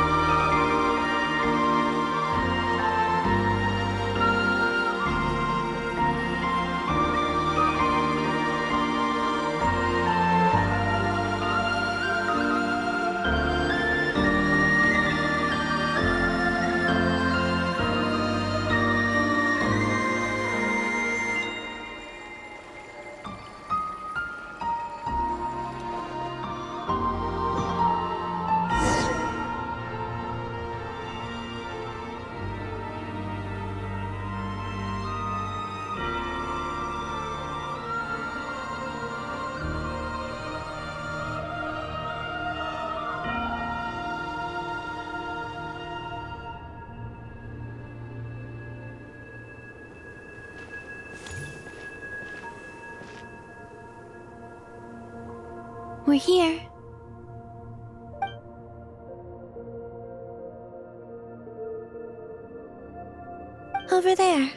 F: We're here. Over there.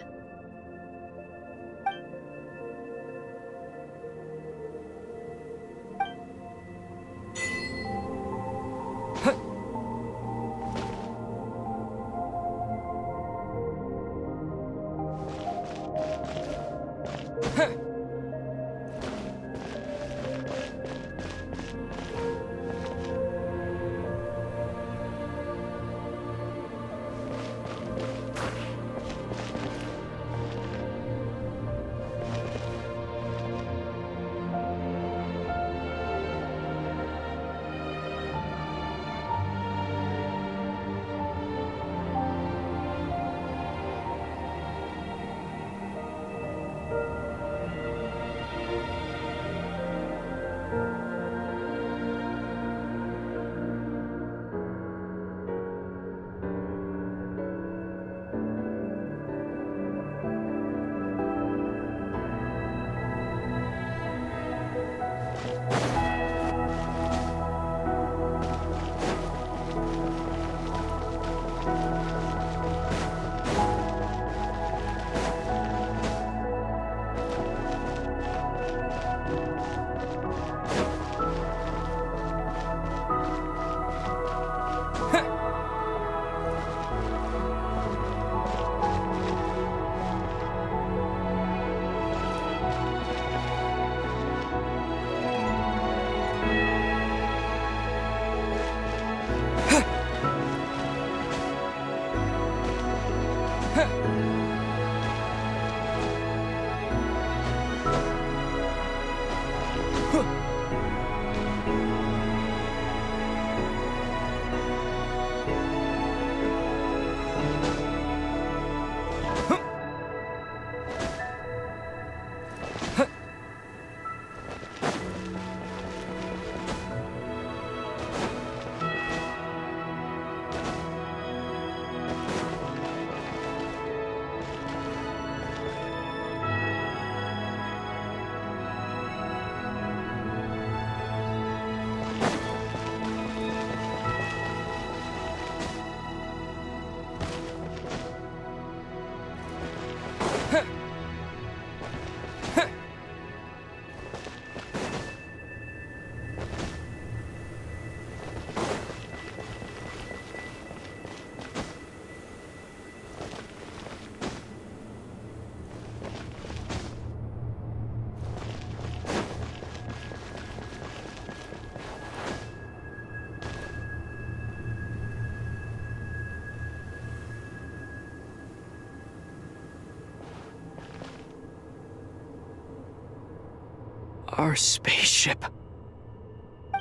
L: Our spaceship.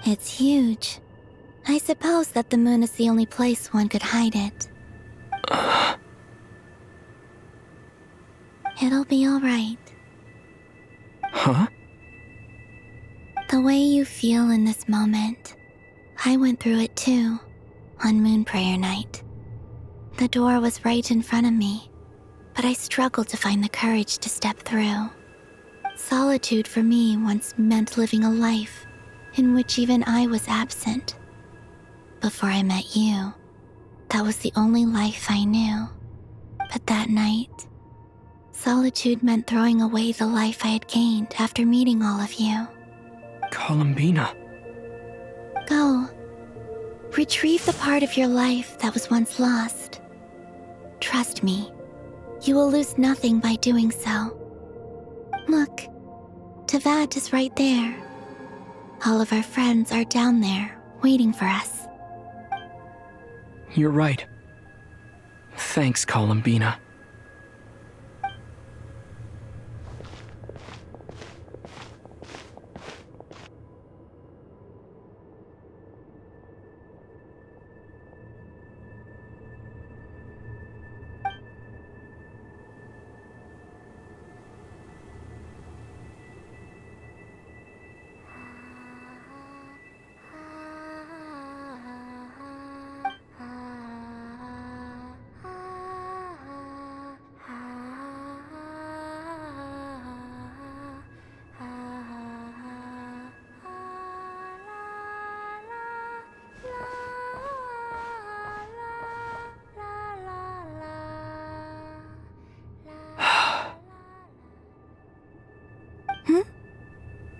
F: It's huge. I suppose that the moon is the only place one could hide it. It'll be alright.
L: Huh?
F: The way you feel in this moment, I went through it too, on Moon Prayer Night. The door was right in front of me, but I struggled to find the courage to step through. Solitude for me once meant living a life in which even I was absent. Before I met you, that was the only life I knew. But that night, solitude meant throwing away the life I had gained after meeting all of you.
L: Columbina.
F: Go. Retrieve the part of your life that was once lost. Trust me, you will lose nothing by doing so. Look, Teyvat is right there. All of our friends are down there, waiting for us.
L: You're right. Thanks, Columbina.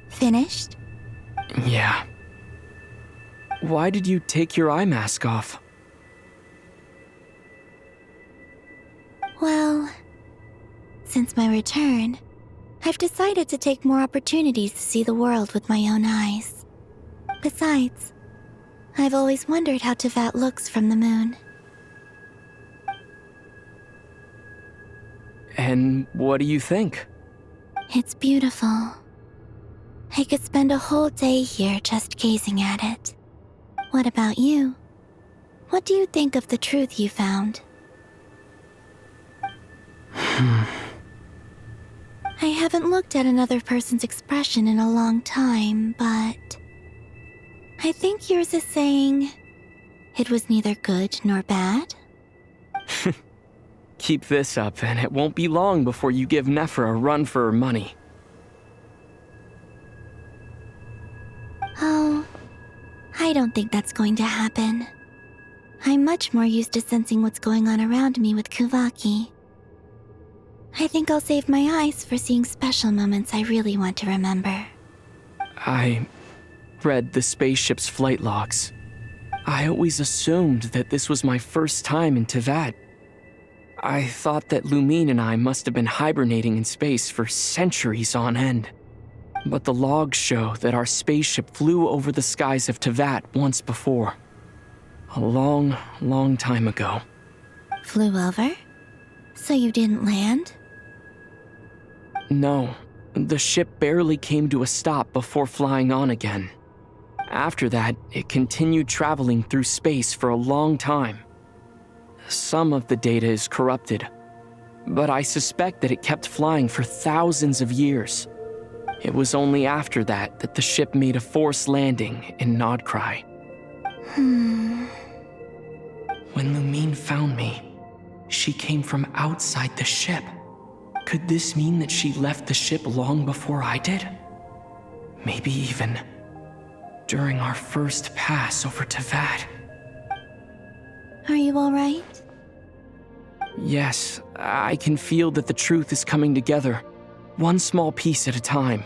F: Finished?
L: Yeah. Why did you take your eye mask off?
F: Well, since my return, I've decided to take more opportunities to see the world with my own eyes. Besides, I've always wondered how Teyvat looks from the moon.
L: And what do you think?
F: It's beautiful. I could spend a whole day here just gazing at it. What about you? What do you think of the truth you found? I haven't looked at another person's expression in a long time, but I think yours is saying it was neither good nor bad.
L: Keep this up, and it won't be long before you give Nephra a run for her money.
F: Oh, I don't think that's going to happen. I'm much more used to sensing what's going on around me with Kuvaki. I think I'll save my eyes for seeing special moments I really want to remember.
L: I read the spaceship's flight logs. I always assumed that this was my first time in Teyvat. I thought that Lumine and I must have been hibernating in space for centuries on end. But the logs show that our spaceship flew over the skies of Teyvat once before. A long, long time ago.
F: Flew over? So you didn't land?
L: No, the ship barely came to a stop before flying on again. After that, it continued traveling through space for a long time. Some of the data is corrupted, but I suspect that it kept flying for thousands of years. It was only after that that the ship made a forced landing in Nodcry. When Lumine found me, she came from outside the ship. Could this mean that she left the ship long before I did? Maybe even during our first pass over Teyvat.
F: Are you alright?
L: Yes, I can feel that the truth is coming together, one small piece at a time.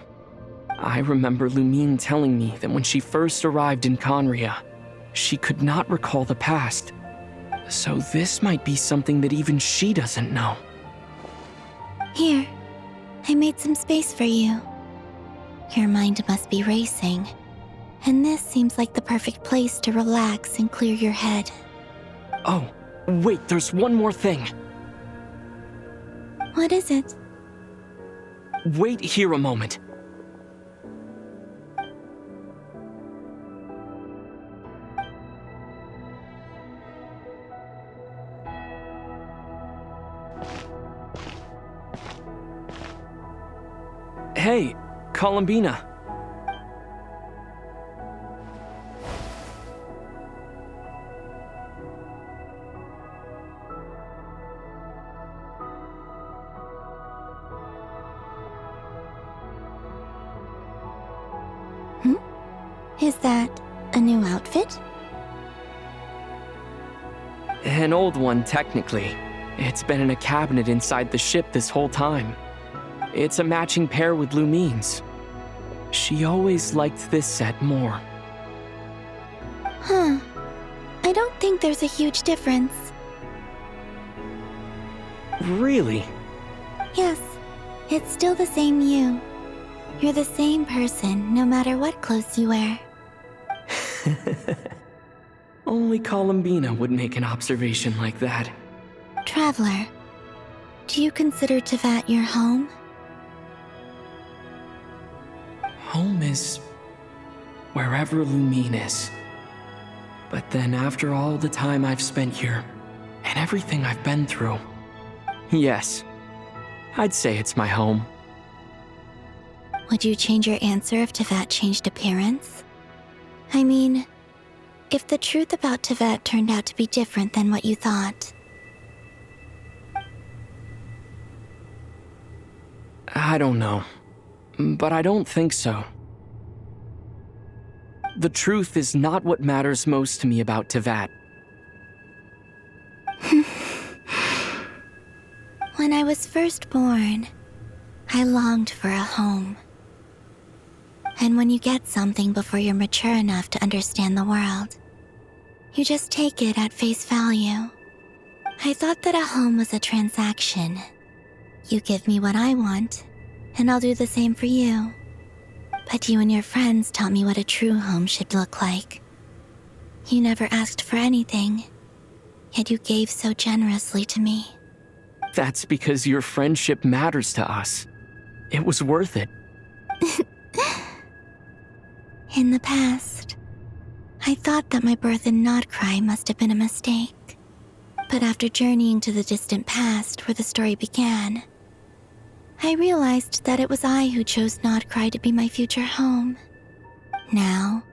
L: I remember Lumine telling me that when she first arrived in Conria, she could not recall the past. So this might be something that even she doesn't know.
F: Here, I made some space for you. Your mind must be racing, and this seems like the perfect place to relax and clear your head.
L: Oh, wait, there's one more thing.
F: What is it?
L: Wait here a moment. Hey, Columbina.
F: Is that a new outfit?
L: An old one, technically. It's been in a cabinet inside the ship this whole time. It's a matching pair with Lumine's. She always liked this set more.
F: Huh. I don't think there's a huge difference.
L: Really?
F: Yes, it's still the same you. You're the same person, no matter what clothes you wear.
L: Only Columbina would make an observation like that.
F: Traveler, do you consider Tevat your home?
L: Home is wherever Lumine is. But then after all the time I've spent here, and everything I've been through, yes, I'd say it's my home.
F: Would you change your answer if Tevat changed appearance? I mean, if the truth about Tevat turned out to be different than what you thought.
L: I don't know, but I don't think so. The truth is not what matters most to me about Tevat.
F: When I was first born, I longed for a home. And when you get something before you're mature enough to understand the world, you just take it at face value. I thought that a home was a transaction. You give me what I want, and I'll do the same for you. But you and your friends taught me what a true home should look like. You never asked for anything, yet you gave so generously to me.
L: That's because your friendship matters to us. It was worth it.
F: In the past, I thought that my birth in Nodcry must have been a mistake. But after journeying to the distant past where the story began, I realized that it was I who chose Nodcry to be my future home. Now,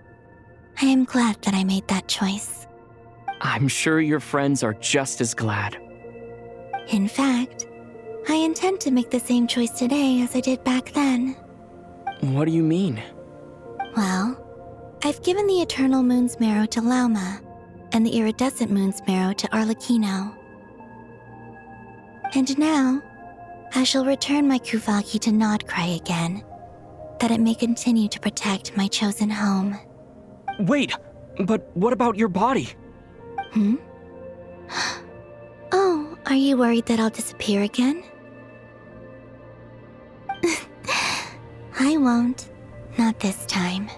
F: I am glad that I made that choice.
L: I'm sure your friends are just as glad.
F: In fact, I intend to make the same choice today as I did back then.
L: What do you mean?
F: Well, I've given the Eternal Moon's Marrow to Lauma, and the Iridescent Moon's Marrow to Arlecchino. And now, I shall return my Kuvagi to Nodcry again, that it may continue to protect my chosen home.
L: Wait, but what about your body?
F: Oh, are you worried that I'll disappear again? I won't. Not this time.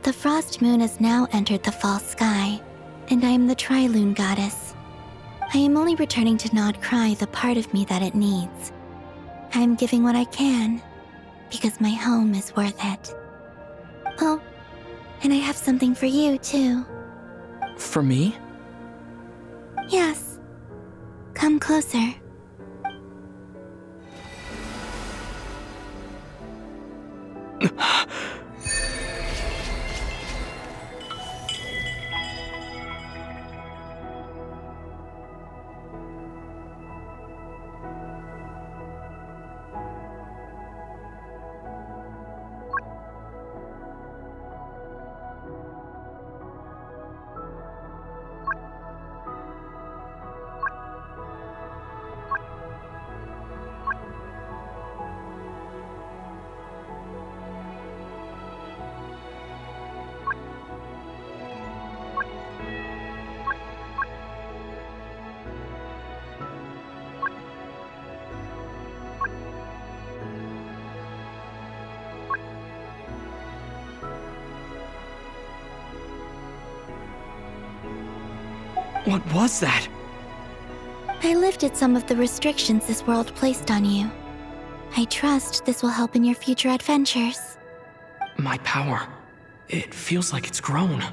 F: The Frost Moon has now entered the fall sky, and I am the Tri-Lune goddess. I am only returning to Nodcry the part of me that it needs. I am giving what I can, because my home is worth it. Oh, and I have something for you, too.
L: For me?
F: Yes. Come closer.
L: What was that?
F: I lifted some of the restrictions this world placed on you. I trust this will help in your future adventures.
L: My power. It feels like it's grown.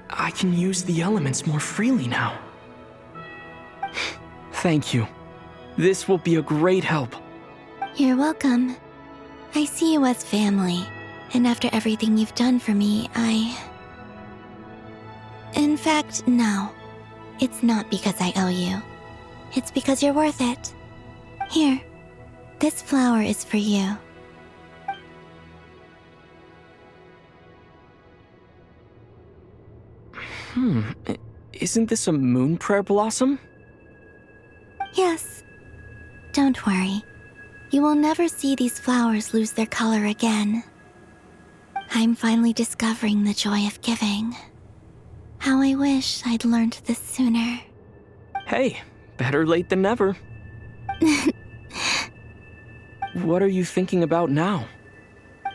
L: I can use the elements more freely now. Thank you. This will be a great help.
F: You're welcome. I see you as family, and after everything you've done for me, In fact, no. It's not because I owe you. It's because you're worth it. Here, this flower is for you.
L: Isn't this a moon prayer blossom?
F: Yes. Don't worry. You will never see these flowers lose their color again. I'm finally discovering the joy of giving. How I wish I'd learned this sooner.
L: Hey, better late than never. What are you thinking about now?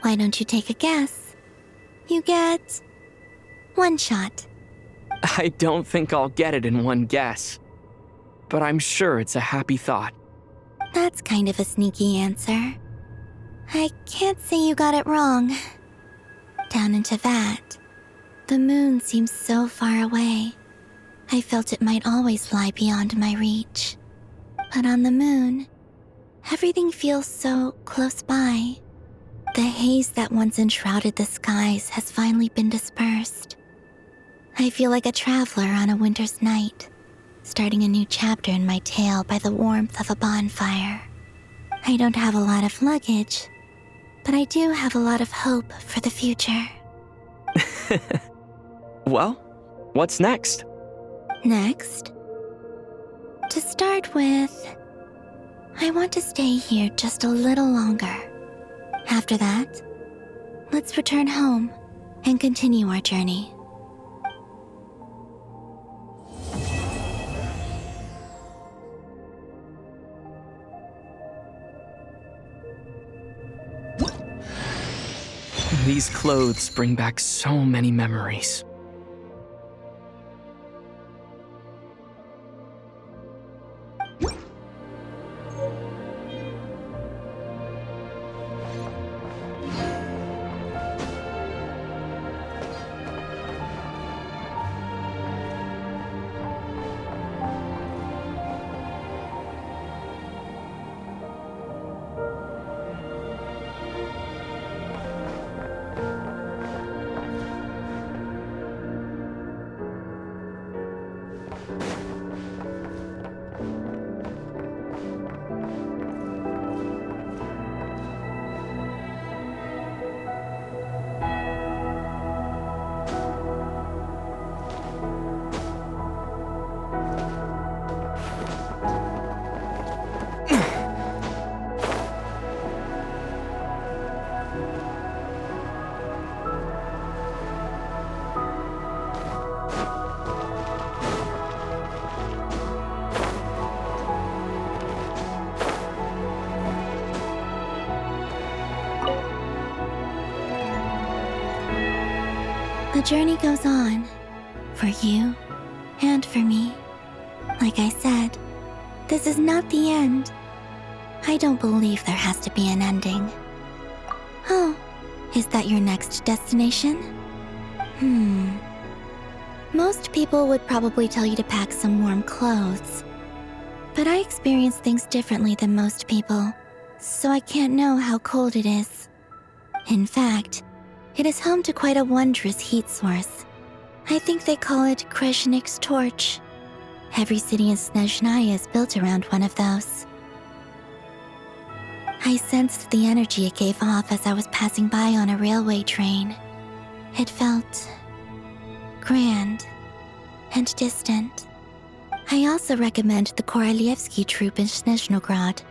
F: Why don't you take a guess? You get 1 shot.
L: I don't think I'll get it in one guess. But I'm sure it's a happy thought.
F: That's kind of a sneaky answer. I can't say you got it wrong. Down into that, the moon seems so far away. I felt it might always lie beyond my reach. But on the moon, everything feels so close by. The haze that once enshrouded the skies has finally been dispersed. I feel like a traveler on a winter's night, starting a new chapter in my tale by the warmth of a bonfire. I don't have a lot of luggage, but I do have a lot of hope for the future.
L: Well, what's next?
F: Next? To start with, I want to stay here just a little longer. After that, let's return home and continue our journey.
L: These clothes bring back so many memories.
F: The journey goes on, for you and for me. Like I said, this is not the end. I don't believe there has to be an ending. Oh, is that your next destination? Most people would probably tell you to pack some warm clothes. But I experience things differently than most people, so I can't know how cold it is. In fact, it is home to quite a wondrous heat source. I think they call it Kreshnik's torch. Every city in Snezhnaya is built around one of those. I sensed the energy it gave off as I was passing by on a railway train. It felt grand and distant. I also recommend the Korolievsky troupe in Snezhnograd.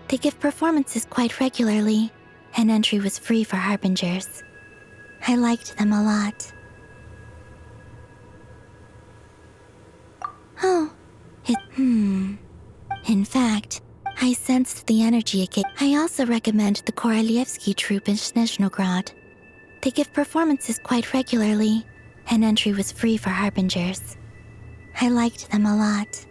F: They give performances quite regularly, and entry was free for harbingers. I liked them a lot. Oh, In fact, I sensed the energy it gave. I also recommend the Korolievsky troupe in Snezhnograd. They give performances quite regularly, and entry was free for harbingers. I liked them a lot.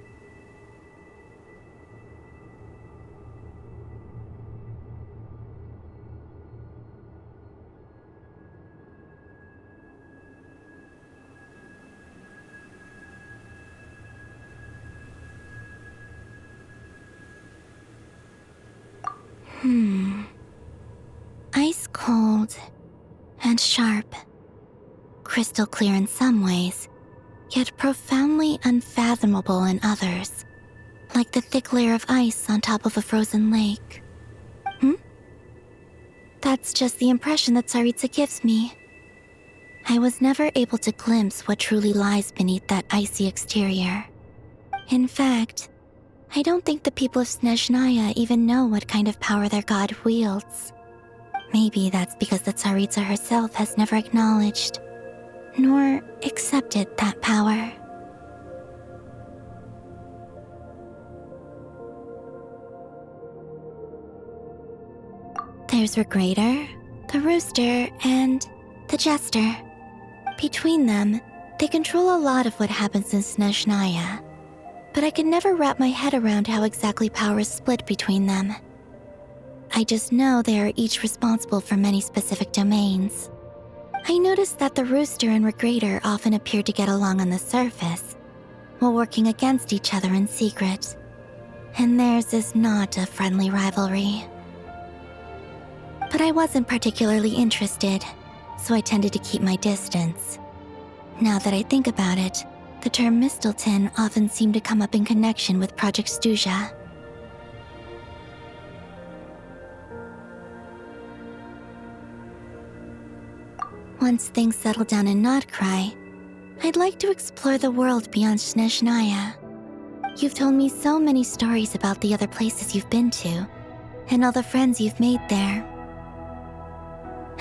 F: cold and sharp. Crystal clear in some ways, yet profoundly unfathomable in others. Like the thick layer of ice on top of a frozen lake. That's just the impression that Tsaritsa gives me. I was never able to glimpse what truly lies beneath that icy exterior. In fact, I don't think the people of Snezhnaya even know what kind of power their god wields. Maybe that's because the Tsaritsa herself has never acknowledged, nor accepted that power. There's Regrator, the Rooster, and the Jester. Between them, they control a lot of what happens in Snezhnaya, but I can never wrap my head around how exactly power is split between them. I just know they are each responsible for many specific domains. I noticed that the Rooster and Regrator often appear to get along on the surface, while working against each other in secret. And theirs is not a friendly rivalry. But I wasn't particularly interested, so I tended to keep my distance. Now that I think about it, the term Mistelton often seemed to come up in connection with Project Stuja. Once things settle down in Nodcry, I'd like to explore the world beyond Snezhnaya. You've told me so many stories about the other places you've been to, and all the friends you've made there.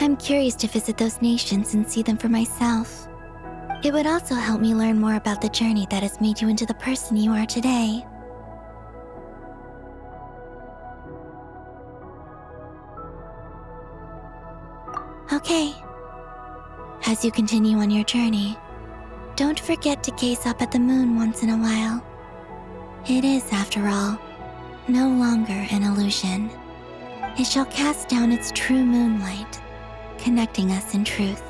F: I'm curious to visit those nations and see them for myself. It would also help me learn more about the journey that has made you into the person you are today. Okay. As you continue on your journey, don't forget to gaze up at the moon once in a while. It is, after all, no longer an illusion. It shall cast down its true moonlight, connecting us in truth.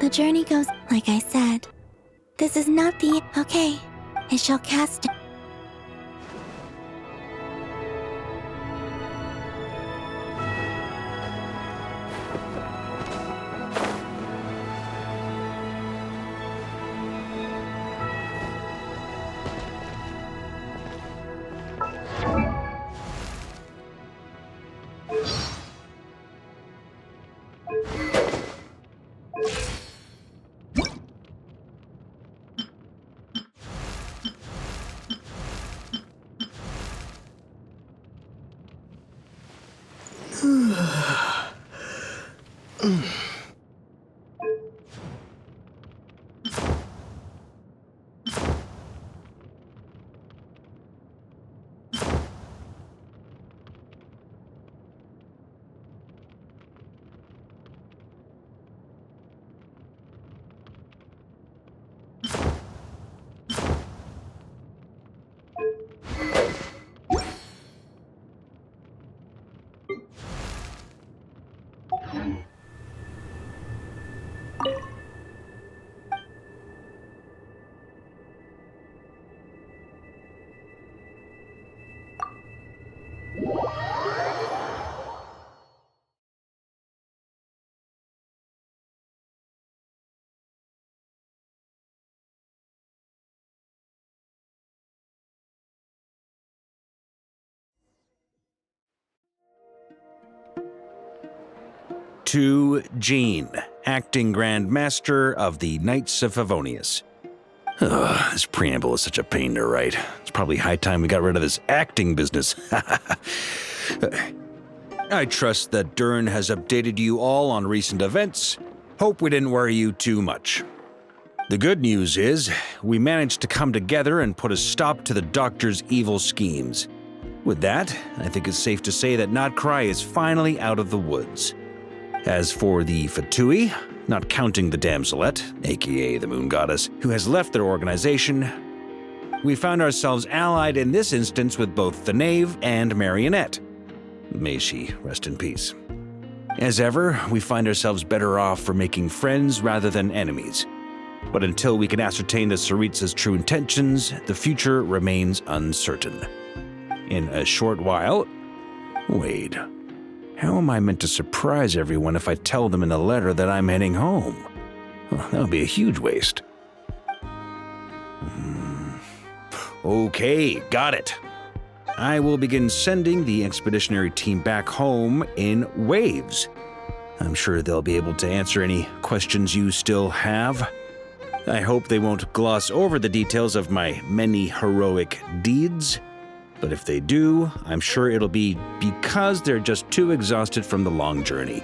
F: The journey goes, like I said. This is not the... Okay. It shall cast...
K: To Jean, Acting Grand Master of the Knights of Favonius. Ugh, this preamble is such a pain to write. It's probably high time we got rid of this acting business. I trust that Dern has updated you all on recent events. Hope we didn't worry you too much. The good news is, we managed to come together and put a stop to the Doctor's evil schemes. With that, I think it's safe to say that Nodcry is finally out of the woods. As for the Fatui, not counting the damselette, aka the Moon Goddess, who has left their organization. We found ourselves allied in this instance with both the Knave and Marionette. May she rest in peace. As ever, we find ourselves better off for making friends rather than enemies. But until we can ascertain the Tsaritsa's true intentions, the future remains uncertain. In a short while... Wait, how am I meant to surprise everyone if I tell them in a letter that I'm heading home? Well, that would be a huge waste. Okay, got it. I will begin sending the expeditionary team back home in waves. I'm sure they'll be able to answer any questions you still have. I hope they won't gloss over the details of my many heroic deeds. But if they do, I'm sure it'll be because they're just too exhausted from the long journey.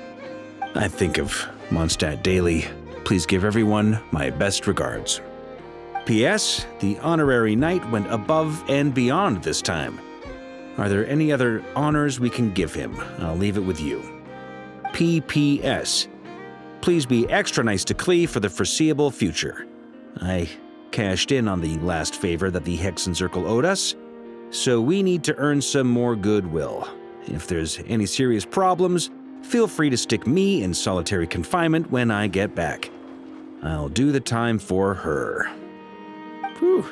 K: I think of Mondstadt daily. Please give everyone my best regards. P.S. The honorary knight went above and beyond this time. Are there any other honors we can give him? I'll leave it with you. P.P.S. Please be extra nice to Klee for the foreseeable future. I cashed in on the last favor that the Hexen Circle owed us, so we need to earn some more goodwill. If there's any serious problems, feel free to stick me in solitary confinement when I get back. I'll do the time for her. Whew.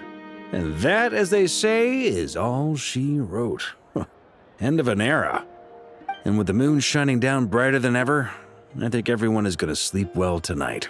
K: And that, as they say, is all she wrote. End of an era. And with the moon shining down brighter than ever, I think everyone is going to sleep well tonight.